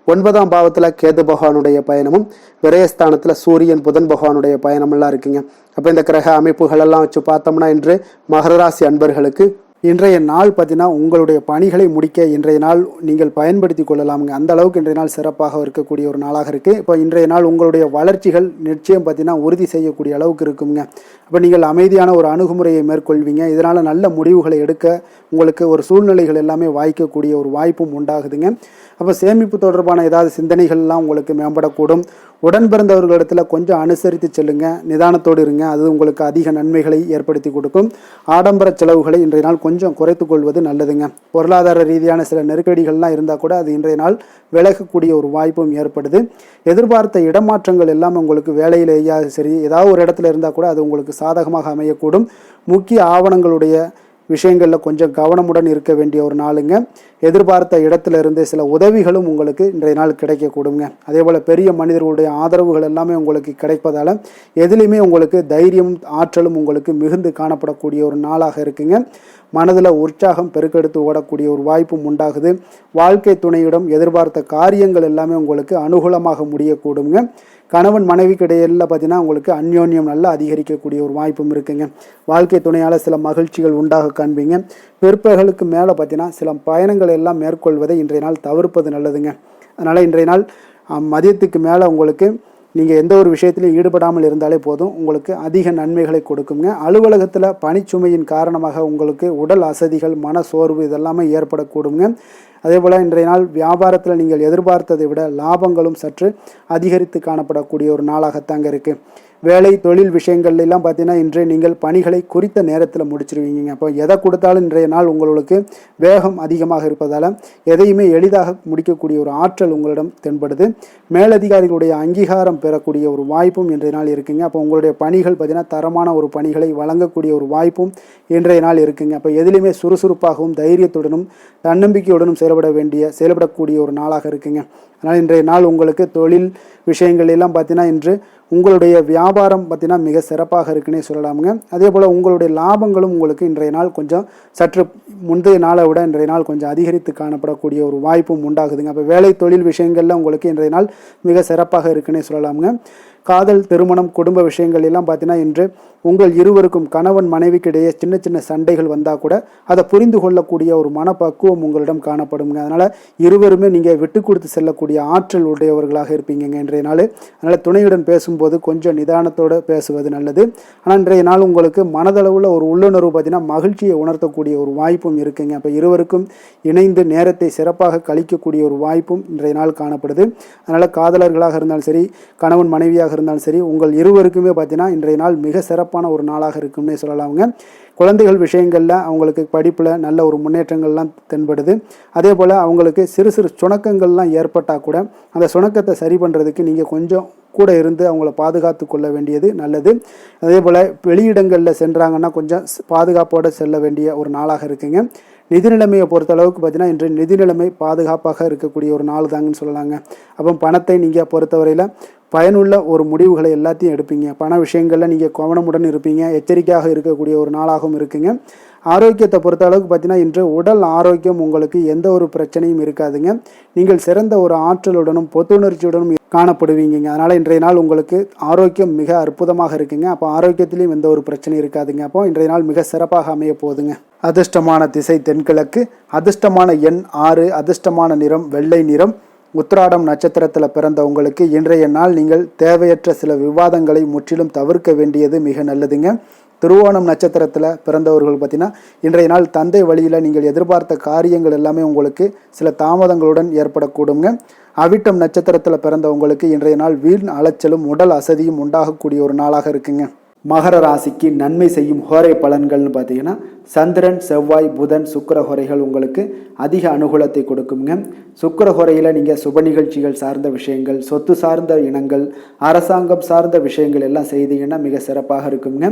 9ஆம் பாவத்தில் கேது பகவானுடைய பயணமும், விரயஸ்தானத்தில் சூரியன் புதன் பகவானுடைய பயணமெல்லாம் இருக்குங்க. அப்போ இந்த கிரக அமைப்புகள் எல்லாம் வச்சு பார்த்தோம்னா இன்று மகர ராசி அன்பர்களுக்கு இன்றைய நாள் பார்த்தீங்கன்னா உங்களுடைய பணிகளை முடிக்க இன்றைய நாள் நீங்கள் பயன்படுத்தி கொள்ளலாமுங்க. அந்த அளவுக்கு இன்றைய நாள் சிறப்பாக இருக்கக்கூடிய ஒரு நாளாக இருக்குது. இப்போ இன்றைய நாள் உங்களுடைய வளர்ச்சிகள் நிச்சயம் பார்த்தீங்கன்னா உறுதி செய்யக்கூடிய அளவுக்கு இருக்குங்க. அப்போ நீங்கள் அமைதியான ஒரு அணுகுமுறையை மேற்கொள்வீங்க. இதனால் நல்ல முடிவுகளை எடுக்க உங்களுக்கு ஒரு சூழ்நிலைகள் எல்லாமே வாய்க்கக்கூடிய ஒரு வாய்ப்பும் உண்டாகுதுங்க. அப்போ சேமிப்பு தொடர்பான ஏதாவது சிந்தனைகள்லாம் உங்களுக்கு மேம்படக்கூடும். உடன் பிறந்தவர்களிடத்தில் கொஞ்சம் அனுசரித்து செல்லுங்க, நிதானத்தோடு இருங்க. அது உங்களுக்கு அதிக நன்மைகளை ஏற்படுத்தி கொடுக்கும். ஆடம்பர செலவுகளை இன்றைய நாள் கொஞ்சம் குறைத்து கொள்வது நல்லதுங்க. பொருளாதார ரீதியான சில நெருக்கடிகள்லாம் இருந்தால் கூட அது இன்றைய நாள் விலகக்கூடிய ஒரு வாய்ப்பும் ஏற்படுது. எதிர்பார்த்த இடமாற்றங்கள் எல்லாம் உங்களுக்கு வேலையிலேயே சரி ஏதாவது ஒரு இடத்துல இருந்தால் கூட அது உங்களுக்கு சாதகமாக அமையக்கூடும். முக்கிய ஆவணங்களுடைய விஷயங்களில் கொஞ்சம் கவனமுடன் இருக்க வேண்டிய ஒரு நாளுங்க. எதிர்பார்த்த இடத்துல இருந்து சில உதவிகளும் உங்களுக்கு இன்றைய நாள் கிடைக்கக்கூடுங்க. அதே போல் பெரிய மனிதர்களுடைய ஆதரவுகள் எல்லாமே உங்களுக்கு கிடைப்பதால் எதுலேயுமே உங்களுக்கு தைரியம் ஆற்றலும் உங்களுக்கு மிகுந்து காணப்படக்கூடிய ஒரு நாளாக இருக்குங்க. மனதில் உற்சாகம் பெருக்கெடுத்து ஓடக்கூடிய ஒரு வாய்ப்பும் உண்டாகுது. வாழ்க்கை துணையிடம் எதிர்பார்த்த காரியங்கள் எல்லாமே உங்களுக்கு அனுகூலமாக முடியக்கூடுங்க. கணவன் மனைவிக்கு இடையில பார்த்தீங்கன்னா உங்களுக்கு அந்யோன்யம் நல்லா அதிகரிக்கக்கூடிய ஒரு வாய்ப்பும் இருக்குங்க. வாழ்க்கை துணையால் சில மகிழ்ச்சிகள் உண்டாக காண்பீங்க. பிற்பகலுக்கு மேலே பார்த்தீங்கன்னா சில பயணங்கள் எல்லாம் மேற்கொள்வதை இன்றைய நாள் தவிர்ப்பது நல்லதுங்க. அதனால் இன்றைய நாள் மதியத்துக்கு மேலே உங்களுக்கு நீங்கள் எந்த ஒரு விஷயத்திலையும் ஈடுபடாமல் இருந்தாலே போதும், உங்களுக்கு அதிக நன்மைகளை கொடுக்குங்க. அலுவலகத்தில் பணிச்சுமையின் காரணமாக உங்களுக்கு உடல் அசதிகள், மன சோர்வு இதெல்லாமே ஏற்படக்கூடுங்க. அதே போல் இன்றைய நாள் வியாபாரத்தில் நீங்கள் எதிர்பார்த்ததை விட லாபங்களும் சற்று அதிகரித்து காணப்படக்கூடிய ஒரு நாளாகத்தாங்க இருக்குது. வேலை தொழில் விஷயங்கள்லாம் பார்த்தீங்கன்னா இன்று நீங்கள் பணிகளை குறித்த நேரத்தில் முடிச்சிருவீங்க. அப்போ எதை கொடுத்தாலும் இன்றைய நாள் உங்களுக்கு வேகம் அதிகமாக இருப்பதால் எதையுமே எளிதாக முடிக்கக்கூடிய ஒரு ஆற்றல் உங்களிடம் தென்படுது. மேலதிகாரிகளுடைய அங்கீகாரம் பெறக்கூடிய ஒரு வாய்ப்பும் இன்றைய நாள் இருக்குங்க. அப்போ உங்களுடைய பணிகள் பார்த்தீங்கன்னா தரமான ஒரு பணிகளை வழங்கக்கூடிய ஒரு வாய்ப்பும் இன்றைய நாள் இருக்குங்க. அப்போ எதிலுமே சுறுசுறுப்பாகவும் தைரியத்துடனும் தன்னம்பிக்கையுடனும் செயல்படக்கூடிய ஒரு நாளாக இருக்குங்க. அதனால் இன்றைய நாள் உங்களுக்கு தொழில் விஷயங்கள் எல்லாம் பார்த்தீங்கன்னா இன்று உங்களுடைய வியாபாரம் பார்த்தீங்கன்னா மிக சிறப்பாக இருக்குன்னே சொல்லலாமுங்க. அதே போல் உங்களுடைய லாபங்களும் உங்களுக்கு இன்றைய நாள் கொஞ்சம் சற்று முந்தைய நாளை விட இன்றைய நாள் கொஞ்சம் அதிகரித்து காணப்படக்கூடிய ஒரு வாய்ப்பும் உண்டாகுதுங்க. அப்போ வேலை தொழில் விஷயங்களில் உங்களுக்கு இன்றைய நாள் மிக சிறப்பாக இருக்குன்னே சொல்லலாமுங்க. காதல், திருமணம், குடும்ப விஷயங்கள் எல்லாம் பார்த்தீங்கன்னா இன்று உங்கள் இருவருக்கும் கணவன் மனைவிக்கு இடையே சின்ன சின்ன சண்டைகள் வந்தால் கூட அதை புரிந்து கொள்ளக்கூடிய ஒரு மனப்பக்குவம் உங்களிடம் காணப்படுங்க. அதனால் இருவருமே நீங்கள் விட்டு கொடுத்து செல்லக்கூடிய ஆற்றல் உடையவர்களாக இருப்பீங்க இன்றைய நாள். அதனால் துணையுடன் பேசும்போது கொஞ்சம் நிதானத்தோடு பேசுவது நல்லது. ஆனால் இன்றைய நாள் உங்களுக்கு மனதளவில் ஒரு உள்ளுணர்வு பார்த்தீங்கன்னா மகிழ்ச்சியை உணர்த்தக்கூடிய ஒரு வாய்ப்பும் இருக்குங்க. அப்போ இருவருக்கும் இணைந்து நேரத்தை சிறப்பாக கழிக்கக்கூடிய ஒரு வாய்ப்பும் இன்றைய நாள் காணப்படுது. அதனால் காதலர்களாக இருந்தாலும் சரி, கணவன் மனைவியாக இருந்தாலும் சரி, உங்கள் இருவருக்குமே பார்த்தீங்கன்னா இன்றைய நாள் மிக சிறப்பான ஒரு நாளாக இருக்கும்னே சொல்லலாமுங்க. குழந்தைகள் விஷயங்களில் அவங்களுக்கு படிப்பில் நல்ல ஒரு முன்னேற்றங்கள்லாம் தென்படுது. அதே போல் அவங்களுக்கு சிறு சிறு சுணக்கங்கள்லாம் ஏற்பட்டால் கூட அந்த சுணக்கத்தை சரி பண்ணுறதுக்கு நீங்கள் கொஞ்சம் கூட இருந்து அவங்கள பாதுகாத்து கொள்ள வேண்டியது நல்லது. அதே போல் வெளியிடங்களில் சென்றாங்கன்னா கொஞ்சம் பாதுகாப்போடு செல்ல வேண்டிய ஒரு நாளாக இருக்குங்க. நிதி நிலைமையை பொறுத்த அளவுக்கு பார்த்தீங்கன்னா இன்று நிதி நிலைமை பாதுகாப்பாக இருக்கக்கூடிய ஒரு நாள் தாங்கன்னு சொல்லலாங்க. அப்போ பணத்தை நீங்கள் பொறுத்தவரையில் பயனுள்ள ஒரு முடிவுகளை எல்லாத்தையும் எடுப்பீங்க. பண விஷயங்களில் நீங்கள் கவனமுடன் இருப்பீங்க. எச்சரிக்கையாக இருக்கக்கூடிய ஒரு நாளாகவும் இருக்குங்க. ஆரோக்கியத்தை பொறுத்த அளவுக்கு பார்த்தீங்கன்னா இன்று உடல் ஆரோக்கியம் உங்களுக்கு எந்த ஒரு பிரச்சனையும் இருக்காதுங்க. நீங்கள் சிறந்த ஒரு ஆற்றலுடனும் புத்துணர்ச்சியுடனும் காணப்படுவீங்க. அதனால் இன்றைய நாள் உங்களுக்கு ஆரோக்கியம் மிக அற்புதமாக இருக்குங்க. அப்போ ஆரோக்கியத்திலையும் எந்த ஒரு பிரச்சனையும் இருக்காதுங்க. அப்போ இன்றைய நாள் மிக சிறப்பாக அமைய போகுதுங்க. அதிர்ஷ்டமான திசை தென்கிழக்கு, அதிர்ஷ்டமான எண் 6, அதிர்ஷ்டமான நிறம் வெள்ளை நிறம். உத்திராடம் நட்சத்திரத்தில் பிறந்த உங்களுக்கு இன்றைய நாள் நீங்கள் தேவையற்ற சில விவாதங்களை முற்றிலும் தவிர்க்க வேண்டியது மிக நல்லதுங்க. திருவோணம் நட்சத்திரத்தில் பிறந்தவர்கள் பார்த்தீங்கன்னா இன்றைய நாள் தந்தை வழியில் நீங்கள் எதிர்பார்த்த காரியங்கள் எல்லாமே உங்களுக்கு சில தாமதங்களுடன் ஏற்படக்கூடுங்க. அவிட்டம் நட்சத்திரத்தில் பிறந்தவங்களுக்கு இன்றைய நாள் வீண் அலைச்சலும் உடல் அசதியும் உண்டாகக்கூடிய ஒரு நாளாக இருக்குங்க. மகர ராசிக்கு நன்மை செய்யும் ஹோரை பலன்கள்னு பார்த்தீங்கன்னா சந்திரன், செவ்வாய், புதன், சுக்கிர ஹோரைகள் உங்களுக்கு அதிக அனுகூலத்தை கொடுக்குங்க. சுக்கிர ஹோரையில் நீங்கள் சுப நிகழ்ச்சிகள் சார்ந்த விஷயங்கள், சொத்து சார்ந்த இனங்கள், அரசாங்கம் சார்ந்த விஷயங்கள் எல்லாம் செய்தீங்கன்னா மிக சிறப்பாக இருக்குங்க.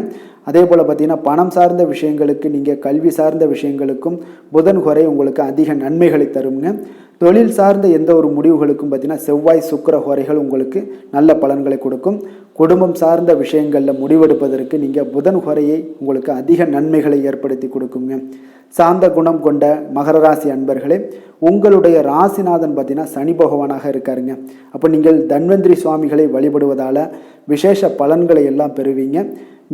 அதே போல் பார்த்தீங்கன்னா பணம் சார்ந்த விஷயங்களுக்கு, நீங்கள் கல்வி சார்ந்த விஷயங்களுக்கும் புதன் ஹோரை உங்களுக்கு அதிக நன்மைகளை தருங்க. தொழில் சார்ந்த எந்த ஒரு முடிவுகளுக்கும் பார்த்தீங்கன்னா செவ்வாய், சுக்கிர ஹோரைகள் உங்களுக்கு நல்ல பலன்களை கொடுக்கும். குடும்பம் சார்ந்த விஷயங்களில் முடிவெடுப்பதற்கு நீங்கள் புதன் ஹோரையை உங்களுக்கு அதிக நன்மைகளை ஏற்படுத்தி கொடுக்குங்க. சாந்த குணம் கொண்ட மகர ராசி அன்பர்களே, உங்களுடைய ராசிநாதன் பார்த்தீங்கன்னா சனி பகவானாக இருக்காருங்க. அப்போ நீங்கள் தன்வந்திரி சுவாமிகளை வழிபடுவதால் விசேஷ பலன்களை எல்லாம் பெறுவீங்க.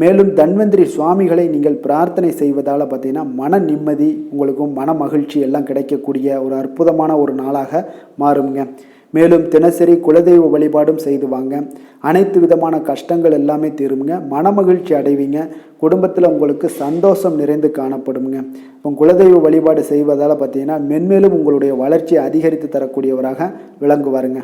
மேலும் தன்வந்திரி சுவாமிகளை நீங்கள் பிரார்த்தனை செய்வதால் பார்த்தீங்கன்னா மன நிம்மதி, உங்களுக்கும் மன மகிழ்ச்சி எல்லாம் கிடைக்கக்கூடிய ஒரு அற்புதமான ஒரு நாளாக மாறுங்க. மேலும் தினசரி குலதெய்வ வழிபாடும் செய்து வாங்க. அனைத்து விதமான கஷ்டங்கள் எல்லாமே தீருங்க. மனமகிழ்ச்சி அடைவீங்க. குடும்பத்தில் உங்களுக்கு சந்தோஷம் நிறைந்து காணப்படுங்க. இப்போ குலதெய்வ வழிபாடு செய்வதால் பார்த்தீங்கன்னா மென்மேலும் உங்களுடைய வளர்ச்சியை அதிகரித்து தரக்கூடியவராக விளங்குவாருங்க.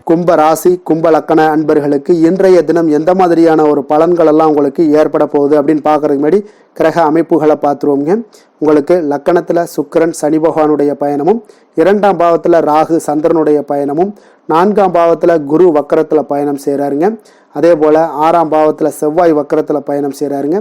கும்ப ராசி, கும்ப லக்கண அன்பர்களுக்கு இன்றைய தினம் எந்த மாதிரியான ஒரு பலன்கள் எல்லாம் உங்களுக்கு ஏற்பட போகுது அப்படின்னு பார்க்கறதுக்கு முன்னாடி கிரக அமைப்புகளை பார்த்துருவோங்க. உங்களுக்கு லக்கணத்தில் சுக்கிரன் சனி பகவானுடைய பயணமும், 2ஆம் பாவத்தில் ராகு சந்திரனுடைய பயணமும், 4ஆம் பாவத்தில் குரு வக்கரத்தில் பயணம் செய்கிறாருங்க. அதே போல் 6ஆம் பாவத்தில் செவ்வாய் வக்கரத்தில் பயணம் செய்கிறாருங்க.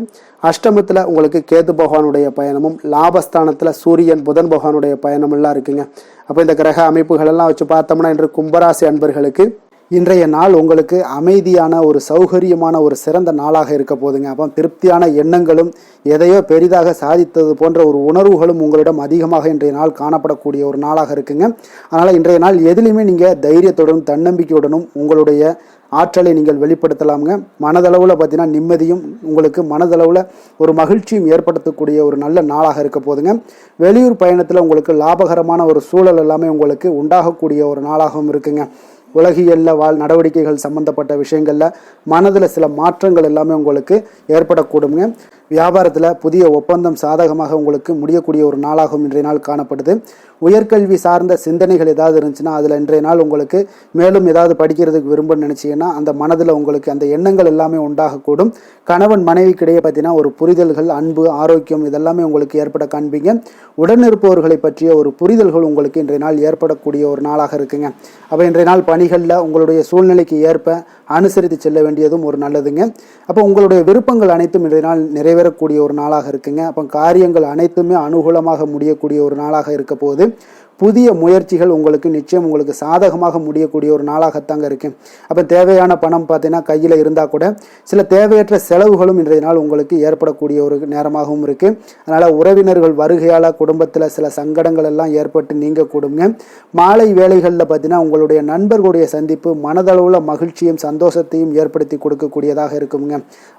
அஷ்டமத்தில் உங்களுக்கு கேது பகவானுடைய பயணமும், லாபஸ்தானத்தில் சூரியன் புதன் பகவானுடைய பயணமெல்லாம் இருக்குங்க. அப்போ இந்த கிரக அமைப்புகளெல்லாம் வச்சு பார்த்தோம்னா இன்று கும்பராசி அன்பர்களுக்கு இன்றைய நாள் உங்களுக்கு அமைதியான ஒரு சௌகரியமான ஒரு சிறந்த நாளாக இருக்க போதுங்க. அப்போ திருப்தியான எண்ணங்களும் எதையோ பெரிதாக சாதித்தது போன்ற ஒரு உணர்வுகளும் உங்களிடம் அதிகமாக இன்றைய நாள் காணப்படக்கூடிய ஒரு நாளாக இருக்குங்க. அதனால் இன்றைய நாள் எதுலையுமே நீங்கள் தைரியத்துடனும் தன்னம்பிக்கையுடனும் உங்களுடைய ஆற்றலை நீங்கள் வெளிப்படுத்தலாமுங்க. மனதளவில் பார்த்தீங்கன்னா நிம்மதியும் உங்களுக்கு மனதளவில் ஒரு மகிழ்ச்சியும் ஏற்படுத்தக்கூடிய ஒரு நல்ல நாளாக இருக்க போதுங்க. வெளியூர் பயணத்தில் உங்களுக்கு லாபகரமான ஒரு சூழல் எல்லாமே உங்களுக்கு உண்டாகக்கூடிய ஒரு நாளாகவும் இருக்குங்க. உலகியலில் நடவடிக்கைகள் சம்பந்தப்பட்ட விஷயங்களில் மனதில் சில மாற்றங்கள் எல்லாமே உங்களுக்கு ஏற்படக்கூடுங்க. வியாபாரத்தில் புதிய ஒப்பந்தம் சாதகமாக உங்களுக்கு முடியக்கூடிய ஒரு நாளாகவும் இன்றைய நாள் காணப்படுது. உயர்கல்வி சார்ந்த சிந்தனைகள் ஏதாவது இருந்துச்சுன்னா அதில் இன்றைய நாள் உங்களுக்கு மேலும் ஏதாவது படிக்கிறதுக்கு விரும்புன்னு நினச்சிங்கன்னா அந்த மனதில் உங்களுக்கு அந்த எண்ணங்கள் எல்லாமே உண்டாகக்கூடும். கணவன் மனைவிக்கிடையே பார்த்தீங்கன்னா ஒரு புரிதல்கள், அன்பு, ஆரோக்கியம் இதெல்லாமே உங்களுக்கு ஏற்பட காண்பீங்க. உடனிருப்பவர்களை பற்றிய ஒரு புரிதல்கள் உங்களுக்கு இன்றைய நாள் ஏற்படக்கூடிய ஒரு நாளாக இருக்குங்க. அப்போ இன்றைய நாள் பணிகளில் உங்களுடைய சூழ்நிலைக்கு ஏற்ப அனுசரித்து செல்ல வேண்டியதும் ஒரு நல்லதுங்க. அப்போ உங்களுடைய விருப்பங்கள் அனைத்தும் இன்றைய நாள் நிறைவேறக்கூடிய ஒரு நாளாக இருக்குங்க. அப்போ காரியங்கள் அனைத்துமே அனுகூலமாக முடியக்கூடிய ஒரு நாளாக இருக்க போகுது. புதிய முயற்சிகள் உங்களுக்கு நிச்சயம் உங்களுக்கு சாதகமாக முடியக்கூடிய ஒரு நாளாகத்தாங்க இருக்கு. அப்போ தேவையான பணம் பார்த்தீங்கன்னா கையில் இருந்தால் கூட சில தேவையற்ற செலவுகளும் இன்றைய நாள் உங்களுக்கு ஏற்படக்கூடிய ஒரு நேரமாகவும் இருக்கு. அதனால உறவினர்கள் வருகையால் குடும்பத்தில் சில சங்கடங்கள் எல்லாம் ஏற்பட்டு நீங்க கூடுங்க. மாலை வேளைகளில் பார்த்தீங்கன்னா உங்களுடைய நண்பர்களுடைய சந்திப்பு மனதளவுல மகிழ்ச்சியும் சந்தோஷத்தையும் ஏற்படுத்தி கொடுக்கக்கூடியதாக இருக்குங்க.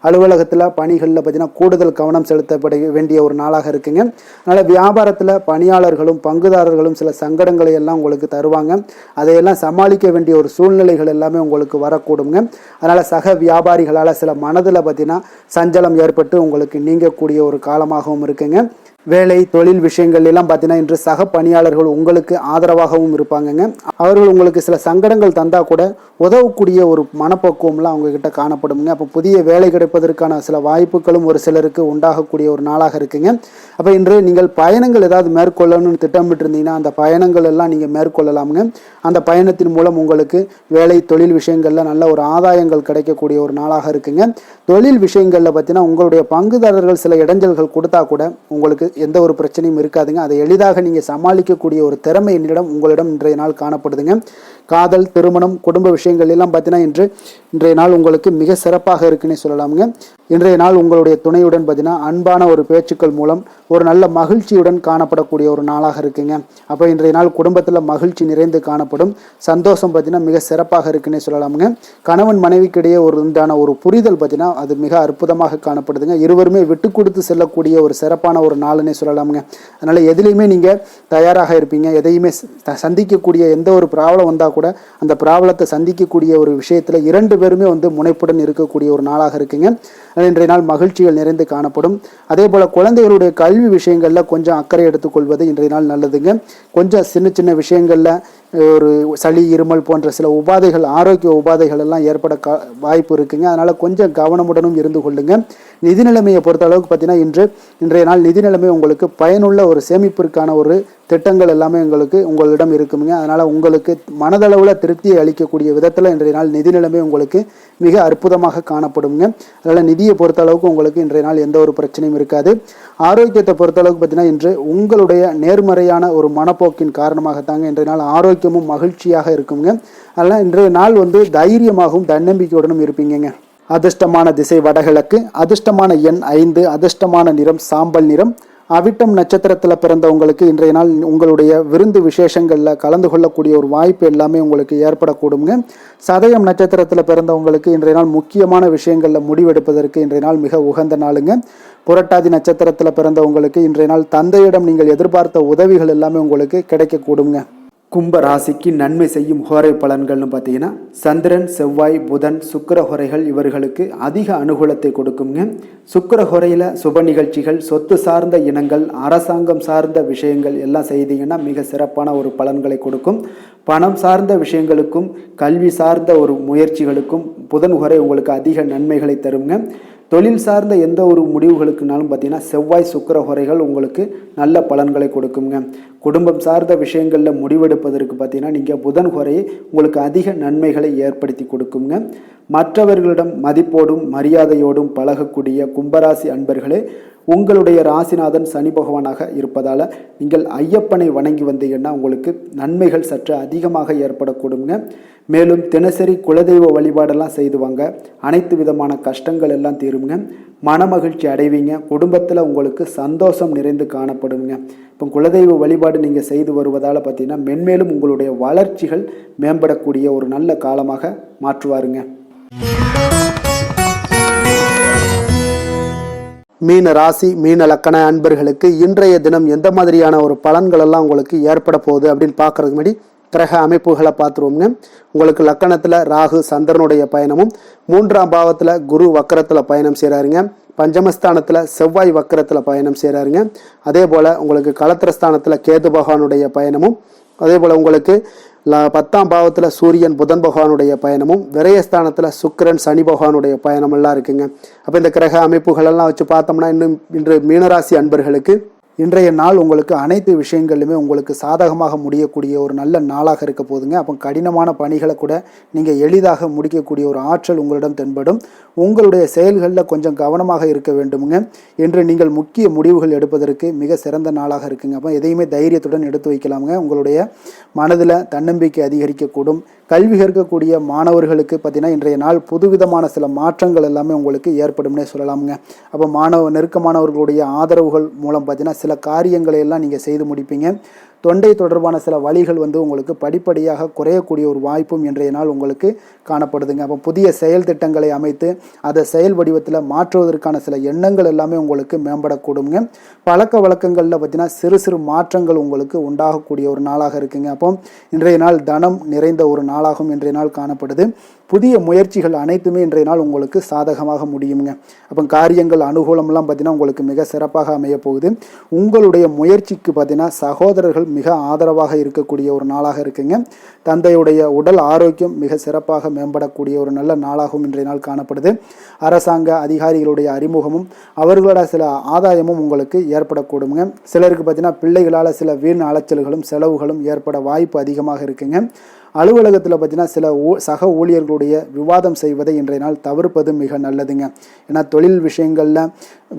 அலுவலகத்தில் பணிகளில் பார்த்தீங்கன்னா கூடுதல் கவனம் செலுத்தப்பட வேண்டிய ஒரு நாளாக இருக்குங்க. அதனால வியாபாரத்தில் பணியாளர்களும் பங்குதாரர்களும் சில சங்கடங்களை எல்லாம் உங்களுக்கு தருவாங்க. அதையெல்லாம் சமாளிக்க வேண்டிய ஒரு சூழ்நிலைகள் எல்லாமே உங்களுக்கு வரக்கூடுங்க. அதனால சக வியாபாரிகளால் சில மனதில் பார்த்தீங்கன்னா சஞ்சலம் ஏற்பட்டு உங்களுக்கு நீங்கக்கூடிய ஒரு காலமாகவும் இருக்குங்க. வேலை தொழில் விஷயங்கள் எல்லாம் பார்த்தீங்கன்னா இன்று சக பணியாளர்கள் உங்களுக்கு ஆதரவாகவும் இருப்பாங்கங்க. அவர்கள் உங்களுக்கு சில சங்கடங்கள் தந்தா கூட உதவக்கூடிய ஒரு மனப்பக்குவம்லாம் அவங்க கிட்ட காணப்படுங்க. அப்போ புதிய வேலை கிடைப்பதற்கான சில வாய்ப்புகளும் ஒரு சிலருக்கு உண்டாகக்கூடிய ஒரு நாளாக இருக்குங்க. அப்போ இன்று நீங்கள் பயணங்கள் ஏதாவது மேற்கொள்ளணும்னு திட்டமிட்டு இருந்தீங்கன்னா அந்த பயணங்கள் எல்லாம் நீங்கள் மேற்கொள்ளலாமுங்க. அந்த பயணத்தின் மூலம் உங்களுக்கு வேலை தொழில் விஷயங்கள்ல நல்ல ஒரு ஆதாயங்கள் கிடைக்கக்கூடிய ஒரு நாளாக இருக்குங்க. தொழில் விஷயங்கள்ல பார்த்தீங்கன்னா உங்களுடைய பங்குதாரர்கள் சில இடைஞ்சல்கள் கொடுத்தா கூட உங்களுக்கு எந்த ஒரு பிரச்சனையும் இருக்காதுங்க. அதை எளிதாக நீங்கள் சமாளிக்கக்கூடிய ஒரு திறமை உங்களிடம் இன்றைய நாள் காணப்படுதுங்க. காதல் திருமணம் குடும்ப விஷயங்கள் எல்லாம் பார்த்தீங்கன்னா இன்றைய நாள் உங்களுக்கு மிக சிறப்பாக இருக்குன்னு சொல்லலாமுங்க. இன்றைய நாள் உங்களுடைய துணையுடன் பார்த்தீங்கன்னா அன்பான ஒரு பேச்சுக்கள் மூலம் ஒரு நல்ல மகிழ்ச்சியுடன் காணப்படக்கூடிய ஒரு நாளாக இருக்குங்க. அப்போ இன்றைய நாள் குடும்பத்தில் மகிழ்ச்சி நிறைந்து காணப்படும். சந்தோஷம் பார்த்தீங்கன்னா மிக சிறப்பாக இருக்குன்னே சொல்லலாமுங்க. கணவன் மனைவிக்கிடையே உண்டான ஒரு புரிதல் பார்த்தீங்கன்னா அது மிக அற்புதமாக காணப்படுதுங்க. இருவருமே விட்டு கொடுத்து செல்லக்கூடிய ஒரு சிறப்பான ஒரு நாளுன்னே சொல்லலாமுங்க. அதனால எதுலையுமே நீங்கள் தயாராக இருப்பீங்க. எதையுமே சந்திக்கக்கூடிய எந்த ஒரு ப்ராப்ளம் வந்தால் கூட அந்த ப்ராப்ளத்தை சந்திக்கக்கூடிய ஒரு விஷயத்தில் இரண்டு பேருமே முனைப்புடன் இருக்கக்கூடிய ஒரு நாளாக இருக்குங்க. இன்றைய நாள் மகிழ்ச்சிகள் நிறைந்து காணப்படும். அதே போல குழந்தைகளுடைய கல்வி விஷயங்கள்ல கொஞ்சம் அக்கறை எடுத்துக்கொள்வது இன்றைய நாள் நல்லதுங்க. கொஞ்சம் சின்ன சின்ன விஷயங்கள்ல ஒரு சளி இருமல் போன்ற சில உபாதைகள் ஆரோக்கிய உபாதைகள் எல்லாம் ஏற்பட வாய்ப்பு இருக்குங்க. அதனால கொஞ்சம் கவனமுடனும் இருந்து கொள்ளுங்க. நிதி நிலைமையை பொறுத்த அளவுக்கு பார்த்தீங்கன்னா இன்றைய நாள் நிதி நிலைமை உங்களுக்கு பயனுள்ள ஒரு சேமிப்பிற்கான ஒரு திட்டங்கள் எல்லாமே உங்களிடம் இருக்குங்க. அதனால உங்களுக்கு மனதளவில் திருப்தியை அளிக்கக்கூடிய விதத்தில் இன்றைய நாள் நிதி நிலைமை உங்களுக்கு மிக அற்புதமாக காணப்படுங்க. அதனால நிதியை பொறுத்த அளவுக்கு உங்களுக்கு இன்றைய நாள் எந்த ஒரு பிரச்சனையும் இருக்காது. ஆரோக்கியத்தை பொறுத்த அளவுக்கு பார்த்தீங்கன்னா இன்று உங்களுடைய நேர்மறையான ஒரு மனப்போக்கின் காரணமாகத்தாங்க இன்றைய நாள் ஆரோக்கியமும் மகிழ்ச்சியாக இருக்குங்க. அதனால இன்றைய நாள் தைரியமாகவும் தன்னம்பிக்கையுடனும் இருப்பீங்க. அதிர்ஷ்டமான திசை வடகிழக்கு, அதிர்ஷ்டமான எண் 5, அதிர்ஷ்டமான நிறம் சாம்பல் நிறம். அவிட்டம் நட்சத்திரத்தில் பிறந்தவங்களுக்கு இன்றைய நாள் உங்களுடைய விருந்து விசேஷங்களில் கலந்து கொள்ளக்கூடிய ஒரு வாய்ப்பு எல்லாமே உங்களுக்கு ஏற்படக்கூடுங்க. சதயம் நட்சத்திரத்தில் பிறந்தவங்களுக்கு இன்றைய நாள் முக்கியமான விஷயங்களில் முடிவெடுப்பதற்கு இன்றைய நாள் மிக உகந்த நாளுங்க. புரட்டாதி நட்சத்திரத்தில் பிறந்தவங்களுக்கு இன்றைய நாள் தந்தையிடம் நீங்கள் எதிர்பார்த்த உதவிகள் எல்லாமே உங்களுக்கு கிடைக்கக்கூடுங்க. கும்ப ராசிக்கு நன்மை செய்யும் ஹோரை பலன்கள்னு பார்த்தீங்கன்னா சந்திரன் செவ்வாய் புதன் சுக்கிர ஹோரைகள் இவர்களுக்கு அதிக அனுகூலத்தை கொடுக்குங்க. சுக்கிர ஹோரையில் சுப நிகழ்ச்சிகள் சொத்து சார்ந்த இனங்கள் அரசாங்கம் சார்ந்த விஷயங்கள் எல்லாம் செய்தீங்கன்னா மிக சிறப்பான ஒரு பலன்களை கொடுக்கும். பணம் சார்ந்த விஷயங்களுக்கும் கல்வி சார்ந்த ஒரு முயற்சிகளுக்கும் புதன் ஹோரை உங்களுக்கு அதிக நன்மைகளை தருங்க. தொழில் சார்ந்த எந்த ஒரு முடிவுகளுக்குனாலும் பார்த்தீங்கன்னா செவ்வாய் சுக்கிர ஹோரைகள் உங்களுக்கு நல்ல பலன்களை கொடுக்குங்க. குடும்பம் சார்ந்த விஷயங்களில் முடிவெடுப்பதற்கு பார்த்தீங்கன்னா நீங்கள் புதன் ஹோரையை உங்களுக்கு அதிக நன்மைகளை ஏற்படுத்தி கொடுக்குங்க. மற்றவர்களிடம் மதிப்போடும் மரியாதையோடும் பழகக்கூடிய கும்பராசி அன்பர்களே, உங்களுடைய ராசிநாதன் சனி பகவானாக இருப்பதால் நீங்கள் ஐயப்பனை வணங்கி வந்தீங்கன்னா உங்களுக்கு நன்மைகள் சற்று அதிகமாக ஏற்படக்கூடுங்க. மேலும் தினசரி குலதெய்வ வழிபாடெல்லாம் செய்துவாங்க. அனைத்து விதமான கஷ்டங்கள் எல்லாம் தீருங்க. மனமகிழ்ச்சி அடைவீங்க. குடும்பத்தில் உங்களுக்கு சந்தோஷம் நிறைந்து காணப்படுங்க. இப்போ குலதெய்வ வழிபாடு நீங்கள் செய்து வருவதால் பார்த்தீங்கன்னா மென்மேலும் உங்களுடைய வளர்ச்சிகள் மேம்படக்கூடிய ஒரு நல்ல காலமாக மாற்றுவாருங்க. மீன ராசி மீன லக்கண அன்பர்களுக்கு இன்றைய தினம் எந்த மாதிரியான ஒரு பலன்கள் எல்லாம் உங்களுக்கு ஏற்பட போகுது அப்படின்னு பார்க்கறதுக்கு முன்னாடி கிரக அமைப்புகளை பார்த்துருவோங்க. உங்களுக்கு லக்கணத்தில் ராகு சந்திரனுடைய பயணமும், 3ஆம் பாவத்தில் குரு வக்கரத்தில் பயணம் செய்கிறாருங்க. பஞ்சமஸ்தானத்தில் செவ்வாய் வக்கரத்தில் பயணம் செய்கிறாருங்க. அதே போல் உங்களுக்கு களத்திரஸ்தானத்தில் கேது பகவானுடைய பயணமும், அதே போல் உங்களுக்கு 10ஆம் பாவத்தில் சூரியன் புதன் பகவானுடைய பயணமும், விரயஸ்தானத்தில் சுக்கிரன் சனி பகவானுடைய பயணம் எல்லாம் இருக்குங்க. அப்போ இந்த கிரக அமைப்புகள் எல்லாம் வச்சு பார்த்தோம்னா இன்று மீனராசி அன்பர்களுக்கு இன்றைய நாள் உங்களுக்கு அனைத்து விஷயங்களிலுமே உங்களுக்கு சாதகமாக முடியக்கூடிய ஒரு நல்ல நாளாக இருக்க போதுங்க. அப்போ கடினமான பணிகளை கூட நீங்கள் எளிதாக முடிக்கக்கூடிய ஒரு ஆற்றல் உங்களிடம் தென்படும். உங்களுடைய செயல்களில் கொஞ்சம் கவனமாக இருக்க வேண்டுமுங்க. என்று நீங்கள் முக்கிய முடிவுகள் எடுப்பதற்கு மிக சிறந்த நாளாக இருக்குங்க. அப்போ எதையுமே தைரியத்துடன் எடுத்து வைக்கலாமுங்க. உங்களுடைய மனதில் தன்னம்பிக்கை அதிகரிக்கக்கூடும். கல்வி கற்கக்கூடிய மாணவர்களுக்கு பார்த்தீங்கன்னா இன்றைய நாள் புதுவிதமான சில மாற்றங்கள் எல்லாமே உங்களுக்கு ஏற்படும்னே சொல்லலாமுங்க. அப்போ நெருக்கமானவர்களுடைய ஆதரவுகள் மூலம் பார்த்தீங்கன்னா சில காரியங்களை எல்லாம் நீங்கள் செய்து முடிப்பீங்க. தொண்டை தொடர்பான சில வழிகள் உங்களுக்கு படிப்படியாக குறையக்கூடிய ஒரு வாய்ப்பும் இன்றைய நாள் உங்களுக்கு காணப்படுதுங்க. அப்போ புதிய செயல் திட்டங்களை அமைத்து அதை செயல் வடிவத்தில் மாற்றுவதற்கான சில எண்ணங்கள் எல்லாமே உங்களுக்கு மேம்படக்கூடுங்க. பழக்க வழக்கங்களில் பார்த்தீங்கன்னா சிறு சிறு மாற்றங்கள் உங்களுக்கு உண்டாகக்கூடிய ஒரு நாளாக இருக்குங்க. அப்போ இன்றைய நாள் தனம் நிறைந்த ஒரு நாளாகவும் இன்றைய நாள் காணப்படுது. புதிய முயற்சிகள் அனைத்துமே இன்றைய நாள் உங்களுக்கு சாதகமாக முடியுங்க. அப்போ காரியங்கள் அனுகூலம்லாம் பார்த்தீங்கன்னா உங்களுக்கு மிக சிறப்பாக அமைய போகுது. உங்களுடைய முயற்சிக்கு பார்த்தீங்கன்னா சகோதரர்கள் மிக ஆதரவாக இருக்கக்கூடிய ஒரு நாளாக இருக்குங்க. தந்தையுடைய உடல் ஆரோக்கியம் மிக சிறப்பாக மேம்படக்கூடிய ஒரு நல்ல நாளாகவும் இன்றைய நாள் காணப்படுது. அரசாங்க அதிகாரிகளுடைய அறிமுகமும் அவர்களோட சில ஆதாயமும் உங்களுக்கு ஏற்படக்கூடுங்க. சிலருக்கு பார்த்தீங்கன்னா பிள்ளைகளால் சில வீண் அலைச்சல்களும் செலவுகளும் ஏற்பட வாய்ப்பு அதிகமாக இருக்குங்க. அலுவலகத்தில் பார்த்தீங்கன்னா சில சக ஊழியர்களுடைய விவாதம் செய்வதை இன்றைய நாள் தவிர்ப்பது மிக நல்லதுங்க. ஏன்னா தொழில் விஷயங்களில்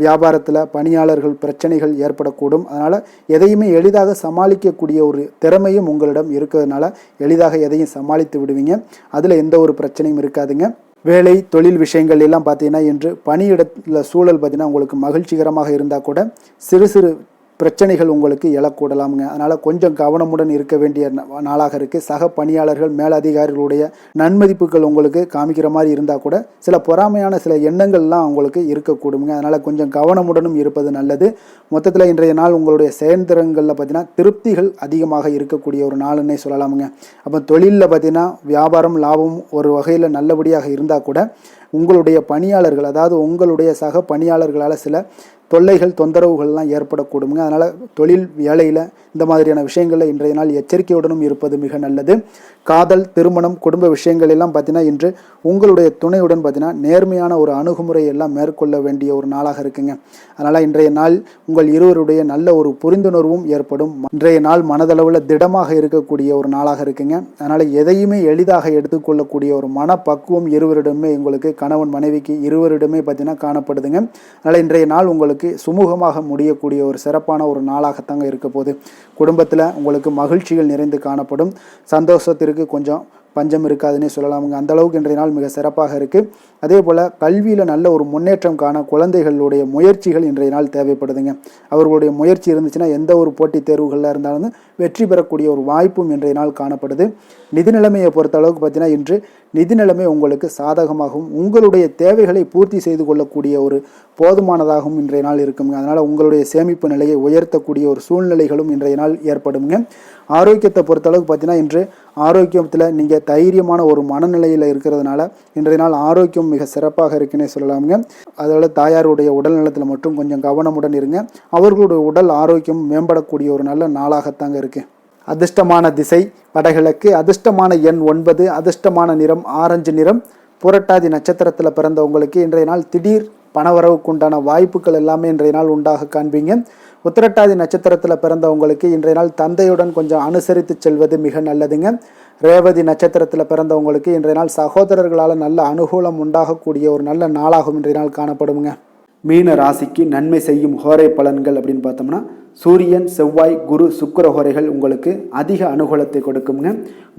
வியாபாரத்தில் பணியாளர்கள் பிரச்சனைகள் ஏற்படக்கூடும். அதனால் எதையுமே எளிதாக சமாளிக்கக்கூடிய ஒரு திறமையும் உங்களிடம் இருக்கிறதுனால எளிதாக எதையும் சமாளித்து விடுவீங்க. அதில் எந்த ஒரு பிரச்சனையும் இருக்காதுங்க. வேலை தொழில் விஷயங்கள் எல்லாம் பார்த்தீங்கன்னா இன்று பணியிடத்தில் சூழல் பார்த்தீங்கன்னா உங்களுக்கு மகிழ்ச்சிகரமாக இருந்தால் கூட சிறு சிறு பிரச்சனைகள் உங்களுக்கு எழக்கூடலாமுங்க. அதனால் கொஞ்சம் கவனமுடன் இருக்க வேண்டிய நாளாக இருக்குது. சக பணியாளர்கள் மேலதிகாரிகளுடைய நன்மதிப்புகள் உங்களுக்கு காமிக்கிற மாதிரி இருந்தால் கூட சில பொறாமையான சில எண்ணங்கள்லாம் உங்களுக்கு இருக்கக்கூடுங்க. அதனால் கொஞ்சம் கவனமுடனும் இருப்பது நல்லது. மொத்தத்தில் இன்றைய நாள் உங்களுடைய செயல்திறன்களில் பார்த்தீங்கன்னா திருப்திகள் அதிகமாக இருக்கக்கூடிய ஒரு நாளுன்னே சொல்லலாமுங்க. அப்போ தொழிலில் பார்த்தீங்கன்னா வியாபாரம் லாபம் ஒரு வகையில் நல்லபடியாக இருந்தால் கூட உங்களுடைய பணியாளர்கள் அதாவது உங்களுடைய சக பணியாளர்களால் சில தொல்லைகள் தொந்தரவுகள்லாம் ஏற்படக்கூடுங்க. அதனால் தொழில் வேலையில் இந்த மாதிரியான விஷயங்களில் இன்றைய நாள் எச்சரிக்கையுடனும் இருப்பது மிக நல்லது. காதல் திருமணம் குடும்ப விஷயங்கள் எல்லாம் பார்த்தீங்கன்னா இன்று உங்களுடைய துணையுடன் பார்த்தீங்கன்னா நேர்மையான ஒரு அணுகுமுறை எல்லாம் மேற்கொள்ள வேண்டிய ஒரு நாளாக இருக்குங்க. அதனால் இன்றைய நாள் உங்கள் இருவருடைய நல்ல ஒரு புரிந்துணர்வும் ஏற்படும். இன்றைய நாள் மனதளவில் திடமாக இருக்கக்கூடிய ஒரு நாளாக இருக்குங்க. அதனால் எதையுமே எளிதாக எடுத்துக்கொள்ளக்கூடிய ஒரு மனப்பக்குவம் இருவரிடமே உங்களுக்கு கணவன் மனைவிக்கு இருவரிடமே பார்த்தீங்கன்னா காணப்படுதுங்க. அதனால் இன்றைய நாள் உங்களுக்கு சுமூகமாக முடியக்கூடிய ஒரு சிறப்பான ஒரு நாளாகத்தாங்க இருக்க போகுது. குடும்பத்தில் உங்களுக்கு மகிழ்ச்சிகள் நிறைந்து காணப்படும். சந்தோஷத்திற்கு கொஞ்சம் பஞ்சம் இருக்காதுன்னே சொல்லலாமுங்க. அந்த அளவுக்கு இன்றைய நாள் மிக சிறப்பாக இருக்குது. அதே போல் கல்வியில் நல்ல ஒரு முன்னேற்றம் காண குழந்தைகளுடைய முயற்சிகள் இன்றைய நாள் தேவைப்படுதுங்க. அவர்களுடைய முயற்சி இருந்துச்சுன்னா எந்த ஒரு போட்டித் தேர்வுகளில் இருந்தாலும் வெற்றி பெறக்கூடிய ஒரு வாய்ப்பும் இன்றைய நாள் காணப்படுது. நிதி நிலைமையை பொறுத்த அளவுக்கு பார்த்தீங்கன்னா இன்று நிதி நிலைமை உங்களுக்கு சாதகமாகவும் உங்களுடைய தேவைகளை பூர்த்தி செய்து கொள்ளக்கூடிய ஒரு போதுமானதாகவும் இன்றைய நாள் இருக்குங்க. அதனால் உங்களுடைய சேமிப்பு நிலையை உயர்த்தக்கூடிய ஒரு சூழ்நிலைகளும் இன்றைய நாள் ஏற்படுங்க. ஆரோக்கியத்தை பொறுத்தளவுக்கு பார்த்தீங்கன்னா இன்று ஆரோக்கியத்தில் நீங்கள் தைரியமான ஒரு மனநிலையில் இருக்கிறதுனால இன்றைய நாள் ஆரோக்கியம் மிக சிறப்பாக இருக்குன்னே சொல்லலாமுங்க. அதோட தாயாருடைய உடல் நலத்தில் மட்டும் கொஞ்சம் கவனமுடன் இருங்க. அவர்களுடைய உடல் ஆரோக்கியம் மேம்படக்கூடிய ஒரு நல்ல நாளாகத்தாங்க இருக்குது. அதிர்ஷ்டமான திசை வடகிழக்கு, அதிர்ஷ்டமான எண் 9, அதிர்ஷ்டமான நிறம் ஆரஞ்சு நிறம். புரட்டாதி நட்சத்திரத்தில் பிறந்தவங்களுக்கு இன்றைய நாள் திடீர் பணவரவுக்குண்டான வாய்ப்புகள் எல்லாமே இன்றைய நாள் உண்டாக காண்பீங்க. உத்திரட்டாதி நட்சத்திரத்தில் பிறந்தவங்களுக்கு இன்றைய நாள் தந்தையுடன் கொஞ்சம் அனுசரித்து செல்வது மிக நல்லதுங்க. ரேவதி நட்சத்திரத்தில் பிறந்தவங்களுக்கு இன்றைய நாள் சகோதரர்களால் நல்ல அனுகூலம் உண்டாகக்கூடிய ஒரு நல்ல நாளாகவும் இன்றைய நாள் காணப்படுங்க. மீன ராசிக்கு நன்மை செய்யும் ஹோரை பலன்கள் அப்படின்னு பார்த்தோம்னா சூரியன் செவ்வாய் குரு சுக்கிர ஹோரைகள் உங்களுக்கு அதிக அனுகூலத்தை கொடுக்குங்க.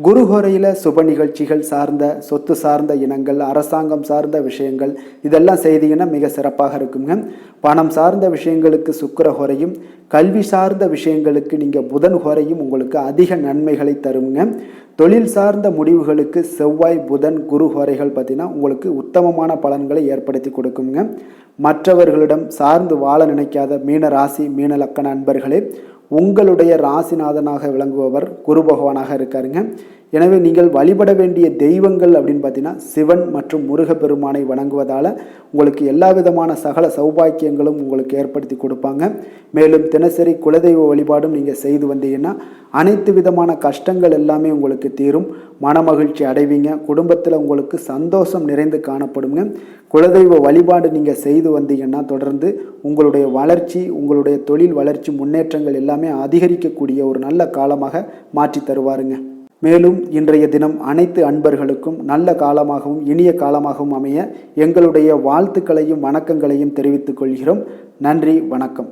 குரு ஹோரையில் சுப நிகழ்ச்சிகள் சார்ந்த சொத்து சார்ந்த இனங்கள் அரசாங்கம் சார்ந்த விஷயங்கள் இதெல்லாம் செய்தீங்கன்னா மிக சிறப்பாக இருக்குங்க. பணம் சார்ந்த விஷயங்களுக்கு சுக்கிர ஹோரையும் கல்வி சார்ந்த விஷயங்களுக்கு நீங்கள் புதன் ஹோரையும் உங்களுக்கு அதிக நன்மைகளை தருங்க. தொழில் சார்ந்த முடிவுகளுக்கு செவ்வாய் புதன் குரு ஹோரைகள் பார்த்தீங்கன்னா உங்களுக்கு உத்தமமான பலன்களை ஏற்படுத்தி கொடுக்குங்க. மற்றவர்களிடம் சார்ந்து வாழ நினைக்காத மீன ராசி மீன லக்கண அன்பர்களே, உங்களுடைய ராசிநாதனாக விளங்குபவர் குரு பகவானாக இருக்காருங்க. எனவே நீங்கள் வழிபட வேண்டிய தெய்வங்கள் அப்படின்னு பார்த்தீங்கன்னா சிவன் மற்றும் முருகப்பெருமானை வணங்குவதால் உங்களுக்கு எல்லா விதமான சகல சௌபாக்கியங்களும் உங்களுக்கு ஏற்படுத்தி கொடுப்பாங்க. மேலும் தினசரி குலதெய்வ வழிபாடும் நீங்கள் செய்து வந்தீங்கன்னா அனைத்து விதமான கஷ்டங்கள் எல்லாமே உங்களுக்கு தீரும், மனமகிழ்ச்சி அடைவீங்க, குடும்பத்தில் உங்களுக்கு சந்தோஷம் நிறைந்து காணப்படுங்க. குலதெய்வ வழிபாடு நீங்கள் செய்து வந்தீங்கன்னா தொடர்ந்து உங்களுடைய வளர்ச்சி, உங்களுடைய தொழில் வளர்ச்சி, முன்னேற்றங்கள் எல்லாமே அதிகரிக்கக்கூடிய ஒரு நல்ல காலமாக மாற்றி தருவாருங்க. மேலும் இன்றைய தினம் அனைத்து அன்பர்களுக்கும் நல்ல காலமாகவும் இனிய காலமாகவும் அமைய எங்களுடைய வாழ்த்துக்களையும் வணக்கங்களையும் தெரிவித்துக் கொள்கிறோம். நன்றி, வணக்கம்.